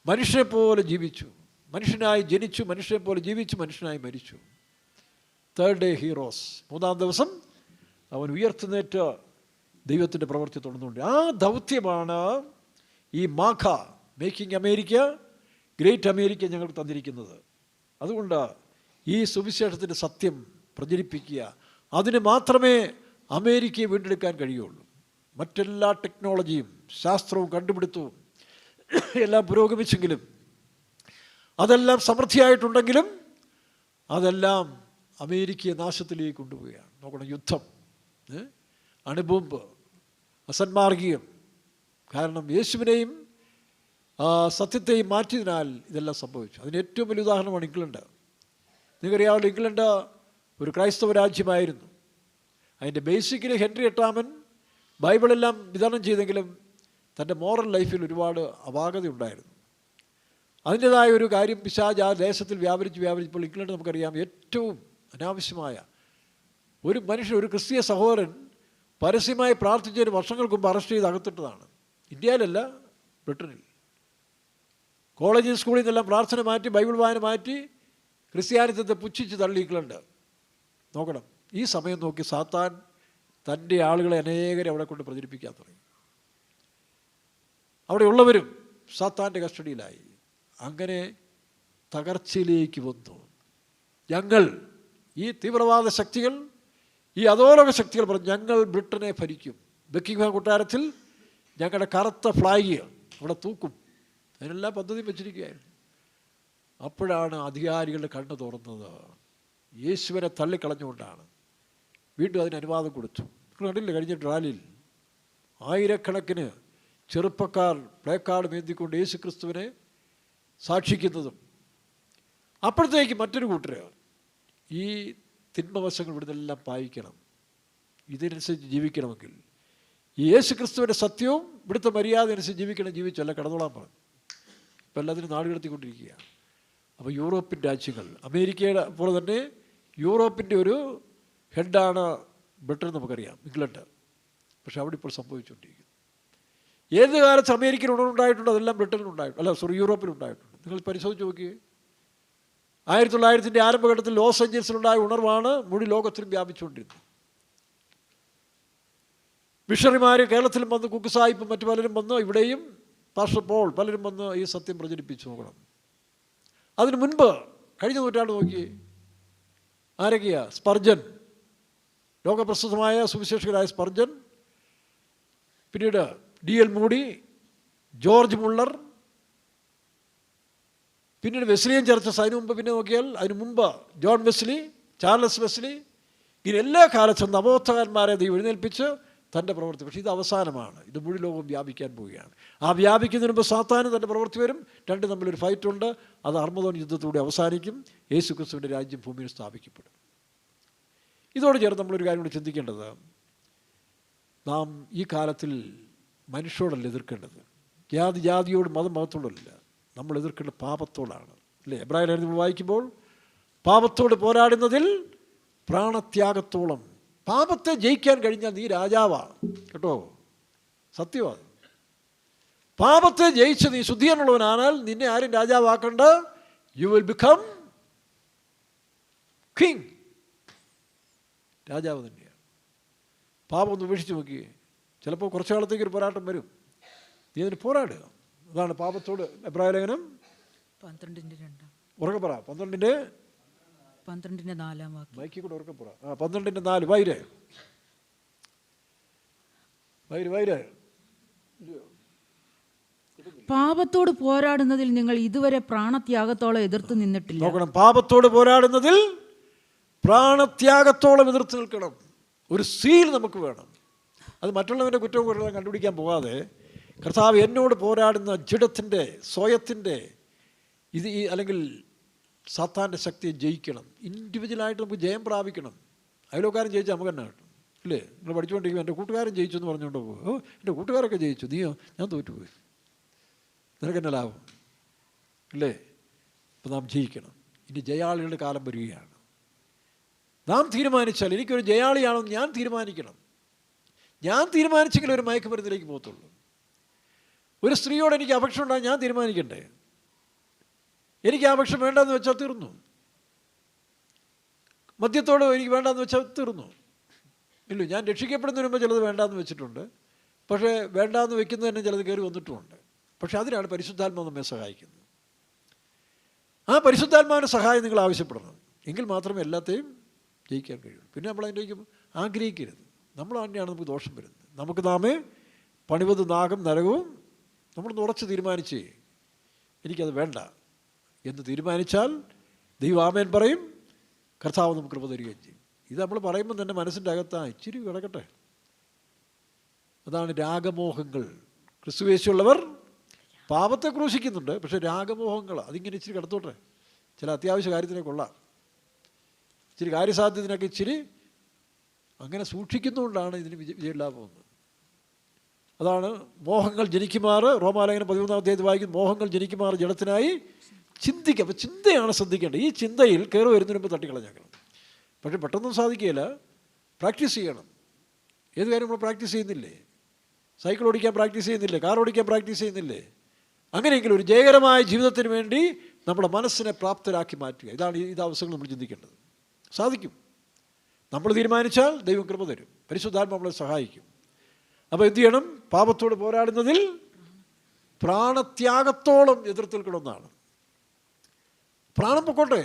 മനുഷ്യനെ പോലെ ജീവിച്ചു, മനുഷ്യനായി ജനിച്ചു, മനുഷ്യനെ പോലെ ജീവിച്ചു, മനുഷ്യനായി മരിച്ചു. 3rd day ഹീറോസ്, 3-ാം ദിവസം അവൻ ഉയർത്തുന്നേറ്റ് ദൈവത്തിൻ്റെ പ്രവൃത്തി തുടർന്നുകൊണ്ട്. ആ ദൗത്യമാണ് ഈ മേക്കിംഗ് അമേരിക്ക ഗ്രേറ്റ് അമേരിക്ക ഞങ്ങൾക്ക് തന്നിരിക്കുന്നത്. അതുകൊണ്ട് ഈ സുവിശേഷത്തിൻ്റെ സത്യം പ്രചരിപ്പിക്കുക, അതിന് മാത്രമേ അമേരിക്കയെ വീണ്ടെടുക്കാൻ കഴിയുള്ളൂ. മറ്റെല്ലാ ടെക്നോളജിയും ശാസ്ത്രവും കണ്ടുപിടുത്തവും എല്ലാം പുരോഗമിച്ചെങ്കിലും, അതെല്ലാം സമൃദ്ധിയായിട്ടുണ്ടെങ്കിലും, അതെല്ലാം അമേരിക്കയെ നാശത്തിലേക്ക് കൊണ്ടുപോവുകയാണ്. നോക്കണം, യുദ്ധം, അണുബോംബ്, അസന്മാർഗീയം. കാരണം യേശുവിനെയും സത്യത്തെയും മാറ്റിയതിനാൽ ഇതെല്ലാം സംഭവിച്ചു. അതിന് ഏറ്റവും വലിയ ഉദാഹരണമാണ് ഇംഗ്ലണ്ട്. നിങ്ങൾക്കറിയാമല്ലോ, ഇംഗ്ലണ്ട് ഒരു ക്രൈസ്തവ രാജ്യമായിരുന്നു. അതിൻ്റെ ബേസിക്കലി ഹെൻറി 8 ബൈബിളെല്ലാം വിതരണം ചെയ്തെങ്കിലും തൻ്റെ മോറൽ ലൈഫിൽ ഒരുപാട് അപാകത ഉണ്ടായിരുന്നു. അതിൻ്റേതായ ഒരു കാര്യം പിശാച് ആ ദേശത്തിൽ വ്യാപരിച്ചപ്പോൾ ഇംഗ്ലണ്ട് നമുക്കറിയാം ഏറ്റവും അനാവശ്യമായ ഒരു മനുഷ്യൻ, ഒരു ക്രിസ്തീയ സഹോദരൻ പരസ്യമായി പ്രാർത്ഥിച്ചതിന് വർഷങ്ങൾക്ക് മുമ്പ് അറസ്റ്റ് ചെയ്ത് അകത്തിട്ടതാണ്. ഇന്ത്യയിലല്ല, ബ്രിട്ടനിൽ. കോളേജിൽ സ്കൂളിൽ നിന്നെല്ലാം പ്രാർത്ഥന മാറ്റി, ബൈബിൾ വായന മാറ്റി, ക്രിസ്ത്യാനിത്വത്തെ പുച്ഛിച്ച് തള്ളി ഇംഗ്ലണ്ട്. നോക്കണം, ഈ സമയം നോക്കി സാത്താൻ തൻ്റെ ആളുകളെ അനേകരെ അവിടെ കൊണ്ട് പ്രചരിപ്പിക്കാൻ തുടങ്ങി. അവിടെയുള്ളവരും സാത്താൻ്റെ കസ്റ്റഡിയിലായി. അങ്ങനെ തകർച്ചയിലേക്ക് വന്നു. ഞങ്ങൾ ഈ തീവ്രവാദ ശക്തികൾ, ഈ അധോലോക ശക്തികൾ പറഞ്ഞു, ഞങ്ങൾ ബ്രിട്ടനെ ഭരിക്കും. ബക്കിംഗ്ഹാം കൊട്ടാരത്തിൽ ഞങ്ങളുടെ കറുത്ത ഫ്ലാഗ് അവിടെ തൂക്കും. അതിനെല്ലാം പദ്ധതി വെച്ചിരിക്കുകയായിരുന്നു. അപ്പോഴാണ് അധികാരികളുടെ കണ്ണ് തുറന്നത്. യേശുവിനെ തള്ളിക്കളഞ്ഞുകൊണ്ടാണ്. വീണ്ടും അതിന് അനുവാദം കൊടുത്തു. നിങ്ങൾ കണ്ടില്ലേ കഴിഞ്ഞ റാലിയിൽ ആയിരക്കണക്കിന് ചെറുപ്പക്കാർ പ്ലേ കാർഡ് മേന്തിക്കൊണ്ട് യേശു ക്രിസ്തുവിനെ സാക്ഷിക്കുന്നതും. അപ്പോഴത്തേക്ക് മറ്റൊരു കൂട്ടർ ഈ തിന്മവശങ്ങൾ ഇവിടുന്നെല്ലാം പായിക്കണം, ഇതിനനുസരിച്ച് ജീവിക്കണമെങ്കിൽ ഈ യേശു ക്രിസ്തുവിൻ്റെ സത്യവും ഇവിടുത്തെ മര്യാദ അനുസരിച്ച് ജീവിക്കണം, ജീവിച്ചല്ല കടന്നോളാൻ പറഞ്ഞു. ഇപ്പം എല്ലാത്തിനും നാട് കടത്തിക്കൊണ്ടിരിക്കുകയാണ്. അപ്പോൾ യൂറോപ്യൻ രാജ്യങ്ങൾ, അമേരിക്കയുടെ പോലെ തന്നെ യൂറോപ്പിൻ്റെ ഒരു ഹെഡാണ് ബ്രിട്ടൻ, നമുക്കറിയാം, ഇംഗ്ലണ്ട്. പക്ഷെ അവിടെ ഇപ്പോൾ സംഭവിച്ചുകൊണ്ടിരിക്കുന്നു. ഏത് കാലത്ത് അമേരിക്കയിൽ ഉണർവുണ്ടായിട്ടുണ്ട്, അതെല്ലാം ബ്രിട്ടനിലുണ്ടായിട്ടുണ്ട്, യൂറോപ്പിലുണ്ടായിട്ടുണ്ട്. നിങ്ങൾ പരിശോധിച്ച് നോക്കിയേ. 1900 ആരംഭഘട്ടത്തിൽ ലോസ് ഏഞ്ചൽസിലുണ്ടായ ഉണർവാണ് മുഴുവൻ ലോകത്തിലും വ്യാപിച്ചുകൊണ്ടിരുന്നത്. മിഷണറിമാർ കേരളത്തിലും വന്ന്, കുക്ക് സാഹിബും മറ്റു പലരും വന്ന്, ഇവിടെയും പാസ്റ്റർ പോൾ പലരും വന്ന് ഈ സത്യം പ്രചരിപ്പിച്ചു. നോക്കണം. അതിനു മുൻപ് കഴിഞ്ഞ നൂറ്റാണ്ട് നോക്കി ആരൊക്കെയാ? സ്പർജൻ, ലോകപ്രസിദ്ധമായ സുവിശേഷകരായ സ്പർജൻ, പിന്നീട് D.L. മൂഡി, ജോർജ് മുള്ളർ, പിന്നീട് വെസ്ലിയൻ ചർച്ചസ്. അതിനു മുമ്പ് പിന്നെ നോക്കിയാൽ അതിനു മുമ്പ് ജോൺ വെസ്ലി, ചാർലസ് വെസ്ലി. ഇങ്ങനെ എല്ലാ കാലത്തും നവോത്ഥാനന്മാരെ ദൈവം എഴുന്നേൽപ്പിച്ച് തൻ്റെ പ്രവൃത്തി. പക്ഷേ ഇത് അവസാനമാണ്. ഇത് മുഴുവൻ ലോകം വ്യാപിക്കാൻ പോവുകയാണ്. ആ വ്യാപിക്കുന്നതിന് മുമ്പ് സാത്താനും തൻ്റെ പ്രവൃത്തി വരും. രണ്ടും തമ്മിലൊരു ഫൈറ്റുണ്ട്. അത് അർമ്മദോൻ യുദ്ധത്തിലൂടെ അവസാനിക്കും. യേശു ക്രിസ്തുവിൻ്റെ രാജ്യം ഭൂമിയിൽ സ്ഥാപിക്കപ്പെടും. ഇതോട് ചേർന്ന് നമ്മളൊരു കാര്യം കൂടി ചിന്തിക്കേണ്ടത്, നാം ഈ കാലത്തിൽ മനുഷ്യരോടല്ല എതിർക്കേണ്ടത്, ജാതിയോട് മതത്തോടല്ല. നമ്മൾ എതിർക്കേണ്ടത് പാപത്തോടാണ്, അല്ലേ? എബ്രായ ലേഖനം വായിക്കുമ്പോൾ പാപത്തോട് പോരാടുന്നതിൽ പ്രാണത്യാഗത്തോളം. പാപത്തെ ജയിക്കാൻ കഴിഞ്ഞാൽ നീ രാജാവാണ് കേട്ടോ, സത്യമാണ്. പാപത്തെ ജയിച്ച് നീ ശുദ്ധീകരണമുള്ളവനാണെങ്കിൽ നിന്നെ ആരും രാജാവാക്കണ്ട. യു വിൽ ബിക്കം കിങ്, രാജാവ് തന്നെയാണ്. പാപം ഒന്ന് ഉപേക്ഷിച്ച് നോക്കിയേ. ചിലപ്പോൾ കുറച്ചു കാലത്തേക്ക് ഒരു പോരാട്ടം വരും, നീ അതിന് പോരാടുക. അതാണ് പാപത്തോട്. എബ്രായ ലേഖനം 12:2 ഉറക്കെ പറ. 12:4 മൈക്കിൽ കൂടെ ഉറക്കെ പറ. 12:4 വൈര്. പാപത്തോട് പോരാടുന്നതിൽ നിങ്ങൾ ഇതുവരെ പ്രാണത്യാഗത്തോളം എതിർത്ത് നിന്നിട്ടില്ല. നോക്കണം, പാപത്തോട് പോരാടുന്നതിൽ പ്രാണത്യാഗത്തോളം എതിർത്ത് നിൽക്കണം. ഒരു സീൽ നമുക്ക് വേണം. അത് മറ്റുള്ളവൻ്റെ കുറ്റവും കുറവും കണ്ടുപിടിക്കാൻ പോകാതെ, കർത്താവ് എന്നോട് പോരാടുന്ന ജഡത്തിൻ്റെ, സ്വയത്തിൻ്റെ ഇത് അല്ലെങ്കിൽ സാത്താൻ്റെ ശക്തിയെ ജയിക്കണം. ഇൻഡിവിജ്വലായിട്ട് നമുക്ക് ജയം പ്രാപിക്കണം. അയലോക്കാരൻ ജയിച്ചാൽ നമുക്ക് തന്നെ കിട്ടും, ഇല്ലേ? നിങ്ങൾ പഠിച്ചുകൊണ്ടിരിക്കുമ്പോൾ എൻ്റെ കൂട്ടുകാരൻ ജയിച്ചു എന്ന് പറഞ്ഞുകൊണ്ട് പോകും. ഓ, എൻ്റെ കൂട്ടുകാരൊക്കെ ജയിച്ചു, നീയോ? ഞാൻ തോറ്റുപോയി. നിനക്കെന്നെ ലാഭം, ഇല്ലേ? അപ്പോൾ നാം ജയിക്കണം. ഇനി ജയാളികളുടെ കാലം വരികയാണ്. നാം തീരുമാനിച്ചാൽ, എനിക്കൊരു ജയാളിയാണെന്ന് ഞാൻ തീരുമാനിക്കണം. ഞാൻ തീരുമാനിച്ചെങ്കിൽ ഒരു മയക്കുമരുന്നിലേക്ക് പോകത്തുള്ളൂ. ഒരു സ്ത്രീയോട് എനിക്ക് അപേക്ഷ ഉണ്ടാകാൻ ഞാൻ തീരുമാനിക്കണ്ടേ? എനിക്ക് അപേക്ഷ വേണ്ടെന്ന് വെച്ചാൽ തീർന്നു. മദ്യത്തോട് എനിക്ക് വേണ്ടെന്ന് വെച്ചാൽ തീർന്നു. ഇല്ല, ഞാൻ രക്ഷിക്കപ്പെടുന്നതിന് മുമ്പ് ചിലത് വേണ്ടാന്ന് വെച്ചിട്ടുണ്ട്. പക്ഷേ വേണ്ടാന്ന് വെക്കുന്നത് തന്നെ ചിലത് കയറി വന്നിട്ടുമുണ്ട്. പക്ഷേ അതിനാണ് പരിശുദ്ധാത്മാവ് നമ്മെ സഹായിക്കുന്നത്. ആ പരിശുദ്ധാത്മാവിൻ്റെ സഹായം നിങ്ങൾ ആവശ്യപ്പെടണം. എങ്കിൽ മാത്രമേ എല്ലാത്തെയും ജയിക്കാൻ കഴിയുള്ളൂ. പിന്നെ നമ്മൾ അതിലേക്ക് ആഗ്രഹിക്കരുത്. നമ്മൾ തന്നെയാണ് നമുക്ക് ദോഷം വരുന്നത്. നമുക്ക് നാമേ പണിവത് നാഗം നരകവും നമ്മളൊന്ന് ഉറച്ച് തീരുമാനിച്ച് എനിക്കത് വേണ്ട എന്ന് തീരുമാനിച്ചാൽ ദൈവം ആമേൻ പറയും, കർത്താവ് നമുക്ക് കൃപ തരികയും ചെയ്യും. ഇത് നമ്മൾ പറയുമ്പോൾ തന്നെ മനസ്സിൻ്റെ അകത്ത് ഇച്ചിരി കിടക്കട്ടെ. അതാണ് രാഗമോഹങ്ങൾ. ക്രിസ്തുവേശുള്ളവർ പാപത്തെ ക്രൂശിക്കുന്നുണ്ട്, പക്ഷേ രാഗമോഹങ്ങൾ അതിങ്ങനെ ഇച്ചിരി കിടത്തോട്ടെ. ചില അത്യാവശ്യ കാര്യത്തിനെ കൊള്ളാം, ഇച്ചിരി കാര്യസാധ്യത്തിനൊക്കെ ഇച്ചിരി അങ്ങനെ സൂക്ഷിക്കുന്നതുകൊണ്ടാണ് ഇതിന് വിജയലാഭം വന്നത്. അതാണ് മോഹങ്ങൾ ജനിക്കുമാറ്. റോമാലേഖനം 13 വായിക്കുന്നു, മോഹങ്ങൾ ജനിക്കുമാറ് ജഡത്തിനായി ചിന്തിക്കുക. അപ്പോൾ ചിന്തയാണ് ശ്രദ്ധിക്കേണ്ടത്. ഈ ചിന്തയിൽ കയറി വരുന്നതിന് മുമ്പ് തട്ടിക്കളഞ്ഞേക്കണം. പക്ഷേ പെട്ടെന്നൊന്നും സാധിക്കുകയില്ല. പ്രാക്ടീസ് ചെയ്യണം. ഏത് കാര്യം നമ്മൾ പ്രാക്ടീസ് ചെയ്യുന്നില്ലേ? സൈക്കിൾ ഓടിക്കാൻ പ്രാക്ടീസ് ചെയ്യുന്നില്ലേ? കാർ ഓടിക്കാൻ പ്രാക്ടീസ് ചെയ്യുന്നില്ലേ? അങ്ങനെയെങ്കിലും ഒരു ജയകരമായ ജീവിതത്തിന് വേണ്ടി നമ്മുടെ മനസ്സിനെ പ്രാപ്തരാക്കി മാറ്റുക. ഇതാണ് ഈ അവസരങ്ങൾ നമ്മൾ ചിന്തിക്കേണ്ടത്. സാധിക്കും. നമ്മൾ തീരുമാനിച്ചാൽ ദൈവം കൃപ തരും, പരിശുദ്ധാത്മാവ് നമ്മളെ സഹായിക്കും. അപ്പോൾ എന്ത് ചെയ്യണം? പാപത്തോട് പോരാടുന്നതിൽ പ്രാണത്യാഗത്തോളം എതിർത്ത് നിൽക്കണമെന്നാണ്. പ്രാണം പൊക്കോട്ടെ,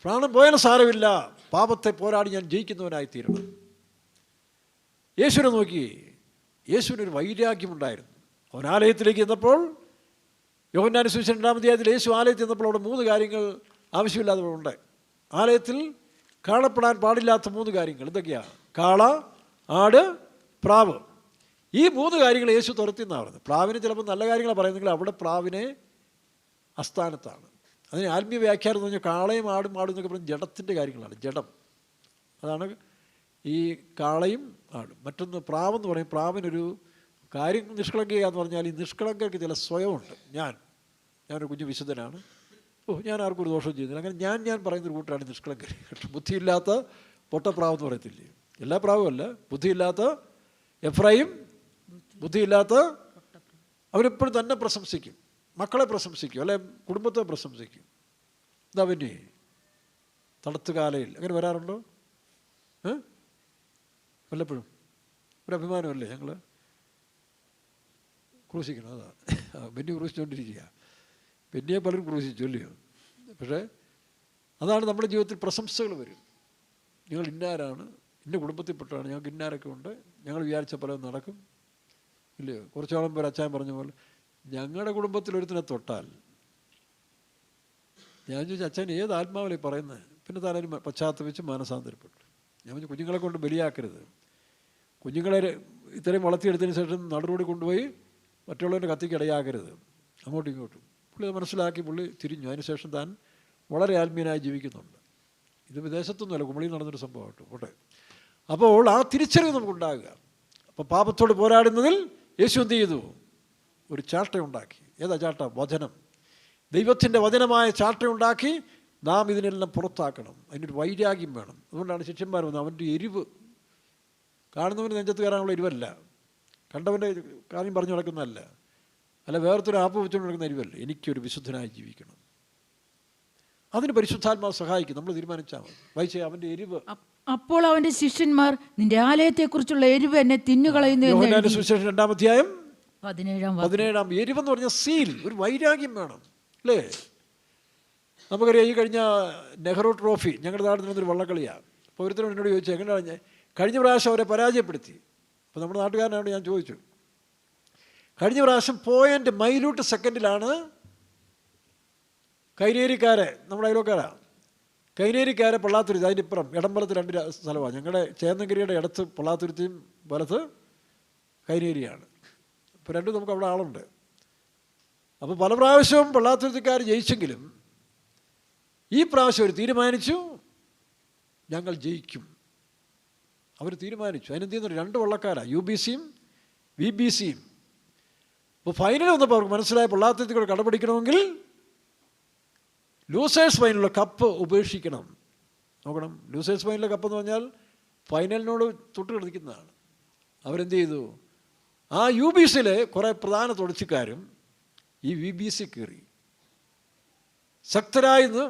പ്രാണം പോയാലും സാരമില്ല, പാപത്തെ പോരാടി ഞാൻ ജയിക്കുന്നവനായി തീരണം. യേശുവിനെ നോക്കി, യേശുവിനൊരു വൈരാഗ്യമുണ്ടായിരുന്നു. അവൻ ആലയത്തിലേക്ക് ചെന്നപ്പോൾ യോഹന്നാന്റെ സുവിശേഷം 2-ാം അധ്യായത്തിൽ യേശു ആലയത്തിൽ ചെന്നപ്പോൾ അവിടെ 3 കാര്യങ്ങൾ ആവശ്യമില്ലാതെ ഉണ്ട്. ആലയത്തിൽ കാണപ്പെടാൻ പാടില്ലാത്ത 3 കാര്യങ്ങൾ എന്തൊക്കെയാണ്? കാള, ആട്, പ്രാവ്. ഈ 3 കാര്യങ്ങൾ യേശു തുരത്തി എന്നാണ് പറയുന്നത്. പ്രാവിന് ചിലപ്പോൾ നല്ല കാര്യങ്ങളാണ് പറയുന്നെങ്കിൽ അവിടെ പ്രാവിനെ അസ്ഥാനത്താണ്. അതിന് ആത്മീയ വ്യാഖ്യാനം എന്ന് പറഞ്ഞാൽ കാളയും ആടും എന്നൊക്കെ പറയുന്നത് ജഡത്തിൻ്റെ കാര്യങ്ങളാണ്. ജഡം അതാണ് ഈ കാളയും ആടും. മറ്റൊന്ന് പ്രാവെന്ന് പറയും. പ്രാവിനൊരു കാര്യം നിഷ്കളങ്കത എന്ന് പറഞ്ഞാൽ ഈ നിഷ്കളങ്കർക്ക് ചില സ്വയമുണ്ട്. ഞാനൊരു കുഞ്ഞു വിശുദ്ധനാണ്, ഞാൻ ആർക്കും ഒരു ദോഷവും ചെയ്യുന്നില്ല, അങ്ങനെ ഞാൻ പറയുന്നൊരു കൂട്ടരാണ് നിഷ്കളങ്കർ. ബുദ്ധിയില്ലാത്ത പൊട്ടപ്രാവെന്ന് പറയത്തില്ലേ? എല്ലാ പ്രാവും അല്ല, ബുദ്ധിയില്ലാത്ത എഫ്രൈം, ബുദ്ധിയില്ലാത്ത അവരെപ്പോഴും തന്നെ പ്രശംസിക്കും, മക്കളെ പ്രശംസിക്കും, അല്ലെ കുടുംബത്തെ പ്രശംസിക്കും. എന്താ പിന്നെ തളത്തുകാലയിൽ അങ്ങനെ വരാറുണ്ടോ? വല്ലപ്പോഴും ഒരു അഭിമാനമല്ലേ ഞങ്ങൾ ക്രൂശിക്കണം. അതാ ബെന്നി ക്രൂശിച്ചുകൊണ്ടിരിക്കുക. ബെന്നിയെ പലരും ക്രൂശിച്ചു അല്ലയോ? പക്ഷേ അതാണ് നമ്മുടെ ജീവിതത്തിൽ പ്രശംസകൾ വരും. നിങ്ങൾ ഇന്നാരാണ്, ഇന്ന കുടുംബത്തിൽപ്പെട്ടാണ്, ഞങ്ങൾക്ക് ഇന്നാരൊക്കെ ഉണ്ട്, ഞങ്ങൾ വിചാരിച്ച പലതും നടക്കും ഇല്ലയോ? കുറച്ചോളം പേര് അച്ചാൻ പറഞ്ഞ പോലെ ഞങ്ങളുടെ കുടുംബത്തിലൊരുത്തിനെ തൊട്ടാൽ ഞാൻ ചോദിച്ചു, അച്ഛൻ ഏത് ആത്മാവിലെ പറയുന്നത്? പിന്നെ താനും പശ്ചാത്തപിച്ച് മാനസാന്തരപ്പെട്ടു. ഞാൻ പറഞ്ഞു, കുഞ്ഞുങ്ങളെ കൊണ്ട് ബലിയാക്കരുത്. കുഞ്ഞുങ്ങളെ ഇത്രയും വളർത്തിയെടുത്തതിന് ശേഷം നടുറോടി കൊണ്ടുപോയി മറ്റുള്ളവരുടെ കത്തിക്ക് ഇടയാക്കരുത്. അങ്ങോട്ടും ഇങ്ങോട്ടും പുള്ളി അത് മനസ്സിലാക്കി പുള്ളി തിരിഞ്ഞു. അതിനുശേഷം താൻ വളരെ ആത്മീയനായി ജീവിക്കുന്നുണ്ട്. ഇത് വിദേശത്തൊന്നുമല്ല, കുമളിയിൽ നടന്നൊരു സംഭവമായിട്ട് പോട്ടെ. അപ്പോൾ ആ തിരിച്ചറിവ് നമുക്കുണ്ടാകുക. അപ്പോൾ പാപത്തോട് പോരാടുന്നതിൽ യേശു എന്ത് ചെയ്തു? ഒരു ചാട്ടയുണ്ടാക്കി. ഏതാ ചാട്ട? വചനം. ദൈവത്തിൻ്റെ വചനമായ ചാട്ടയുണ്ടാക്കി നാം ഇതിനെല്ലാം പുറത്താക്കണം. അതിനൊരു വൈരാഗ്യം വേണം. അതുകൊണ്ടാണ് ശിഷ്യന്മാർ വന്നത്. അവൻ്റെ എരിവ് കാണുന്നവന് നെഞ്ചത്ത് കയറാനുള്ള എരിവല്ല, കണ്ടവൻ്റെ കാര്യം പറഞ്ഞു നടക്കുന്നതല്ല, അല്ല വേറൊരു ആപ്പ് വെച്ചുകൊണ്ട് നടക്കുന്ന എരിവല്ല. എനിക്കൊരു വിശുദ്ധനായി ജീവിക്കണം. അതിന് പരിശുദ്ധാത്മാവ് സഹായിക്കും. നമ്മൾ തീരുമാനിച്ചാൽ മതി. വായിച്ചേ, അവൻ്റെ എരിവ്. അപ്പോൾ അവൻ്റെ ശിഷ്യന്മാർ നിന്റെ ആലയത്തെക്കുറിച്ചുള്ള എരിവ് എന്നെ തിന്നുകളയുന്നു. യോഹന്നാന്റെ സുവിശേഷം 2-ാം അധ്യായം 17 എരിവെന്ന് പറഞ്ഞ സീൽ, ഒരു വൈരാഗ്യം വേണം അല്ലേ? നമുക്കറിയാം, ഈ കഴിഞ്ഞ നെഹ്റു ട്രോഫി ഞങ്ങളുടെ നാട്ടിൽ നിന്നൊരു വള്ളക്കളിയാണ്. അപ്പോൾ ഒരുത്തരം എന്നോട് ചോദിച്ചു, എങ്ങനെയാണ് കഴിഞ്ഞ പ്രാവശ്യം അവരെ പരാജയപ്പെടുത്തി. അപ്പോൾ നമ്മുടെ നാട്ടുകാരനോട് ഞാൻ ചോദിച്ചു, കഴിഞ്ഞ പ്രാവശ്യം മൈലൂട്ട് സെക്കൻഡിലാണ് കൈനേരിക്കാരെ, നമ്മുടെ അയലോക്കാരാണ്, കൈനേരിക്കാരെ പള്ളാത്തുരുത്തി, അതിൻ്റെ ഇപ്പുറം എടമ്പലത്ത് 2 സ്ഥലമാണ്. ഞങ്ങളുടെ ചേന്നഗിരിയുടെ ഇടത്ത് പള്ളാത്തുരുത്തിയും വലത്ത് കൈനേരിയാണ്. ഇപ്പോൾ രണ്ടും നമുക്ക് അവിടെ ആളുണ്ട്. അപ്പോൾ പല പ്രാവശ്യവും പള്ളാത്തുരുത്തിക്കാർ ജയിച്ചെങ്കിലും ഈ പ്രാവശ്യം അവർ തീരുമാനിച്ചു ഞങ്ങൾ ജയിക്കും. അവർ തീരുമാനിച്ചു. അതിനെന്ത് ചെയ്യുന്നു? 2 വള്ളക്കാരാണ്, UBCയും VBCയും. അപ്പോൾ ഫൈനൽ വന്നപ്പോൾ അവർക്ക് മനസ്സിലായ പള്ളാത്തുരുത്തി കൂടെ കടപിടിക്കണമെങ്കിൽ ലൂസേഴ്സ് ഫൈനലുള്ള കപ്പ് ഉപേക്ഷിക്കണം. നോക്കണം, ലൂസേഴ്സ് ഫൈനലിലെ കപ്പ് എന്ന് പറഞ്ഞാൽ ഫൈനലിനോട് തൊട്ട് കിടക്കുന്നതാണ്. അവരെന്ത് ചെയ്തു? ആ UBCയിലെ കുറേ പ്രധാന തുടച്ചിക്കാരും ഈ VBC കയറി ശക്തരായിന്ന്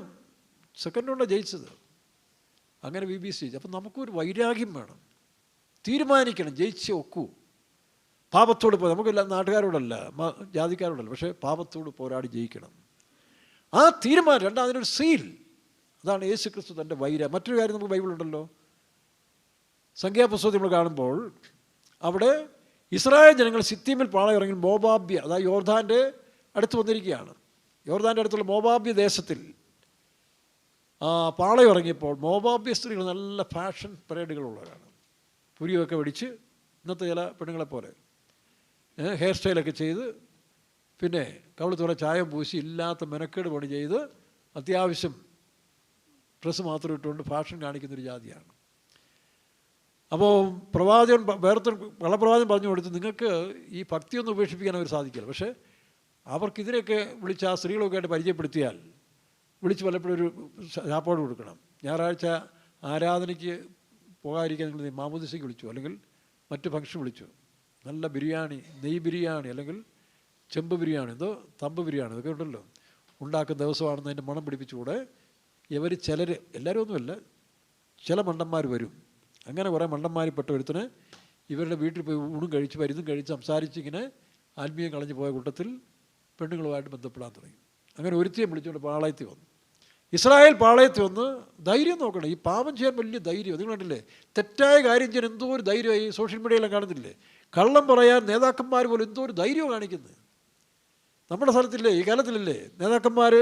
സെക്കൻഡുകൊണ്ടാണ് ജയിച്ചത്. അങ്ങനെ VBC. അപ്പം നമുക്കൊരു വൈരാഗ്യം വേണം, തീരുമാനിക്കണം, ജയിച്ചേ ഒക്കൂ. പാപത്തോട് നമുക്കില്ല, നാട്ടുകാരോടല്ല, ജാതിക്കാരോടല്ല, പക്ഷേ പാപത്തോട് പോരാടി ജയിക്കണം. ആ തീരുമാനം. അതിനൊരു സീൽ. അതാണ് യേശു ക്രിസ്തു തൻ്റെ മറ്റൊരു കാര്യം നമുക്ക് ബൈബിളുണ്ടല്ലോ. സംഖ്യാപുസ്തകത്തിൽ നമ്മൾ കാണുമ്പോൾ അവിടെ ഇസ്രായേൽ ജനങ്ങൾ സിത്തീമിൽ പാളയിറങ്ങി മോവാബ്യ, അതായത് യോർദാൻ്റെ അടുത്ത് വന്നിരിക്കുകയാണ്. യോർദാൻ്റെ അടുത്തുള്ള മോവാബ്യ ദേശത്തിൽ പാളയിറങ്ങിയപ്പോൾ മോവാബ്യ സ്ത്രീകൾ നല്ല ഫാഷൻ പരേഡുകളുള്ളവരാണ്. പുരിയൊക്കെ പിടിച്ച് ഇന്നത്തെ ചില പെണ്ണുങ്ങളെ പോലെ ഹെയർ സ്റ്റൈലൊക്കെ ചെയ്ത്, പിന്നെ കവിളത്തോടെ ചായം പൂശി, ഇല്ലാത്ത മെനക്കേട് പണി ചെയ്ത്, അത്യാവശ്യം ഡ്രസ്സ് മാത്രം ഇട്ടുകൊണ്ട് ഫാഷൻ കാണിക്കുന്നൊരു ജാതിയാണ്. അപ്പോൾ കള്ളപ്രവാചകൻ പറഞ്ഞു കൊടുത്ത്, നിങ്ങൾക്ക് ഈ ഭക്തിയൊന്നും ഉപേക്ഷിപ്പിക്കാൻ അവർ സാധിക്കില്ല, പക്ഷേ അവർക്കിതിനെയൊക്കെ വിളിച്ച് ആ സ്ത്രീകളൊക്കെ ആയിട്ട് പരിചയപ്പെടുത്തിയാൽ വിളിച്ച് പലപ്പോഴും ഒരു ചാപ്പാട് കൊടുക്കണം. ഞായറാഴ്ച ആരാധനയ്ക്ക് പോകാതിരിക്കാൻ നിങ്ങൾ മാമോദിസയ്ക്ക് വിളിച്ചു, അല്ലെങ്കിൽ മറ്റ് ഫംഗ്ഷൻ വിളിച്ചു, നല്ല ബിരിയാണി, നെയ് ബിരിയാണി, അല്ലെങ്കിൽ ചെമ്പ് ബിരിയാണി, എന്തോ തമ്പ് ബിരിയാണി, ഇതൊക്കെ ഉണ്ടല്ലോ, ഉണ്ടാക്കുന്ന ദിവസമാണെന്ന് അതിൻ്റെ മണം പിടിപ്പിച്ചുകൂടെ ഇവർ ചിലർ, എല്ലാവരും ഒന്നുമല്ല, ചില മണ്ടന്മാർ വരും. അങ്ങനെ കുറേ മണ്ടന്മാരിൽപ്പെട്ട ഒരുത്തിന് ഇവരുടെ വീട്ടിൽ പോയി ഊണും കഴിച്ച് മരുന്നും കഴിച്ച് സംസാരിച്ച് ഇങ്ങനെ ആത്മീയം കളഞ്ഞു പോയ കൂട്ടത്തിൽ പെണ്ണുങ്ങളുമായിട്ട് ബന്ധപ്പെടാൻ തുടങ്ങി. അങ്ങനെ ഒരുത്തിയെ വിളിച്ചുകൊണ്ട് പാളയത്തിൽ വന്നു. ഇസ്രായേൽ പാളയത്തിൽ വന്ന് ധൈര്യം നോക്കണം. ഈ പാപം ചെയ്യാൻ വലിയ ധൈര്യം. നിങ്ങൾ കണ്ടില്ലേ, തെറ്റായ കാര്യം ചെയ്യാൻ എന്തോ ഒരു ധൈര്യമായി. ഈ സോഷ്യൽ മീഡിയയിലും കാണുന്നില്ലേ, കള്ളം പറയാൻ നേതാക്കന്മാർ പോലും എന്തോ ഒരു ധൈര്യം കാണിക്കുന്നത്. നമ്മുടെ സ്ഥലത്തില്ലേ, ഈ കാലത്തിലല്ലേ നേതാക്കന്മാർ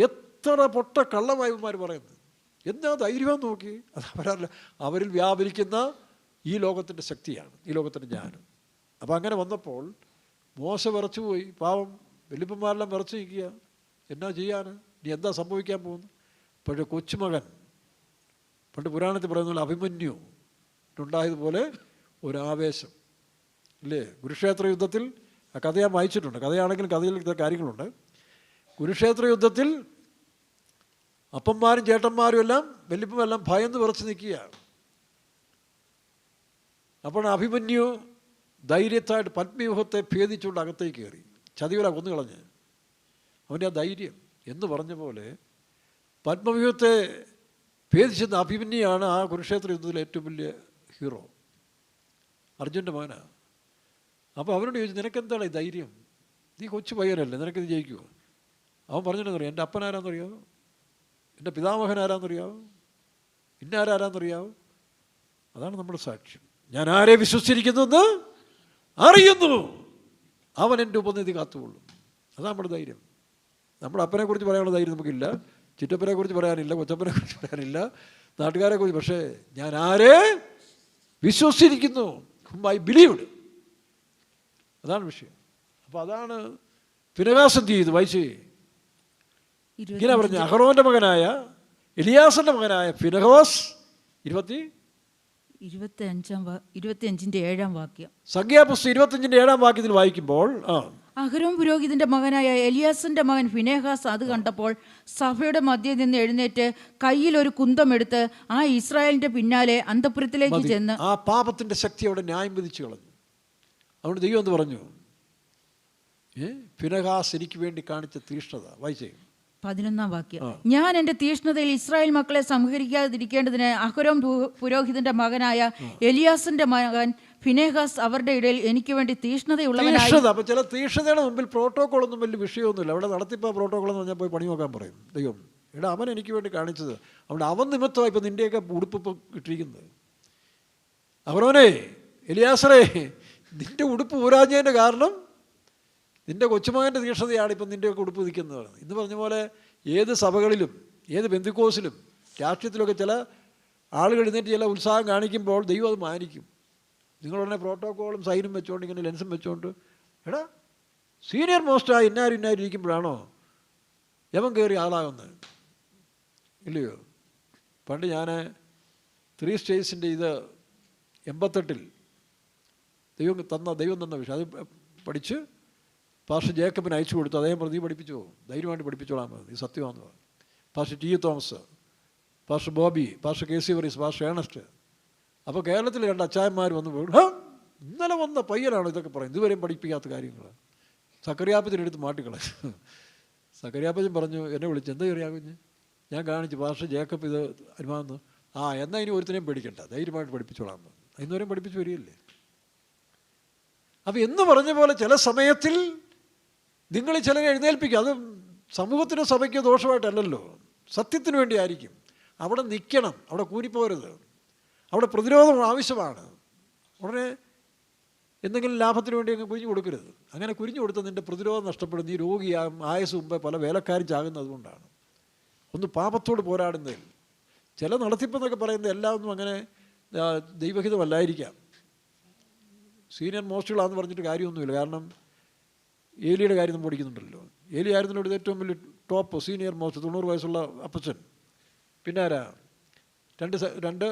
എത്ര പൊട്ട കള്ളവായ്പന്മാർ പറയുന്നത്? എന്താ ധൈര്യമെന്ന് നോക്കി. അത് അവരല്ല, അവരിൽ വ്യാപരിക്കുന്ന ഈ ലോകത്തിൻ്റെ ശക്തിയാണ്, ഈ ലോകത്തിൻ്റെ ജ്ഞാനം. അപ്പം അങ്ങനെ വന്നപ്പോൾ മോശ വിറച്ചുപോയി. പാവം വലിയപ്പന്മാരെല്ലാം വിറച്ച് നിൽക്കുക, എന്നാ ചെയ്യാൻ, ഇനി എന്താ സംഭവിക്കാൻ പോകുന്നു? പക്ഷേ കൊച്ചുമകൻ, പണ്ട് പുരാണത്തിൽ പറയുന്ന പോലെ അഭിമന്യു ഉണ്ടായതുപോലെ ഒരാവേശം ഇല്ലേ? കുരുക്ഷേത്ര യുദ്ധത്തിൽ, ആ കഥ ഞാൻ വായിച്ചിട്ടുണ്ട്, കഥയാണെങ്കിലും കഥയിൽ കാര്യങ്ങളുണ്ട്. കുരുക്ഷേത്ര യുദ്ധത്തിൽ അപ്പന്മാരും ചേട്ടന്മാരും എല്ലാം വലിയപ്പമെല്ലാം ഭയന്ന് വിറച്ച് നിൽക്കുകയാണ്. അപ്പോൾ അഭിമന്യു ധൈര്യത്തായിട്ട് പത്മവ്യൂഹത്തെ ഭേദിച്ചുകൊണ്ട് അകത്തേക്ക് കയറി, ചതിവല കൊന്നുകളഞ്ഞ്. അവൻ്റെ ആ ധൈര്യം എന്ന് പറഞ്ഞ പോലെ പത്മവ്യൂഹത്തെ ഭേദിച്ചെന്ന അഭിമന്യാണ് ആ കുരുക്ഷേത്ര യുദ്ധത്തിലെ ഏറ്റവും വലിയ ഹീറോ, അർജുൻ്റെ മകനാണ്. അപ്പോൾ അവനോട് ചോദിച്ചു, നിനക്കെന്താണ് ഈ ധൈര്യം? നീ കൊച്ചു പയ്യനല്ലേ, നിനക്കിത് ജയിക്കുമോ? അവൻ പറഞ്ഞിട്ടെന്നറിയാം, എൻ്റെ അപ്പനാരാന്നറിയാമോ, എൻ്റെ പിതാമഹൻ ആരാന്നറിയാമോ, ഇന്നാരാരാന്നറിയാമോ? അതാണ് നമ്മുടെ സാക്ഷ്യം. ഞാൻ ആരെ വിശ്വസിച്ചിരിക്കുന്നുവെന്ന് അറിയുന്നു, അവൻ എൻ്റെ ഉപനിധി കാത്തുകൊള്ളും. അതാണ് നമ്മുടെ ധൈര്യം. നമ്മുടെ അപ്പനെക്കുറിച്ച് പറയാനുള്ള ധൈര്യം നമുക്കില്ല, ചിറ്റപ്പനെക്കുറിച്ച് പറയാനില്ല, കൊച്ചപ്പനെക്കുറിച്ച് പറയാനില്ല, നാട്ടുകാരെക്കുറിച്ച്. പക്ഷേ ഞാൻ ആരെ വിശ്വസിച്ചിരിക്കുന്നു, ഐ ബിലീവ്ഡ്, അതാണ് വിഷയം. അപ്പോൾ അതാണ് ഫിനെഹാസ് എന്ത് ചെയ്തു? വായിച്ച് ഇങ്ങനെ പറഞ്ഞു, അഹറോൻ്റെ മകനായ എലിയാസൻ്റെ മകനായ ഫിനെഹാസ് 25-ന്റെ 7-ാം വാക്യം, സംഖ്യാപുസ്തകം 25-ന്റെ 7-ാം വാക്യത്തിൽ വായിക്കുമ്പോൾ, അഹരോൻ പുരോഹിതന്റെ മകനായ എലിയാസിന്റെ മകൻ ഫിനെഹാസ് അത് കണ്ടപ്പോൾ സഭയുടെ മധ്യേ നിന്ന് എഴുന്നേറ്റ് കയ്യിൽ ഒരു കുന്തമെടുത്ത് ആ ഇസ്രായേലിന്റെ പിന്നാലെ അന്തഃപുരത്തിലേക്ക് ചെന്ന് ആ പാപത്തിന്റെ ശക്തി അവിടെ ന്യായം വിധിച്ചു കളഞ്ഞു. അതുകൊണ്ട് ദൈവം എന്ന് പറഞ്ഞു, ഫിനെഹാസ് എനിക്ക് വേണ്ടി കാണിച്ച തീഷ്ണത. വായിച്ചേ 11-ാം വാക്യം, ഞാൻ എൻ്റെ തീഷ്ണതയിൽ ഇസ്രായേൽ മക്കളെ സംഹരിക്കാതിരിക്കേണ്ടതിന് അഹരോൻ പുരോഹിതന്റെ മകനായ എലിയാസിന്റെ മകൻ ഫിനെഹാസ് അവരുടെ ഇടയിൽ എനിക്ക് വേണ്ടി തീഷ്ണതയുള്ളവനായി. അപ്പോൾ ചില തീഷ്ണതയുടെ മുമ്പിൽ പ്രോട്ടോക്കോളൊന്നും വലിയ വിഷയമൊന്നുമില്ല. അവിടെ നടത്തിപ്പോൾ പ്രോട്ടോക്കോൾ എന്ന് പറഞ്ഞാൽ പോയി പണി നോക്കാൻ പറയും ദൈവം. എടാ, അവൻ എനിക്ക് വേണ്ടി കാണിച്ചത്, അവിടെ അവൻ നിമിത്തമായി ഇപ്പം നിൻ്റെയൊക്കെ ഉടുപ്പ് ഇപ്പം ഇട്ടിരിക്കുന്നത്. അഹരോനേ, എലിയാസറേ, നിൻ്റെ ഉടുപ്പ് ഊരാഞ്ഞതിൻ്റെ കാരണം നിൻ്റെ കൊച്ചുമകൻ്റെ തീഷ്ണതയാണ് ഇപ്പം നിൻ്റെയൊക്കെ ഉടുപ്പ് നിൽക്കുന്നത്. ഇന്ന് പറഞ്ഞ പോലെ ഏത് സഭകളിലും ഏത് ബന്ധുക്കോസിലും രാഷ്ട്രീയത്തിലൊക്കെ ചില ആളുകൾ എഴുന്നേറ്റ് ചില ഉത്സാഹം കാണിക്കുമ്പോൾ ദൈവം അത് മാനിക്കും. നിങ്ങളുടനെ പ്രോട്ടോക്കോളും സൈനും വെച്ചുകൊണ്ട് ഇങ്ങനെ ലെൻസും വെച്ചുകൊണ്ട്, എടാ സീനിയർ മോസ്റ്റായി ഇന്നാരും ഇരിക്കുമ്പോഴാണോ യവൻ കയറി ആളാകുന്നത്? ഇല്ലയോ? പണ്ട് ഞാൻ 3 സ്റ്റേറ്റ്സിൻ്റെ ഇത് 88-ൽ ദൈവം തന്ന വിഷയം അത് പഠിച്ച് പാസ്റ്റർ ജേക്കബിന് അയച്ചു കൊടുത്തു. അദ്ദേഹം പ്രതി പഠിപ്പിച്ചു പോകും, ധൈര്യമായിട്ട് പഠിപ്പിച്ചോളാൻ മതി, ഇത് സത്യമാണെന്ന് പറഞ്ഞു. Pastor T Thomas, pastor Bobby, pastor KC Varees, pastor Ernest. അപ്പോൾ കേരളത്തിൽ 2 അച്ചായന്മാർ വന്ന് പോയി, ഇന്നലെ വന്ന പയ്യനാണ് ഇതൊക്കെ പറയും, ഇതുവരെയും പഠിപ്പിക്കാത്ത കാര്യങ്ങൾ. സക്കറിയാപ്പച്ചനെടുത്ത് മാട്ടിക്കളഞ്ഞു. സക്കറിയാപ്പച്ചൻ പറഞ്ഞു, എന്നെ വിളിച്ച്, എന്താ ചെറിയാകുഞ്ഞ്? ഞാൻ കാണിച്ചു, പാസ്റ്റർ ജേക്കബ് ഇത് അനുമാനം. എന്നാൽ ഇനി ഒരുത്തിനെയും പേടിക്കണ്ട, ധൈര്യമായിട്ട് പഠിപ്പിച്ചോളാൻ പറഞ്ഞു. ഇന്നുവരെയും പഠിപ്പിച്ച് വരികയല്ലേ. അപ്പോൾ എന്ന് പറഞ്ഞ പോലെ ചില സമയത്തിൽ നിങ്ങൾ ചിലരെ എഴുന്നേൽപ്പിക്കുക. അത് സമൂഹത്തിനോ സഭയ്ക്കോ ദോഷമായിട്ടല്ലല്ലോ, സത്യത്തിന് വേണ്ടി ആയിരിക്കും. അവിടെ നിൽക്കണം, അവിടെ കൂരിപ്പോരുത്, അവിടെ പ്രതിരോധം ആവശ്യമാണ്. ഉടനെ എന്തെങ്കിലും ലാഭത്തിന് വേണ്ടി അങ്ങ് കുരിഞ്ഞു കൊടുക്കരുത്. അങ്ങനെ കുരിഞ്ഞു കൊടുത്താൽ നിൻ്റെ പ്രതിരോധം നഷ്ടപ്പെടും, നീ രോഗിയാകും. ആയുസ് മുമ്പേ പല വേലക്കാരും ചാകുന്നത് അതുകൊണ്ടാണ്. ഒന്ന് പാപത്തോട് പോരാടുന്നതിൽ ചില നടത്തിപ്പെന്നൊക്കെ പറയുന്നത് എല്ലാം ഒന്നും അങ്ങനെ ദൈവഹിതമല്ലായിരിക്കാം. സീനിയർ മോസ്റ്റുകളാണെന്ന് പറഞ്ഞിട്ട് കാര്യമൊന്നുമില്ല. കാരണം ഏലിയുടെ കാര്യം നമ്മൾ പഠിക്കുന്നുണ്ടല്ലോ. ഏലി ആയിരുന്നല്ലോ ഏറ്റവും വലിയ ടോപ്പ് സീനിയർ മോസ്റ്റ്, 90 വയസ്സുള്ള അപ്പച്ചൻ. പിന്നെ ആരാ? 2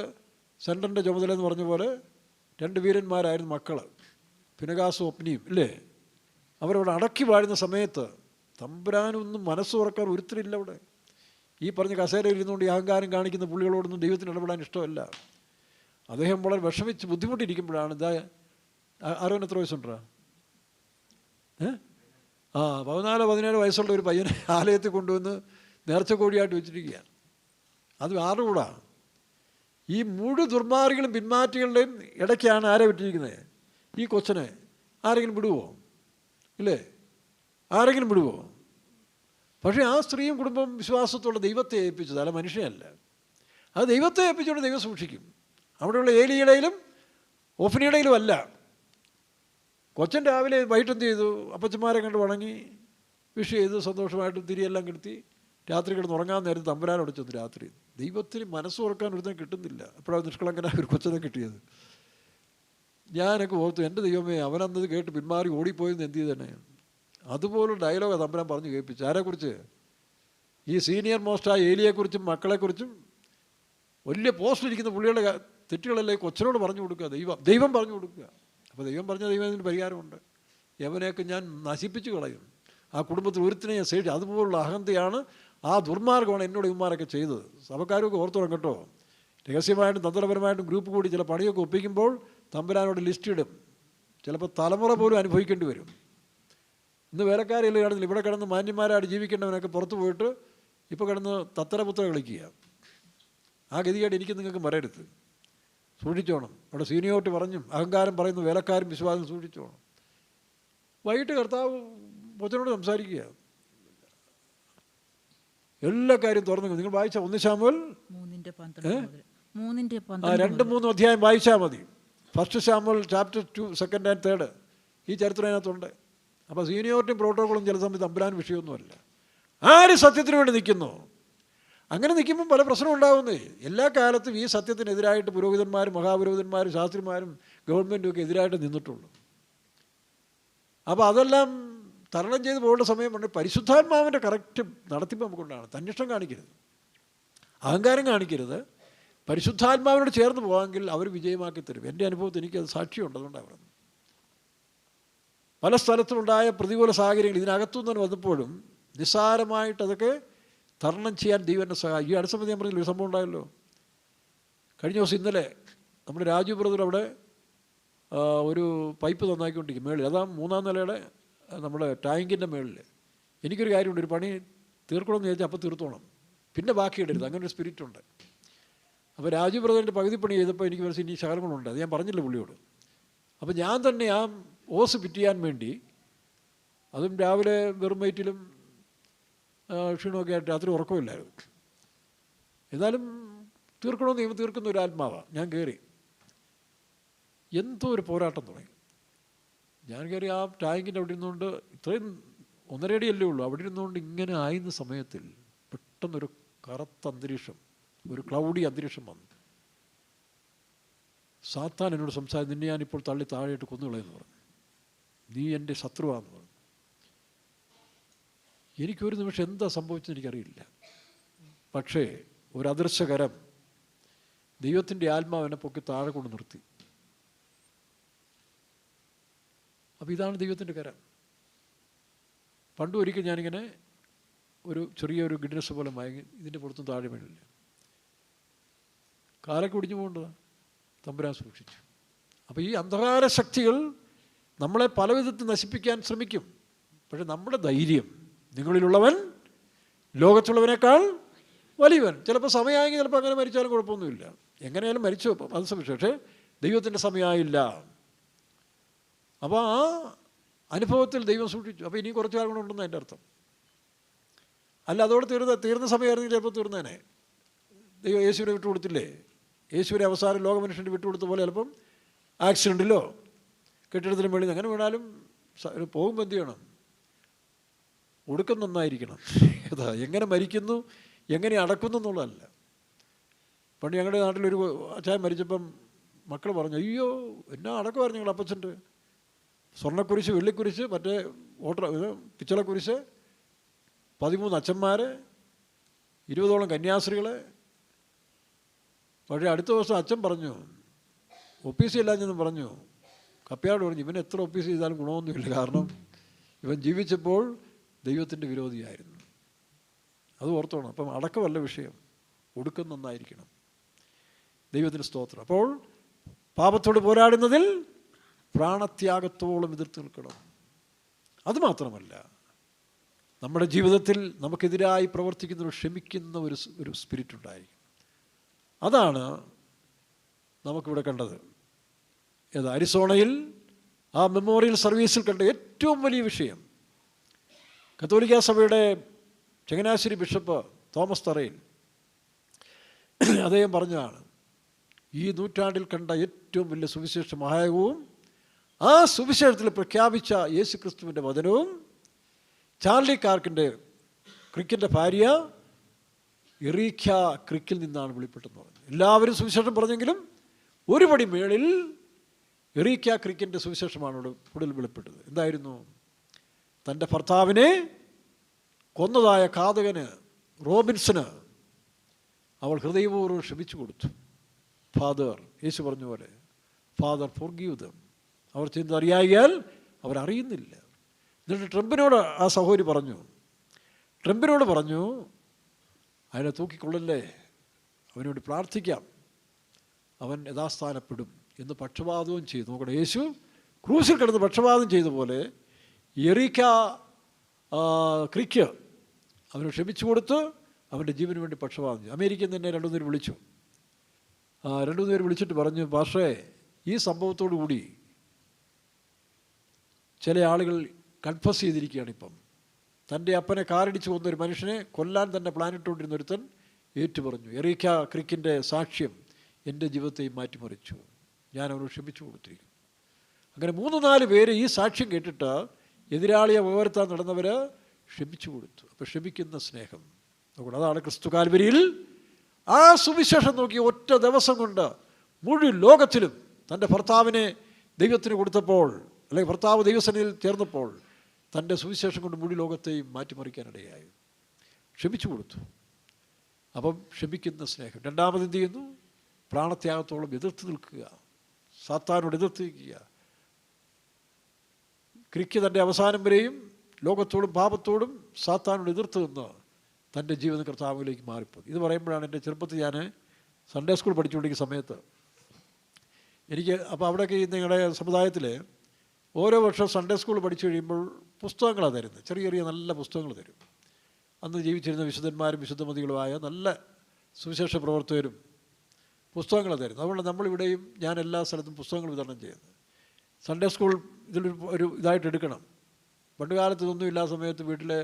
സെൻറ്ററിൻ്റെ ചുമതല എന്ന് പറഞ്ഞ പോലെ 2 വീരന്മാരായിരുന്നു മക്കൾ, ഫിനെഹാസും ഒപ്നിയും ഇല്ലേ? അവരവിടെ അടക്കി വാഴുന്ന സമയത്ത് തമ്പുരാനൊന്നും മനസ്സ് തുറക്കാൻ ഒരുത്തരില്ല അവിടെ. ഈ പറഞ്ഞ കസേരയിൽ ഇരുന്നുകൊണ്ട് ഈ അഹങ്കാരം കാണിക്കുന്ന പുള്ളികളോടൊന്നും ദൈവത്തിന് ഇടപെടാൻ ഇഷ്ടമല്ല. അദ്ദേഹം വളരെ വിഷമിച്ച് ബുദ്ധിമുട്ടിയിരിക്കുമ്പോഴാണ് ആരോൻ എത്ര വയസ്സുണ്ടാ? 14-17 വയസ്സുള്ള ഒരു പയ്യനെ ആലയത്തിൽ കൊണ്ടുവന്ന് നേർച്ച കോഴിയായിട്ട് വെച്ചിരിക്കുകയാണ്. അത് ആറുകൂടാ. ഈ മുഴു ദുർമാർഗികളും പിന്മാറ്റികളുടെയും ഇടയ്ക്കാണ് ആരെ വിട്ടിരിക്കുന്നത്? ഈ കൊച്ചനെ ആരെങ്കിലും വിടുവോ? ഇല്ലേ? ആരെങ്കിലും വിടുവോ? പക്ഷേ ആ സ്ത്രീയും കുടുംബം വിശ്വാസത്തോടെ ദൈവത്തെ ഏൽപ്പിച്ചത്, അല്ല മനുഷ്യനല്ല. അത് ദൈവത്തെ ഏൽപ്പിച്ചുകൊണ്ട് ദൈവം സൂക്ഷിക്കും. അവിടെയുള്ള ഏലിയുടെയിലും ഓഫനിയുടെയിലും അല്ല. കൊച്ചൻ രാവിലെ വൈകിട്ട് എന്ത് ചെയ്തു? അപ്പച്ചന്മാരെ കണ്ട് വണങ്ങി വിഷ് ചെയ്ത് സന്തോഷമായിട്ട് തിരിയെല്ലാം കിടത്തി രാത്രി കിടന്ന് ഉറങ്ങാൻ നേരത്ത് തമ്പുരാനോട് ചെന്നു. രാത്രി ദൈവത്തിന് മനസ്സ് തുറക്കാൻ ഒരുത്തനെ കിട്ടുന്നില്ല. എപ്പോഴാണ് നിഷ്കളങ്കനായ ഒരു കൊച്ചനെ കിട്ടിയത്. ഞാനൊക്കെ ഓർത്തു, എൻ്റെ ദൈവമേ, അവനന്നത് കേട്ട് പിന്മാറി ഓടിപ്പോയെന്ന് എന്ത് ചെയ്തന്നെ. അതുപോലുള്ള ഡയലോഗാണ് തമ്പുരാൻ പറഞ്ഞു കേൾപ്പിച്ചു. ആരെക്കുറിച്ച്? ഈ സീനിയർ മോസ്റ്റായ ഏലിയെക്കുറിച്ചും മക്കളെക്കുറിച്ചും വലിയ പോസ്റ്റിലിരിക്കുന്ന പുള്ളികളുടെ തെറ്റുകളല്ലേ കൊച്ചനോട് പറഞ്ഞു കൊടുക്കുക. ദൈവം പറഞ്ഞു കൊടുക്കുക. അപ്പോൾ ദൈവം പറഞ്ഞ ദൈവത്തിന് പരിഹാരമുണ്ട്. യവനെയൊക്കെ ഞാൻ നശിപ്പിച്ച് കളയും, ആ കുടുംബത്തിൽ ഒരുത്തിനെ ഞാൻ സേവിച്ചു. അതുപോലുള്ള അഹന്തയാണ്, ആ ദുർമാർഗമാണ് എന്നോട് ഇവന്മാരൊക്കെ ചെയ്തത്. സഭക്കാരൊക്കെ ഓർത്തോളം കേട്ടോ. രഹസ്യമായിട്ടും തന്ത്രപരമായിട്ടും ഗ്രൂപ്പ് കൂടി ചില പണിയൊക്കെ ഒപ്പിക്കുമ്പോൾ തമ്പുരാനോട് ലിസ്റ്റ് ഇടും. ചിലപ്പോൾ തലമുറ പോലും അനുഭവിക്കേണ്ടി വരും. ഇന്ന് വേലക്കാരില്ല കിടന്നില്ല, ഇവിടെ കിടന്ന് മാന്യന്മാരായിട്ട് ജീവിക്കേണ്ടവനൊക്കെ പുറത്ത് പോയിട്ട് ഇപ്പോൾ കിടന്ന് തത്തരപുത്ര കളിക്കുക. ആ ഗതിയായിട്ട് എനിക്ക് നിങ്ങൾക്ക് വരരുത്. സൂക്ഷിച്ചോണം. അവിടെ സീനിയോറിറ്റി പറഞ്ഞും അഹങ്കാരം പറയുന്ന വേലക്കാരും വിശ്വാസം സൂക്ഷിച്ചോണം. വൈകിട്ട് കർത്താവ് കൊച്ചനോട് സംസാരിക്കുക. എല്ലാ കാര്യം തുറന്നു. നിങ്ങൾ വായിച്ച 1 ശമൂവേൽ 2-3 അധ്യായം വായിച്ചാൽ മതി. 1 ശമൂവേൽ ചാപ്റ്റർ 2, 2 and 3 ഈ ചരിത്രം അതിനകത്തുണ്ട്. അപ്പോൾ സീനിയോറിറ്റിയും പ്രോട്ടോക്കോളും ചില സമയത്ത് തമ്പുരാൻ വിഷയമൊന്നുമല്ല. ആര് സത്യത്തിന് വേണ്ടി നിൽക്കുന്നു, അങ്ങനെ നിൽക്കുമ്പം പല പ്രശ്നം ഉണ്ടാകുന്നേ. എല്ലാ കാലത്തും ഈ സത്യത്തിനെതിരായിട്ട് പുരോഹിതന്മാരും മഹാപുരോഹിതന്മാരും ശാസ്ത്രിമാരും ഗവൺമെൻറ്റും ഒക്കെ എതിരായിട്ട് നിന്നിട്ടുള്ളൂ. അപ്പോൾ അതെല്ലാം തരണം ചെയ്ത് പോകേണ്ട സമയമുണ്ട്. പരിശുദ്ധാത്മാവിൻ്റെ കറക്റ്റ് നടത്തിപ്പ് നമുക്കുണ്ടാണ്. തന്നിഷ്ടം കാണിക്കരുത്, അഹങ്കാരം കാണിക്കരുത്. പരിശുദ്ധാത്മാവിനോട് ചേർന്ന് പോകാമെങ്കിൽ അവർ വിജയമാക്കി തരും. എൻ്റെ അനുഭവത്തിൽ എനിക്കത് സാക്ഷിയുണ്ട്. അതുകൊണ്ടാണ് പറയുന്നത്. പല സ്ഥലത്തുണ്ടായ പ്രതികൂല സാഹചര്യങ്ങൾ ഇതിനകത്തുനിന്ന് തന്നെ വന്നപ്പോഴും നിസ്സാരമായിട്ടതൊക്കെ തരണം ചെയ്യാൻ ദൈവം എന്നെ സഹായിക്കും. ഈ അടുത്ത സമയത്ത് ഞാൻ പറഞ്ഞില്ല, ഒരു സംഭവം ഉണ്ടായല്ലോ. കഴിഞ്ഞ ദിവസം ഇന്നലെ നമ്മുടെ രാജു ബ്രദർ അവിടെ ഒരു പൈപ്പ് നന്നാക്കിക്കൊണ്ടിരിക്കും മേളിൽ. അതാ 3-ാം നിലയുടെ നമ്മുടെ ടാങ്കിൻ്റെ മേളിൽ. എനിക്കൊരു കാര്യമുണ്ട്, ഒരു പണി തീർക്കണമെന്ന് ചോദിച്ചാൽ അപ്പോൾ തീർത്തോണം, പിന്നെ ബാക്കി ഇടരുത്. അങ്ങനെ ഒരു സ്പിരിറ്റുണ്ട്. അപ്പോൾ രാജു ബ്രദറിൻ്റെ പകുതി പണി ചെയ്തപ്പോൾ എനിക്ക് മനസ്സിൽ ഇനി ശകലങ്ങളുണ്ട്. അത് ഞാൻ പറഞ്ഞില്ല പുള്ളിയോട്. അപ്പോൾ ഞാൻ തന്നെ ആ ഓസ് ഫിറ്റ് ചെയ്യാൻ വേണ്ടി, അതും രാവിലെ വെറും വയറ്റിലും ക്ഷീണമൊക്കെ ആയിട്ട് രാത്രി ഉറക്കമില്ലായിരുന്നു. എന്നാലും തീർക്കണമെന്ന് ദൈവം തീർക്കുന്ന ഒരു ആത്മാവാണ്. ഞാൻ കയറി, എന്തോ ഒരു പോരാട്ടം തുടങ്ങി. ഞാൻ കയറി ആ ടാങ്കിൻ്റെ അവിടെ ഇരുന്നുകൊണ്ട്, ഇത്രയും 1.5 അടിയല്ലേ ഉള്ളൂ, അവിടെ ഇരുന്നുകൊണ്ട് ഇങ്ങനെ ആയിരുന്ന സമയത്തിൽ പെട്ടെന്നൊരു കറുത്ത അന്തരീക്ഷം, ഒരു ക്ലൗഡി അന്തരീക്ഷം വന്നു. സാത്താൻ എന്നോട് സംസാരിച്ചു, നിന്നെ ഞാനിപ്പോൾ തള്ളി താഴെയിട്ട് കൊന്നുകളയെന്ന് പറഞ്ഞു. നീ എൻ്റെ ശത്രുവാന്ന് പറഞ്ഞു. എനിക്കൊരു നിമിഷം എന്താ സംഭവിച്ചതെന്ന് എനിക്കറിയില്ല. പക്ഷേ ഒരു അദൃശ്യകരം ദൈവത്തിൻ്റെ ആത്മാവിനെ പൊക്കി താഴെ കൊണ്ട് നിർത്തി. അപ്പോൾ ഇതാണ് ദൈവത്തിൻ്റെ കരം. പണ്ടും ഒരിക്കൽ ഞാനിങ്ങനെ ഒരു ചെറിയൊരു ഗിഡ്നസ് പോലെ മയങ്ങി, ഇതിൻ്റെ പുറത്തും താഴെ വീണില്ല. കാലൊക്കെ ഒടിഞ്ഞു പോകേണ്ടതാണ്. തമ്പുരാൻ സൂക്ഷിച്ചു. അപ്പോൾ ഈ അന്ധകാര ശക്തികൾ നമ്മളെ പല വിധത്തിൽ നശിപ്പിക്കാൻ ശ്രമിക്കും. പക്ഷെ നമ്മുടെ ധൈര്യം, നിങ്ങളിലുള്ളവൻ ലോകത്തുള്ളവനേക്കാൾ വലിയവൻ. ചിലപ്പോൾ സമയമായെങ്കിൽ ചിലപ്പോൾ അങ്ങനെ മരിച്ചാലും കുഴപ്പമൊന്നുമില്ല. എങ്ങനെയാലും മരിച്ചു, അത് സംബന്ധിച്ചു. പക്ഷേ ദൈവത്തിൻ്റെ സമയമായില്ല. അപ്പോൾ ആ അനുഭവത്തിൽ ദൈവം സൂക്ഷിച്ചു. അപ്പോൾ ഇനി കുറച്ച് കാലം കൊണ്ടുണ്ടെന്ന് അതിൻ്റെ അർത്ഥം. അല്ല, അതോടെ തീർന്ന സമയമായിരുന്നെങ്കിൽ ചിലപ്പോൾ തീർന്നേനെ. ദൈവം യേശുവിനെ വിട്ടുകൊടുത്തില്ലേ? യേശുവിനെ അവസാനം ലോകമനുഷ്യൻ്റെ വിട്ടുകൊടുത്ത പോലെ ചിലപ്പം ആക്സിഡൻറ്റിലോ കെട്ടിടത്തിലും വെളിയിൽ അങ്ങനെ വീണാലും പോകുമ്പോൾ എന്ത് ചെയ്യണം? ഒടുക്കം നന്നായിരിക്കണം. ഏതാ എങ്ങനെ മരിക്കുന്നു, എങ്ങനെ അടക്കുന്നു എന്നുള്ളതല്ല. പണ്ട് ഞങ്ങളുടെ നാട്ടിലൊരു അച്ചായൻ മരിച്ചപ്പം മക്കൾ പറഞ്ഞു, അയ്യോ എന്നാ അടക്കമായിരുന്നു ഞങ്ങൾ അപ്പച്ചൻ്റെ. സ്വർണ്ണക്കുരിശ്, വെള്ളിക്കുരിശ്, മറ്റേ പിച്ചളക്കുരിശ്, 13 അച്ഛന്മാർ, 20ഓളം കന്യാസ്ത്രീകളെ. പക്ഷേ അടുത്ത ദിവസം അച്ഛൻ പറഞ്ഞു, ഒപ്പീസ് ഇല്ലാഞ്ഞെന്ന് പറഞ്ഞു. കപ്പയാട് പറഞ്ഞു, ഇവൻ എത്ര ഒപ്പീസ് ചെയ്താലും ഗുണമൊന്നുമില്ല, കാരണം ഇവൻ ജീവിച്ചപ്പോൾ ദൈവത്തിൻ്റെ വിരോധിയായിരുന്നു. അത് ഓർത്തോണം. അപ്പം അടക്കമല്ല വിഷയം, ഒടുക്കം നന്നായിരിക്കണം. ദൈവത്തിന് സ്തോത്രം. അപ്പോൾ പാപത്തോട് പോരാടുന്നതിൽ പ്രാണത്യാഗത്തോളം എതിർത്ത് നിൽക്കണം. അതുമാത്രമല്ല, നമ്മുടെ ജീവിതത്തിൽ നമുക്കെതിരായി പ്രവർത്തിക്കുന്നവർ ക്ഷമിക്കുന്ന ഒരു സ്പിരിറ്റ് ഉണ്ടായിരിക്കും. അതാണ് നമുക്കിവിടെ കണ്ടത്. ഏതാ അരിസോണയിൽ ആ മെമ്മോറിയൽ സർവീസിൽ കണ്ട ഏറ്റവും വലിയ വിഷയം. കത്തോലിക്കാ സഭയുടെ ചങ്ങനാശ്ശേരി ബിഷപ്പ് തോമസ് തറയിൽ അദ്ദേഹം പറഞ്ഞതാണ്, ഈ നൂറ്റാണ്ടിൽ കണ്ട ഏറ്റവും വലിയ സുവിശേഷ മഹായകവും ആ സുവിശേഷത്തിൽ പ്രഖ്യാപിച്ച യേശുക്രിസ്തുവിൻ്റെ വചനവും ചാർലി കാർക്കിൻ്റെ ക്രിക്കിൻ്റെ ഭാര്യ എറീക്ക ക്രിക്കിൽ നിന്നാണ് വെളിപ്പെട്ടെന്ന് പറഞ്ഞു. എല്ലാവരും സുവിശേഷം പറഞ്ഞെങ്കിലും ഒരു പടി മേളിൽ എറീക്ക ക്രിക്കിൻ്റെ സുവിശേഷമാണ് അവിടെ കൂടുതൽ വെളിപ്പെട്ടത്. എന്തായിരുന്നു? തൻ്റെ ഭർത്താവിനെ കൊന്നതായ ഘാതകന് റോബിൻസന് അവൾ ഹൃദയപൂർവ്വം ക്ഷമിച്ചു കൊടുത്തു. ഫാദർ, യേശു പറഞ്ഞ പോലെ, ഫാദർ ഫോർഗീവ് ദം. അവർ ചെയ്യുന്നത് അറിയായാൽ അവരറിയുന്നില്ല. എന്നിട്ട് ട്രംപിനോട് ആ സഹോദരി പറഞ്ഞു, അതിനെ തൂക്കിക്കൊള്ളല്ലേ, അവനോട് പ്രാർത്ഥിക്കാം, അവൻ യഥാസ്ഥാനപ്പെടും എന്ന് പക്ഷപാതവും ചെയ്തു. നോക്കട്ടെ, യേശു ക്രൂശിൽ കിടന്ന് പക്ഷപാതം ചെയ്ത പോലെ എറീക്ക ക്രിക്ക് അവന് ക്ഷമിച്ചു കൊടുത്ത് അവൻ്റെ ജീവന് വേണ്ടി പക്ഷപാതം ചെയ്തു. അമേരിക്കയിൽ തന്നെ രണ്ടു പേര് വിളിച്ചിട്ട് പറഞ്ഞു, പക്ഷേ ഈ സംഭവത്തോടു കൂടി ചില ആളുകൾ കൺഫസ് ചെയ്തിരിക്കുകയാണ്. ഇപ്പം തൻ്റെ അപ്പനെ കാറിടിച്ച് കൊന്ന ഒരു മനുഷ്യനെ കൊല്ലാൻ തന്നെ പ്ലാനിട്ടുകൊണ്ടിരുന്ന ഒരുത്തൻ ഏറ്റുപറഞ്ഞു, എറീക്ക ക്രിക്കിൻ്റെ സാക്ഷ്യം എൻ്റെ ജീവിതത്തെയും മാറ്റിമറിച്ചു, ഞാൻ അവനോട് ക്ഷമിച്ചു കൊടുത്തിരിക്കുന്നു. അങ്ങനെ 3-4 പേര് ഈ സാക്ഷ്യം കേട്ടിട്ട് എതിരാളിയെ ഉയർത്താൻ നടന്നവർ ക്ഷമിച്ചു കൊടുത്തു. അപ്പോൾ ക്ഷമിക്കുന്ന സ്നേഹം നോക്കണം, അതാണ് ക്രിസ്തു കാൽവരിയിൽ ആ സുവിശേഷം നോക്കി ഒറ്റ ദിവസം കൊണ്ട് മുഴുവൻ ലോകത്തിലും തൻ്റെ ഭർത്താവിനെ ദൈവത്തിന് കൊടുത്തപ്പോൾ, അല്ലെങ്കിൽ ഭർത്താവ് ദൈവസന്നിധിയിൽ ചേർന്നപ്പോൾ, തൻ്റെ സുവിശേഷം കൊണ്ട് മുഴുവൻ ലോകത്തെയും മാറ്റിമറിക്കാനിടയായി. ക്ഷമിച്ചു കൊടുത്തു. അപ്പം ക്ഷമിക്കുന്ന സ്നേഹം. രണ്ടാമത് എന്ത് ചെയ്യുന്നു? പ്രാണത്യാഗത്തോളം എതിർത്ത് നിൽക്കുക, സാത്താനോട് എതിർത്ത് നിൽക്കുക. ക്രിക്ക് തൻ്റെ അവസാനം വരെയും ലോകത്തോടും പാപത്തോടും സാത്താനോട് എതിർത്ത് നിന്ന് തൻ്റെ ജീവിതം കർത്താവിലേക്ക് മാറിപ്പോയി. ഇത് പറയുമ്പോഴാണ് എൻ്റെ ചെറുപ്പത്തിൽ ഞാൻ സൺഡേ സ്കൂൾ പഠിച്ചുകൊണ്ടിരിക്കുന്ന സമയത്ത് എനിക്ക്, അപ്പോൾ അവിടെയൊക്കെ നിങ്ങളുടെ സമുദായത്തിൽ ഓരോ വർഷം സൺഡേ സ്കൂൾ പഠിച്ചു കഴിയുമ്പോൾ പുസ്തകങ്ങളാണ് തരുന്നത്. ചെറിയ ചെറിയ നല്ല പുസ്തകങ്ങൾ തരും. അന്ന് ജീവിച്ചിരുന്ന വിശുദ്ധന്മാരും വിശുദ്ധമതികളുമായ നല്ല സുവിശേഷ പ്രവർത്തകരും പുസ്തകങ്ങളാണ് തരുന്നത്. അതുകൊണ്ട് നമ്മളിവിടെയും ഞാൻ എല്ലാ സ്ഥലത്തും പുസ്തകങ്ങൾ വിതരണം ചെയ്യുന്നത്. സൺഡേ സ്കൂൾ ഒരു ഇതായിട്ട് എടുക്കണം. പണ്ട് കാലത്ത് ഇതൊന്നും ഇല്ലാത്ത സമയത്ത് വീട്ടിലെ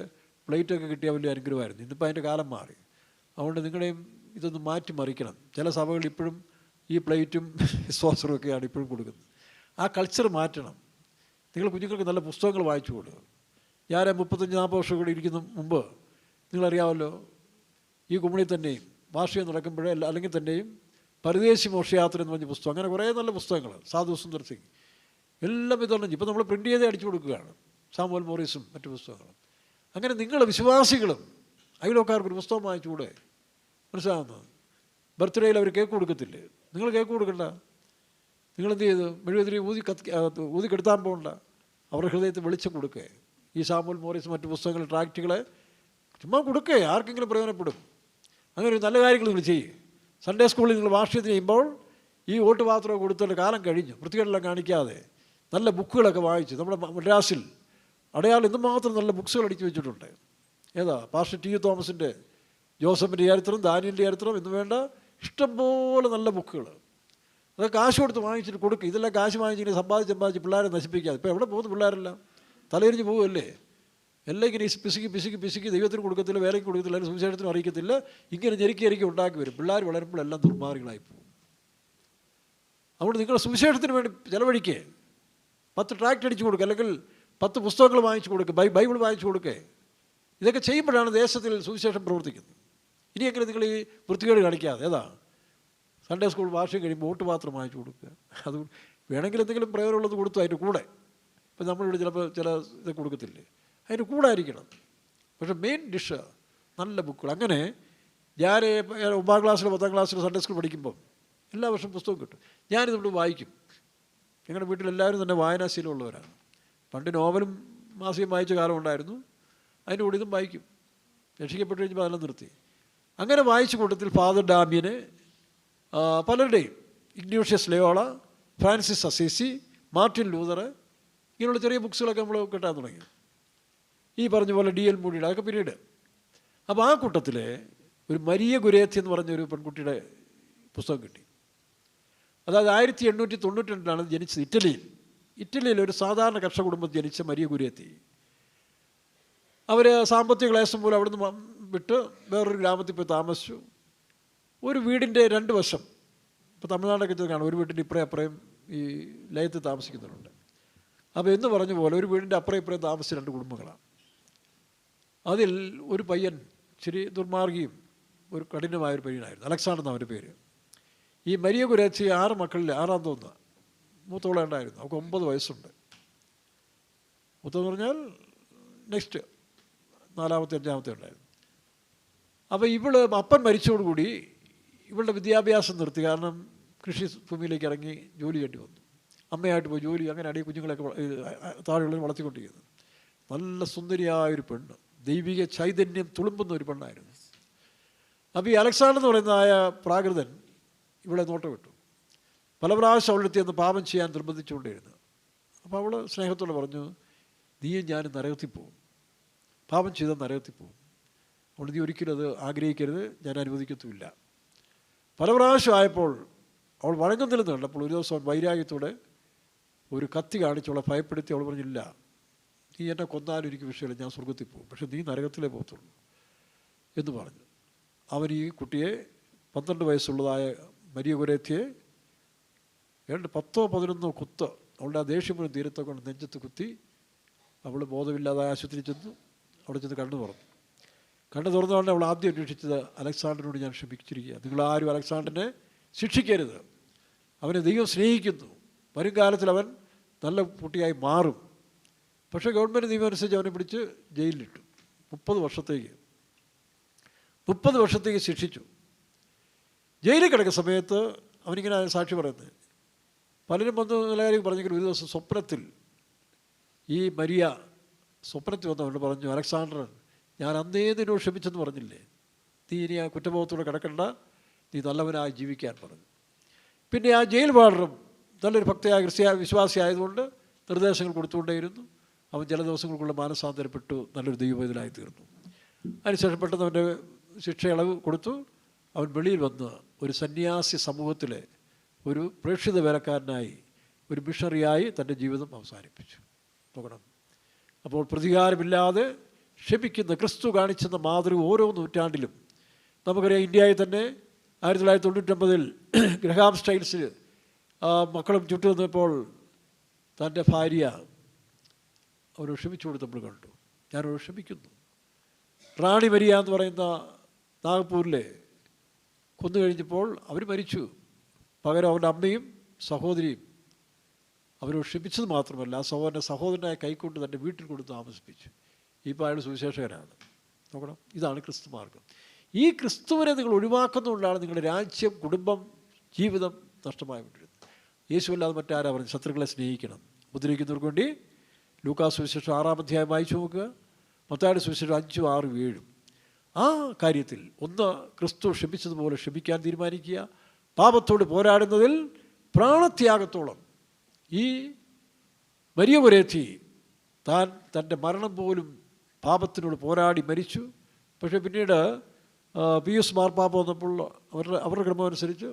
പ്ലേറ്റൊക്കെ കിട്ടിയാൽ വലിയ അനുഗ്രഹമായിരുന്നു. ഇന്നിപ്പോൾ അതിൻ്റെ കാലം മാറി. അതുകൊണ്ട് നിങ്ങളുടെയും ഇതൊന്ന് മാറ്റി മറിക്കണം. ചില സഭകൾ ഇപ്പോഴും ഈ പ്ലേറ്റും സോസറും ഒക്കെയാണ് ഇപ്പോഴും കൊടുക്കുന്നത്. ആ കൾച്ചർ മാറ്റണം. നിങ്ങൾ കുഞ്ഞുങ്ങൾക്ക് നല്ല പുസ്തകങ്ങൾ വായിച്ചു കൊടുക്കുക. ഞാൻ 35-40 വർഷം കൂടി ഇരിക്കുന്ന മുമ്പ് നിങ്ങളറിയാമല്ലോ, ഈ കുമണിയിൽ തന്നെയും വാർഷികം നടക്കുമ്പോഴേ അല്ലെങ്കിൽ തന്നെയും പരദേശി മോക്ഷയാത്ര എന്ന് പറഞ്ഞ പുസ്തകം, അങ്ങനെ കുറേ നല്ല പുസ്തകങ്ങൾ, സാധു സുന്ദർ സിംഗ് എല്ലാം വിതരണം ചെയ്യും. ഇപ്പോൾ നമ്മൾ പ്രിൻ്റ് ചെയ്തേ അടിച്ചു കൊടുക്കുകയാണ്, സാമുവൽ മോറിസും മറ്റു പുസ്തകങ്ങളും. അങ്ങനെ നിങ്ങൾ വിശ്വാസികളും അയൽവക്കാർക്കൊരു പുസ്തകം വാങ്ങിച്ചുകൂടെ? മനസ്സിലാകുന്നത്? ബർത്ത്ഡേയിൽ അവർ കേക്ക് കൊടുക്കത്തില്ലേ? നിങ്ങൾ കേക്ക് കൊടുക്കണ്ട. നിങ്ങളെന്ത് ചെയ്തു? മെഴുകുതിരി ഊതി കെടുത്താൻ പോകണ്ട. അവരുടെ ഹൃദയത്തിൽ വെളിച്ചം കൊടുക്കേ. ഈ സാമുവൽ മോറിസ് മറ്റു പുസ്തകങ്ങൾ, ട്രാക്റ്റുകളെ ചുമ്മാ കൊടുക്കേ, ആർക്കെങ്കിലും പ്രയോജനപ്പെടും. അങ്ങനെ ഒരു നല്ല കാര്യങ്ങൾ നിങ്ങൾ ചെയ്യേ. സൺഡേ സ്കൂളിൽ നിങ്ങൾ വാർഷികത്തിന് ചെയ്യുമ്പോൾ ഈ വോട്ട് പാത്രം കൊടുത്തുള്ള കാലം കഴിഞ്ഞു. വൃത്തികേടെല്ലാം കാണിക്കാതെ നല്ല ബുക്കുകളൊക്കെ വായിച്ച്, നമ്മുടെ മദ്രാസിൽ അടയാളം എന്തുമാത്രം നല്ല ബുക്സുകൾ അടിച്ചു വെച്ചിട്ടുണ്ട്. ഏതാ? Pastor T. തോമസിൻ്റെ, ജോസഫിൻ്റെ ചരിത്രം, ദാനിയലിൻ്റെ ചരിത്രം എന്ന് വേണ്ട ഇഷ്ടംപോലെ നല്ല ബുക്കുകൾ. അതൊക്കെ കാശ് കൊടുത്ത് വാങ്ങിച്ചിട്ട് കൊടുക്കുക. ഇതെല്ലാം കാശ് വാങ്ങിച്ചിട്ട് സമ്പാദിച്ച് പിള്ളേരെ നശിപ്പിക്കാതെ. ഇപ്പോൾ എവിടെ പോകുന്നു പിള്ളേരെല്ലാം? തലയിരിഞ്ഞ് പോകുമല്ലേ? എല്ലാം ഇങ്ങനെ പിശുക്കി ദൈവത്തിന് കൊടുക്കത്തില്ല, വേലയ്ക്ക് കൊടുക്കത്തില്ല, അല്ലെങ്കിൽ സുവിശേഷത്തിനും അറിയിക്കത്തില്ല. ഇങ്ങനെ ഞെരുക്കി ഉണ്ടാക്കി വരും. പിള്ളേർ വളരുമ്പോഴെല്ലാം ദുർമാർഗങ്ങളായി പോകും. അതുകൊണ്ട് നിങ്ങളുടെ സുവിശേഷത്തിന് വേണ്ടി ചിലവഴിക്കേ. 10 ട്രാക്റ്റ് അടിച്ചു കൊടുക്കുക, അല്ലെങ്കിൽ 10 പുസ്തകങ്ങൾ വാങ്ങിച്ചു കൊടുക്കുക, ബൈബിൾ വാങ്ങിച്ചു കൊടുക്കുക. ഇതൊക്കെ ചെയ്യുമ്പോഴാണ് ദേശത്തിൽ സുവിശേഷം പ്രവർത്തിക്കുന്നത്. ഇനിയെങ്കിലും നിങ്ങൾ ഈ വൃത്തികേട് കാണിക്കാതെ, ഏതാ സൺഡേ സ്കൂൾ വാർഷികം കഴിയുമ്പോൾ വോട്ട് മാത്രം വാങ്ങിച്ചു കൊടുക്കുക. അത് വേണമെങ്കിൽ എന്തെങ്കിലും പ്രയോജനമുള്ളത് കൊടുത്തു അതിൻ്റെ കൂടെ. ഇപ്പം നമ്മളിവിടെ ചിലപ്പോൾ ചില ഇത് കൊടുക്കത്തില്ലേ, അതിൻ്റെ കൂടെ ആയിരിക്കണം. പക്ഷേ മെയിൻ ഡിഷ് നല്ല ബുക്കുകൾ. അങ്ങനെ ഞാൻ 9ാം ക്ലാസ്സിലോ 10ാം ക്ലാസ്സിലോ സൺഡേ സ്കൂൾ പഠിക്കുമ്പം എല്ലാ വർഷവും പുസ്തകം കിട്ടും. ഞാനിതിവിടെ വായിക്കും. ഞങ്ങളുടെ വീട്ടിലെല്ലാവരും തന്നെ വായനാശീലമുള്ളവരാണ്. പണ്ട് നോവലും മാസികം വായിച്ച കാലം ഉണ്ടായിരുന്നു. അതിൻ്റെ കൂടെ ഇതും വായിക്കും. രക്ഷിക്കപ്പെട്ട് കഴിഞ്ഞപ്പോൾ അതെല്ലാം നിർത്തി. അങ്ങനെ വായിച്ച കൂട്ടത്തിൽ ഫാദർ ഡാമിയന്, പലരുടെയും, Ignatius Loyola, Francis Assisi, Martin Luther, ഇങ്ങനെയുള്ള ചെറിയ ബുക്സുകളൊക്കെ നമ്മൾ കിട്ടാൻ തുടങ്ങി. ഈ പറഞ്ഞ പോലെ D.L. മൂഡിയുടെ അതൊക്കെ പിന്നീട്. അപ്പോൾ ആ കൂട്ടത്തിൽ ഒരു മരിയ ഗുരേത്തി എന്ന് പറഞ്ഞൊരു പെൺകുട്ടിയുടെ പുസ്തകം കിട്ടി. അതായത് 1892 ജനിച്ചത് ഇറ്റലിയിൽ ഒരു സാധാരണ കർഷക കുടുംബത്തിൽ ജനിച്ച മരിയ ഗുരേത്തി. അവർ സാമ്പത്തിക ക്ലേശം മൂലം അവിടുന്ന് വിട്ട് വേറൊരു ഗ്രാമത്തിൽ പോയി താമസിച്ചു. ഒരു വീടിൻ്റെ 2 വശം, ഇപ്പോൾ തമിഴ്നാടൊക്കെ കാണും, ഒരു വീട്ടിൻ്റെ ഇപ്പുറം അപ്പുറയും ഈ ലയത്തിൽ താമസിക്കുന്നുണ്ട്. അപ്പോൾ എന്ന് പറഞ്ഞ പോലെ ഒരു വീടിൻ്റെ അപ്പുറം ഇപ്പുറം താമസിച്ച 2 കുടുംബങ്ങളാണ്. അതിൽ ഒരു പയ്യൻ ഇച്ചിരി ദുർമാർഗിയും ഒരു കഠിനമായൊരു പയ്യനായിരുന്നു. അലക്സാണ്ടർ എന്നവൻ്റെ പേര്. ഈ മരിയ കുരേച്ചി 6 മക്കളിൽ 6ആം തോന്നുക മൂത്തോളം ഉണ്ടായിരുന്നു. അവൾക്ക് 9 വയസ്സുണ്ട്. മൂത്തെന്ന് പറഞ്ഞാൽ നെക്സ്റ്റ് 4ാമത്തെ 5ാമത്തെ ഉണ്ടായിരുന്നു. അപ്പോൾ അപ്പൻ മരിച്ചതോടുകൂടി ഇവളുടെ വിദ്യാഭ്യാസം നിർത്തി. കാരണം കൃഷി ഭൂമിയിലേക്ക് ഇറങ്ങി ജോലി ചെയ്യേണ്ടി വന്നു. അമ്മയായിട്ട് പോയി ജോലി, അങ്ങനെയാണ് ഈ കുഞ്ഞുങ്ങളൊക്കെ താഴെയുള്ളവർ വളർത്തിക്കൊണ്ടിരിക്കുന്നത്. നല്ല സുന്ദരിയായൊരു പെണ്ണ്, ദൈവിക ചൈതന്യം തുളുമ്പുന്ന ഒരു പെണ്ണായിരുന്നു. അപ്പോൾ ഈ അലക്സാണ്ടർ എന്ന് പറയുന്നതായ പ്രാകൃതൻ ഇവളെ നോട്ടമിട്ടു. പല പ്രാവശ്യം അവളുടെ അടുത്ത് പാപം ചെയ്യാൻ നിർബന്ധിച്ചുകൊണ്ടിരുന്നു. അപ്പോൾ അവൾ സ്നേഹത്തോടെ പറഞ്ഞു, നീയും ഞാനും നരകത്തിൽ പോകും, പാപം ചെയ്താൽ നരകത്തിൽ പോകും, അതുകൊണ്ട് നീ ഒരിക്കലും അത് ആഗ്രഹിക്കരുത്, ഞാൻ അനുവദിക്കത്തുമില്ല. പല പ്രാവശ്യം ആയപ്പോൾ അവൾ വഴങ്ങുന്നില്ലെന്ന് കണ്ടപ്പോൾ ഒരു ദിവസം വൈരാഗ്യത്തോടെ ഒരു കത്തി കാണിച്ചവളെ ഭയപ്പെടുത്തി. അവൾ പറഞ്ഞില്ല, നീ എന്നെ കൊന്നാലും എനിക്ക് വിഷയമില്ല, ഞാൻ സ്വർഗത്തിൽ പോകും, പക്ഷേ നീ നരകത്തിലേ പോകത്തുള്ളൂ എന്ന് പറഞ്ഞു. അവൻ ഈ കുട്ടിയെ 12 വയസ്സുള്ളതായ മരിയ കുരേത്തിയെ 10-11 കുത്ത് അവളുടെ ആ ദേഷ്യം മുഴുവൻ തീരത്തെ കൊണ്ട് നെഞ്ചത്ത് കുത്തി. അവൾ ബോധമില്ലാതെ ആശുപത്രിയിൽ ചെന്നു. അവിടെ ചെന്ന് കണ്ണു തുറന്നുകൊണ്ട് അവൾ ആദ്യം അന്വേഷിച്ചത്, അലക്സാണ്ടറിനോട് ഞാൻ ക്ഷമിച്ചിരിക്കുക, നിങ്ങളാരും അലക്സാണ്ടറിനെ ശിക്ഷിക്കരുത്, അവനെ ദൈവം സ്നേഹിക്കുന്നു, വരും കാലത്തിൽ അവൻ നല്ല കുട്ടിയായി മാറും. പക്ഷേ ഗവൺമെൻറ് നിയമം അനുസരിച്ച് അവനെ പിടിച്ച് ജയിലിലിട്ടു. 30 വർഷത്തേക്ക് ശിക്ഷിച്ചു. ജയിലിൽ കിടക്കുന്ന സമയത്ത് അവനിങ്ങനെ സാക്ഷി പറയുന്നത്, പലരും വന്ന് നല്ല കാര്യം പറഞ്ഞെങ്കിലും ഒരു ദിവസം സ്വപ്നത്തിൽ ഈ മരിയ സ്വപ്നത്തിൽ വന്നവരോട് പറഞ്ഞു, അലക്സാണ്ടർ, ഞാൻ അന്നേ നിന്നോട് ക്ഷമിച്ചെന്ന് പറഞ്ഞില്ലേ, നീ ഇനി ആ കുറ്റബോധത്തോടെ കിടക്കണ്ട, നീ നല്ലവനായി ജീവിക്കാൻ പറഞ്ഞു. പിന്നെ ആ ജയിൽ വാർഡറും നല്ലൊരു ഭക്തയായ വിശ്വാസിയായതുകൊണ്ട് നിർദ്ദേശങ്ങൾ കൊടുത്തുകൊണ്ടേയിരുന്നു. അവൻ ചില ദിവസങ്ങൾക്കുള്ള മാനസാന്തരപ്പെട്ടു, നല്ലൊരു ദൈവവേദനായി തീർന്നു. അതിനുശേഷം പെട്ടെന്ന് അവൻ്റെ ശിക്ഷ ഇളവ് കൊടുത്തു. അവൻ വെളിയിൽ വന്ന് ഒരു സന്യാസി സമൂഹത്തിലെ ഒരു പ്രേക്ഷിത വേലക്കാരനായി, ഒരു മിഷണറിയായി തൻ്റെ ജീവിതം അവസാനിപ്പിച്ചു. നോക്കണം, അപ്പോൾ പ്രതികാരമില്ലാതെ ക്ഷമിക്കുന്ന ക്രിസ്തു കാണിച്ചെന്ന മാതൃക ഓരോ നൂറ്റാണ്ടിലും നമുക്കറിയാം. ഇന്ത്യയിൽ തന്നെ 1999 ഗ്രഹാം സ്റ്റൈൽസിൽ മക്കളും ചുറ്റു വന്നപ്പോൾ തൻ്റെ ഭാര്യ അവരോട് ക്ഷമിച്ചു കൊടുത്തപ്പോൾ കണ്ടു, ഞാനോട് ക്ഷമിക്കുന്നു. റാണി മരിയ എന്ന് പറയുന്ന നാഗ്പൂരിലെ കൊന്നു കഴിഞ്ഞപ്പോൾ അവർ മരിച്ചു. പകരം അവൻ്റെ അമ്മയും സഹോദരിയും അവരോട് ക്ഷമിച്ചത് മാത്രമല്ല, ആ സഹോദരനായ കൈക്കൊണ്ട് തൻ്റെ വീട്ടിൽ കൊണ്ട് താമസിപ്പിച്ചു. ഇപ്പോൾ അയാൾ സുവിശേഷകനാണ്. നോക്കണം, ഇതാണ് ക്രിസ്തു മാർഗം. ഈ ക്രിസ്തുവിനെ നിങ്ങൾ ഒഴിവാക്കുന്നതുകൊണ്ടാണ് നിങ്ങളുടെ രാജ്യം, കുടുംബം, ജീവിതം നഷ്ടമായിക്കൊണ്ടിരുന്നത്. യേശുവല്ലാതെ മറ്റാരാ പറഞ്ഞു ശത്രുക്കളെ സ്നേഹിക്കണം? ഉപദ്രവിക്കുന്നവർക്ക് വേണ്ടി ലൂക്കാസ് സുവിശേഷം 6-ാം അധ്യായം വായിച്ചു നോക്കുക, മത്തായിയുടെ സുവിശേഷം 5, 6, 7. ആ കാര്യത്തിൽ ഒന്ന് ക്രിസ്തു ക്ഷമിച്ചതുപോലെ ക്ഷമിക്കാൻ തീരുമാനിക്കുക. പാപത്തോട് പോരാടുന്നതിൽ പ്രാണത്യാഗത്തോളം. ഈ മരിയ കുരേത്തി താൻ തൻ്റെ മരണം പോലും പാപത്തിനോട് പോരാടി മരിച്ചു. പക്ഷേ പിന്നീട് പിയൂസ് മാർപ്പാപ്പ വന്നപ്പോൾ അവരുടെ ക്രമമനുസരിച്ച്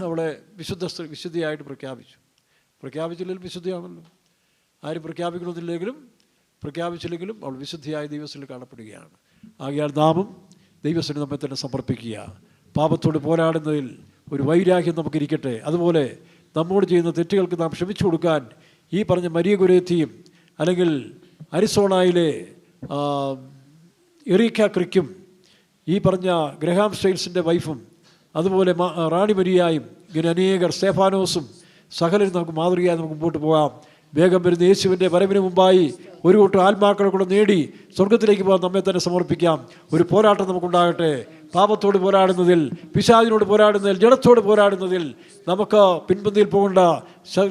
അവളെ വിശുദ്ധിയായിട്ട് പ്രഖ്യാപിച്ചില്ലെങ്കിൽ വിശുദ്ധിയാണല്ലോ. ആരും പ്രഖ്യാപിച്ചില്ലെങ്കിലും അവൾ വിശുദ്ധിയായ ദൈവത്തിൽ കാണപ്പെടുകയാണ്. ആകയാൽ നാമും ദൈവത്തിന് നമ്മെ തന്നെ സമർപ്പിക്കുക. പാപത്തോട് പോരാടുന്നതിൽ ഒരു വൈരാഗ്യം നമുക്കിരിക്കട്ടെ. അതുപോലെ നമ്മോട് ചെയ്യുന്ന തെറ്റുകൾക്ക് നാം ക്ഷമിച്ചു കൊടുക്കാൻ ഈ പറഞ്ഞ മരിയ കുരേത്തിയും അല്ലെങ്കിൽ അരിസോണയിലെ എറീക്ക ക്രിക്കും ഈ പറഞ്ഞ ഗ്രഹാം സ്റ്റൈൽസിൻ്റെ വൈഫും അതുപോലെ റാണി മരിയായും ഇങ്ങനെ അനേകർ സ്തേഫാനോസും സകലരും നമുക്ക് മാതൃകയായി നമുക്ക് മുമ്പോട്ട് പോകാം. വേഗം വരുന്ന യേശുവിൻ്റെ വരവിന് മുമ്പായി ഒരു കൂട്ടം ആത്മാക്കളെ കൂടെ നേടി സ്വർഗത്തിലേക്ക് പോകാൻ നമ്മെ തന്നെ സമർപ്പിക്കാം. ഒരു പോരാട്ടം നമുക്കുണ്ടാകട്ടെ. പാപത്തോട് പോരാടുന്നതിൽ, പിശാചിനോട് പോരാടുന്നതിൽ, ജഡത്തോട് പോരാടുന്നതിൽ നമുക്ക് പിൻപന്തിയിൽ പോകേണ്ട,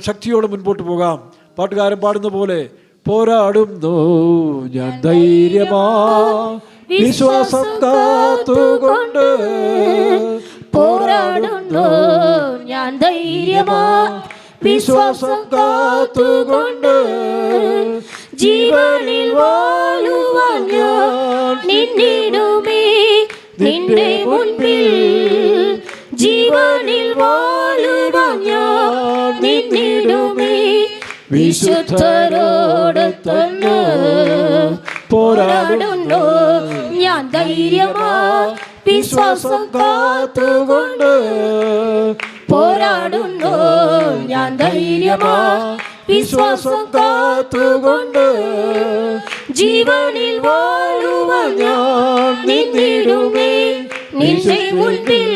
ശക്തിയോട് മുൻപോട്ട് പോകാം. പാട്ടുകാരൻ പാടുന്ന പോലെ, പോരാടുന്നു ഞാൻ ധൈര്യമാ വിശ്വാസം കാത്തുകൊണ്ട്, പോരാടുന്നു ഞാൻ ധൈര്യമാ വിശ്വാസം കാത്തുകൊണ്ട്, ജീവനിൽ വാഴുവാൻ ഞാൻ നിന്നിടുമേ നിന്റെ മുൻപിൽ, ജീവനിൽ വാഴുവാൻ ഞാൻ നിന്നിടുമേ വിശുദ്ധരോട് തന്നെ, പോരാടുന്നു ഞാൻ ധൈര്യമാ വിശ്വാസം കാത്തുകൊണ്ട്, പോരാടുന്നു ഞാൻ ധൈര്യമാ വിശ്വാസം കാത്തുകൊണ്ട്, ജീവനിൽ വാഴുവാൻ ഞാൻ നിന്നിടുമേ. നിന്റെ മുൻപിൽ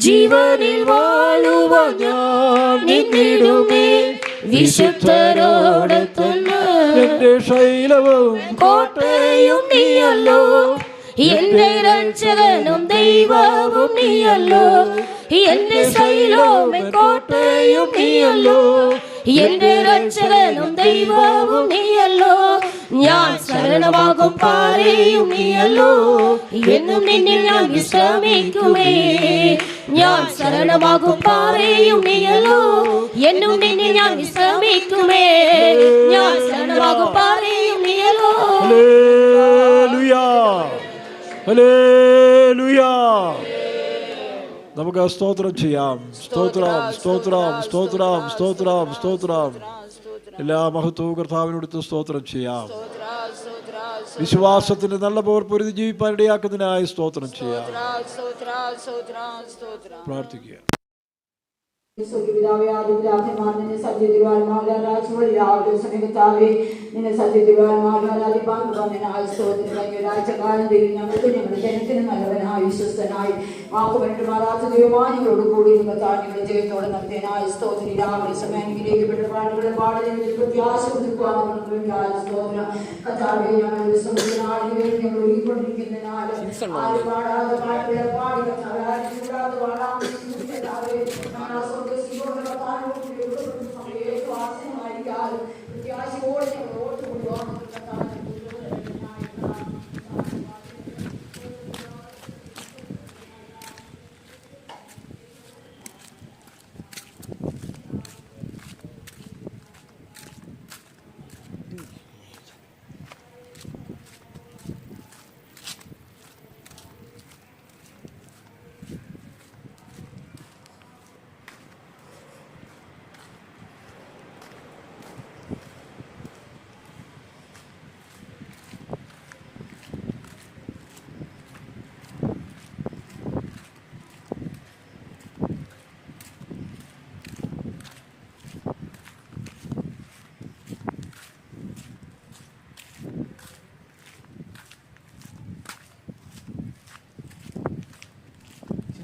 ജീവനിൽ വാഴുവാൻ ഞാൻ നിന്നിടുമേ. വിശുദ്ധരോട് തന്നെ എന്റെ ശൈലവും കോട്ടയും നീയല്ലോ, എന്റെ രക്ഷകനും ദൈവവും നീയല്ലോ. എന്റെ ശൈലവും കോട്ടയും നീയല്ലോ, എന്റെ രക്ഷകനും ദൈവവും നീയല്ലോ. ഞാൻ ശരണമാകും പാറയും നീയല്ലോ, എന്നും നിന്നിൽ ഞാൻ വിശ്രമിക്കുമേ. ഞാൻ ശരണമാകും പാറയും നീയല്ലോ, എന്നും നിന്നിൽ ഞാൻ വിശ്രമിക്കുമേ. ഞാൻ ശരണമാകും പാറയും നീയല്ലോ. Hallelujah, hallelujah. നമുക്ക് സ്തോത്രം ചെയ്യാം. സ്തോത്രം, സ്തോത്രം, സ്തോത്രം, സ്തോത്രം, സ്തോത്രം. എല്ലാ മഹത്വവും കർത്താവിനോടുത്ത് സ്തോത്രം ചെയ്യാം. വിശ്വാസത്തിന്റെ നല്ല പോർ പൊരുതി ജീവിപ്പാൻ ഇടയാക്കുന്നതിനായി സ്തോത്രം ചെയ്യാം. പ്രാർത്ഥിക്കുക. നിന്നെ സത്യത്തിവാൻമാരാധിപ്പാൻ സ്തോത്രം. ഞങ്ങൾക്ക് ഞങ്ങളുടെ ജനത്തിന് നല്ലവനായി വിശ്വസ്തനായി മാറാത്ത ദൈവമായി ഞങ്ങളോട് കൂടി താങ്കളുടെ ജയത്തോടെ നടത്തിയനായി സ്തോത്രം. രാവിലെ സമയം അനുഗ്രഹിക്കപ്പെട്ട പാട്ടുകളുടെ പാടലിൽ പ്രത്യാശ പുതുക്കുവാൻ സ്തോത്രം. കഥാവെ ഞങ്ങളുടെ സമുദ്രനാടിന് വേണ്ടി ഞങ്ങൾ ഒരുക്കൊണ്ടിരിക്കുന്നതിനാൽ ആരും പാടാതെ പാട്ടുകളെ പാടി കഥാവെ പാടാൻ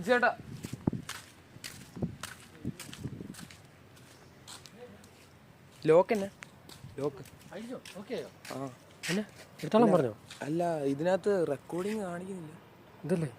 ചേട്ടാ ലോക്ക് തന്നെ ലോക്ക് അയ്യോ ഓക്കെയോ? ആ എന്നാ എടുത്തോളം പറഞ്ഞോ? അല്ല ഇതിനകത്ത് റെക്കോർഡിങ് കാണിക്കുന്നില്ല. ഇതല്ലേ